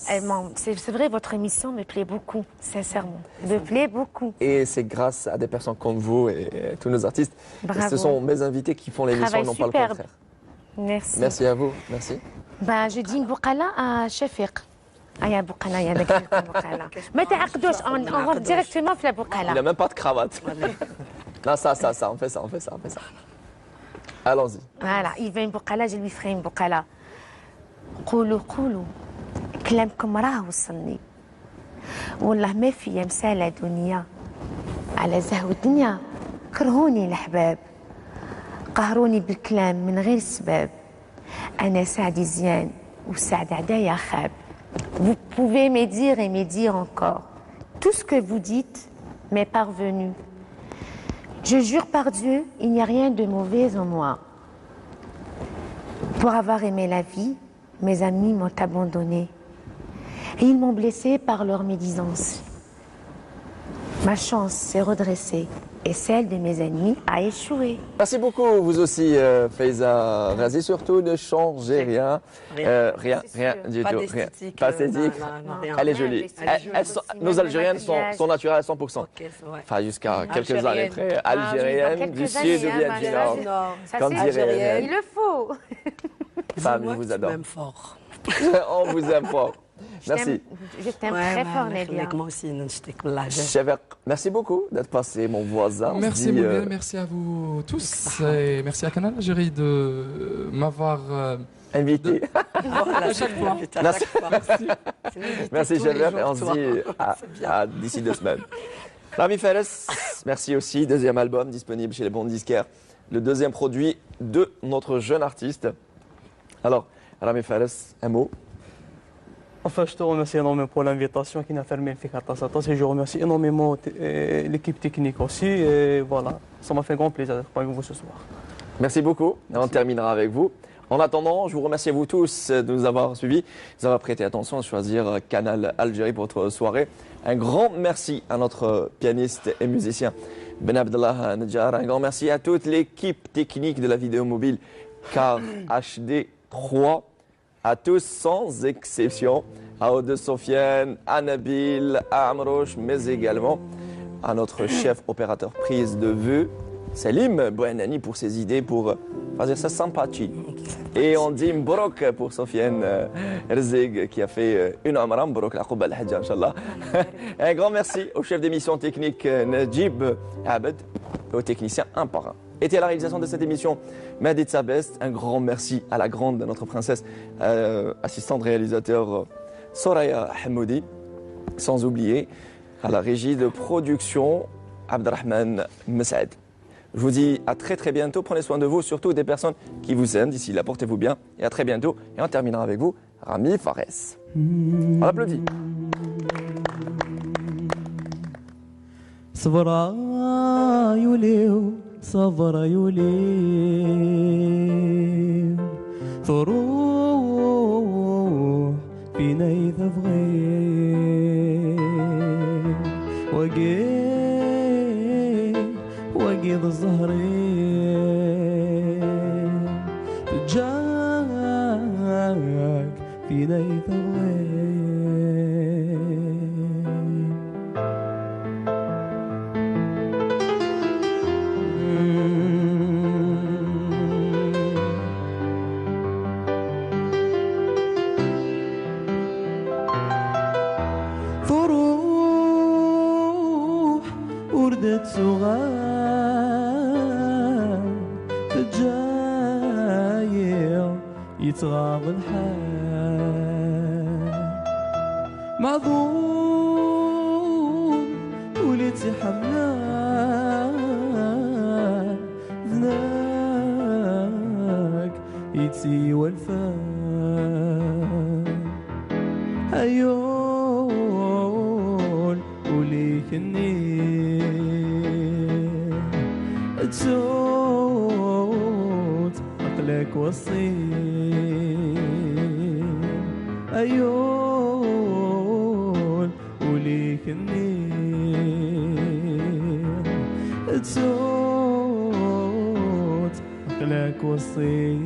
D: C'est vrai, votre émission me plaît beaucoup, sincèrement. Me plaît beaucoup.
A: Et c'est grâce à des personnes comme vous et tous nos artistes.
D: Bravo.
A: Et ce sont mes invités qui font l'émission, non pas le contraire.
D: Merci.
A: Merci à vous. Merci.
D: Je dis une boukhala à Shafiq. Il y a boukhala, il y a boukhala. Mais on rentre directement sur la boukhala.
A: Il n'a même pas de cravate. Non, ça, on fait ça. Allons-y.
D: Voilà, il veut une boukhala, je lui ferai une boukhala. قولوا كلامكم راه وصلني والله ما في مسالة دنيا على زهو الدنيا كرهوني الأحباب قهروني بالكلام من غير سباب أنا سعدي زيان وسعد عدايا خاب. Vous pouvez me dire et me dire encore tout ce que vous dites m'est parvenu. Je jure par Dieu, il n'y a rien de mauvais en moi. Pour avoir aimé la vie, mes amis m'ont abandonné. Et ils m'ont blessé par leur médisance. Ma chance s'est redressée et celle de mes ennemis a échoué.
A: Merci beaucoup, vous aussi, Faiza Razi. Surtout, ne changez rien. Rien du tout. Pas esthétique. Elle est jolie. Nos Algériennes sont naturelles à 100%. Enfin, jusqu'à quelques années près. Algériennes du sud ou bien du nord. Comme dirait.
D: Il le faut.
A: Femme, je vous adore.
C: Même fort.
A: On vous aime fort. Merci.
D: Je t'aime très fort, Nadia.
C: Moi aussi,
A: merci beaucoup d'être passé, mon voisin.
H: Merci Mouguel, merci à vous tous. Et merci à Canal Algérie de m'avoir
A: invité.
H: À chaque fois.
A: Merci Chevert et on se dit à d'ici 2 semaines. Rami Fares, merci aussi. 2e album disponible chez les bons disquaires. Le 2e produit de notre jeune artiste. Alors, Rami Fares, un mot.
E: Enfin, je te remercie énormément pour l'invitation qui n'a fermé le Fikata. Et je remercie énormément l'équipe technique aussi. Et voilà, ça m'a fait grand plaisir d'être avec vous ce soir.
A: Merci beaucoup. On terminera avec vous. En attendant, je vous remercie à vous tous de nous avoir suivis, de nous avoir prêté attention à choisir Canal Algérie pour votre soirée. Un grand merci à notre pianiste et musicien Ben Abdallah Nadjar. Un grand merci à toute l'équipe technique de la vidéo mobile Car HD 3. À tous sans exception, à Ode Sofiane, à Nabil, à Amrouche, mais également à notre chef opérateur prise de vue, Salim Bouhanani, pour ses idées, pour va dire c'est sympathie. Et on dit Mbrok pour Sofiane Rzeg qui a fait une Umrah. Mbrok la Qouba al-Hajja, Inch'Allah. Un grand merci au chef d'émission technique Najib Abed, aux techniciens un par un. Et à la réalisation de cette émission, Mahdi Tsabest. Un grand merci à la grande, notre princesse, assistante réalisateur Soraya Hamoudi. Sans oublier à la régie de production Abdelrahman Messaad. Je vous dis à très très bientôt. Prenez soin de vous, surtout des personnes qui vous aiment. D'ici là, portez-vous bien et à très bientôt. Et on terminera avec vous, Rami Fares. On l'applaudit.
F: صبرا يوليو صبرا يوليو ثروح فينا إذا بغيت وقيض الزهرين تجاك فينا إذا بغيت صغار تجاير يتغاض الحال معذور وليتي حملان ذناك يتي والفان عيون وليك النيل تسود عقلك وصيل عيون وليك النيل تسود عقلك وصيل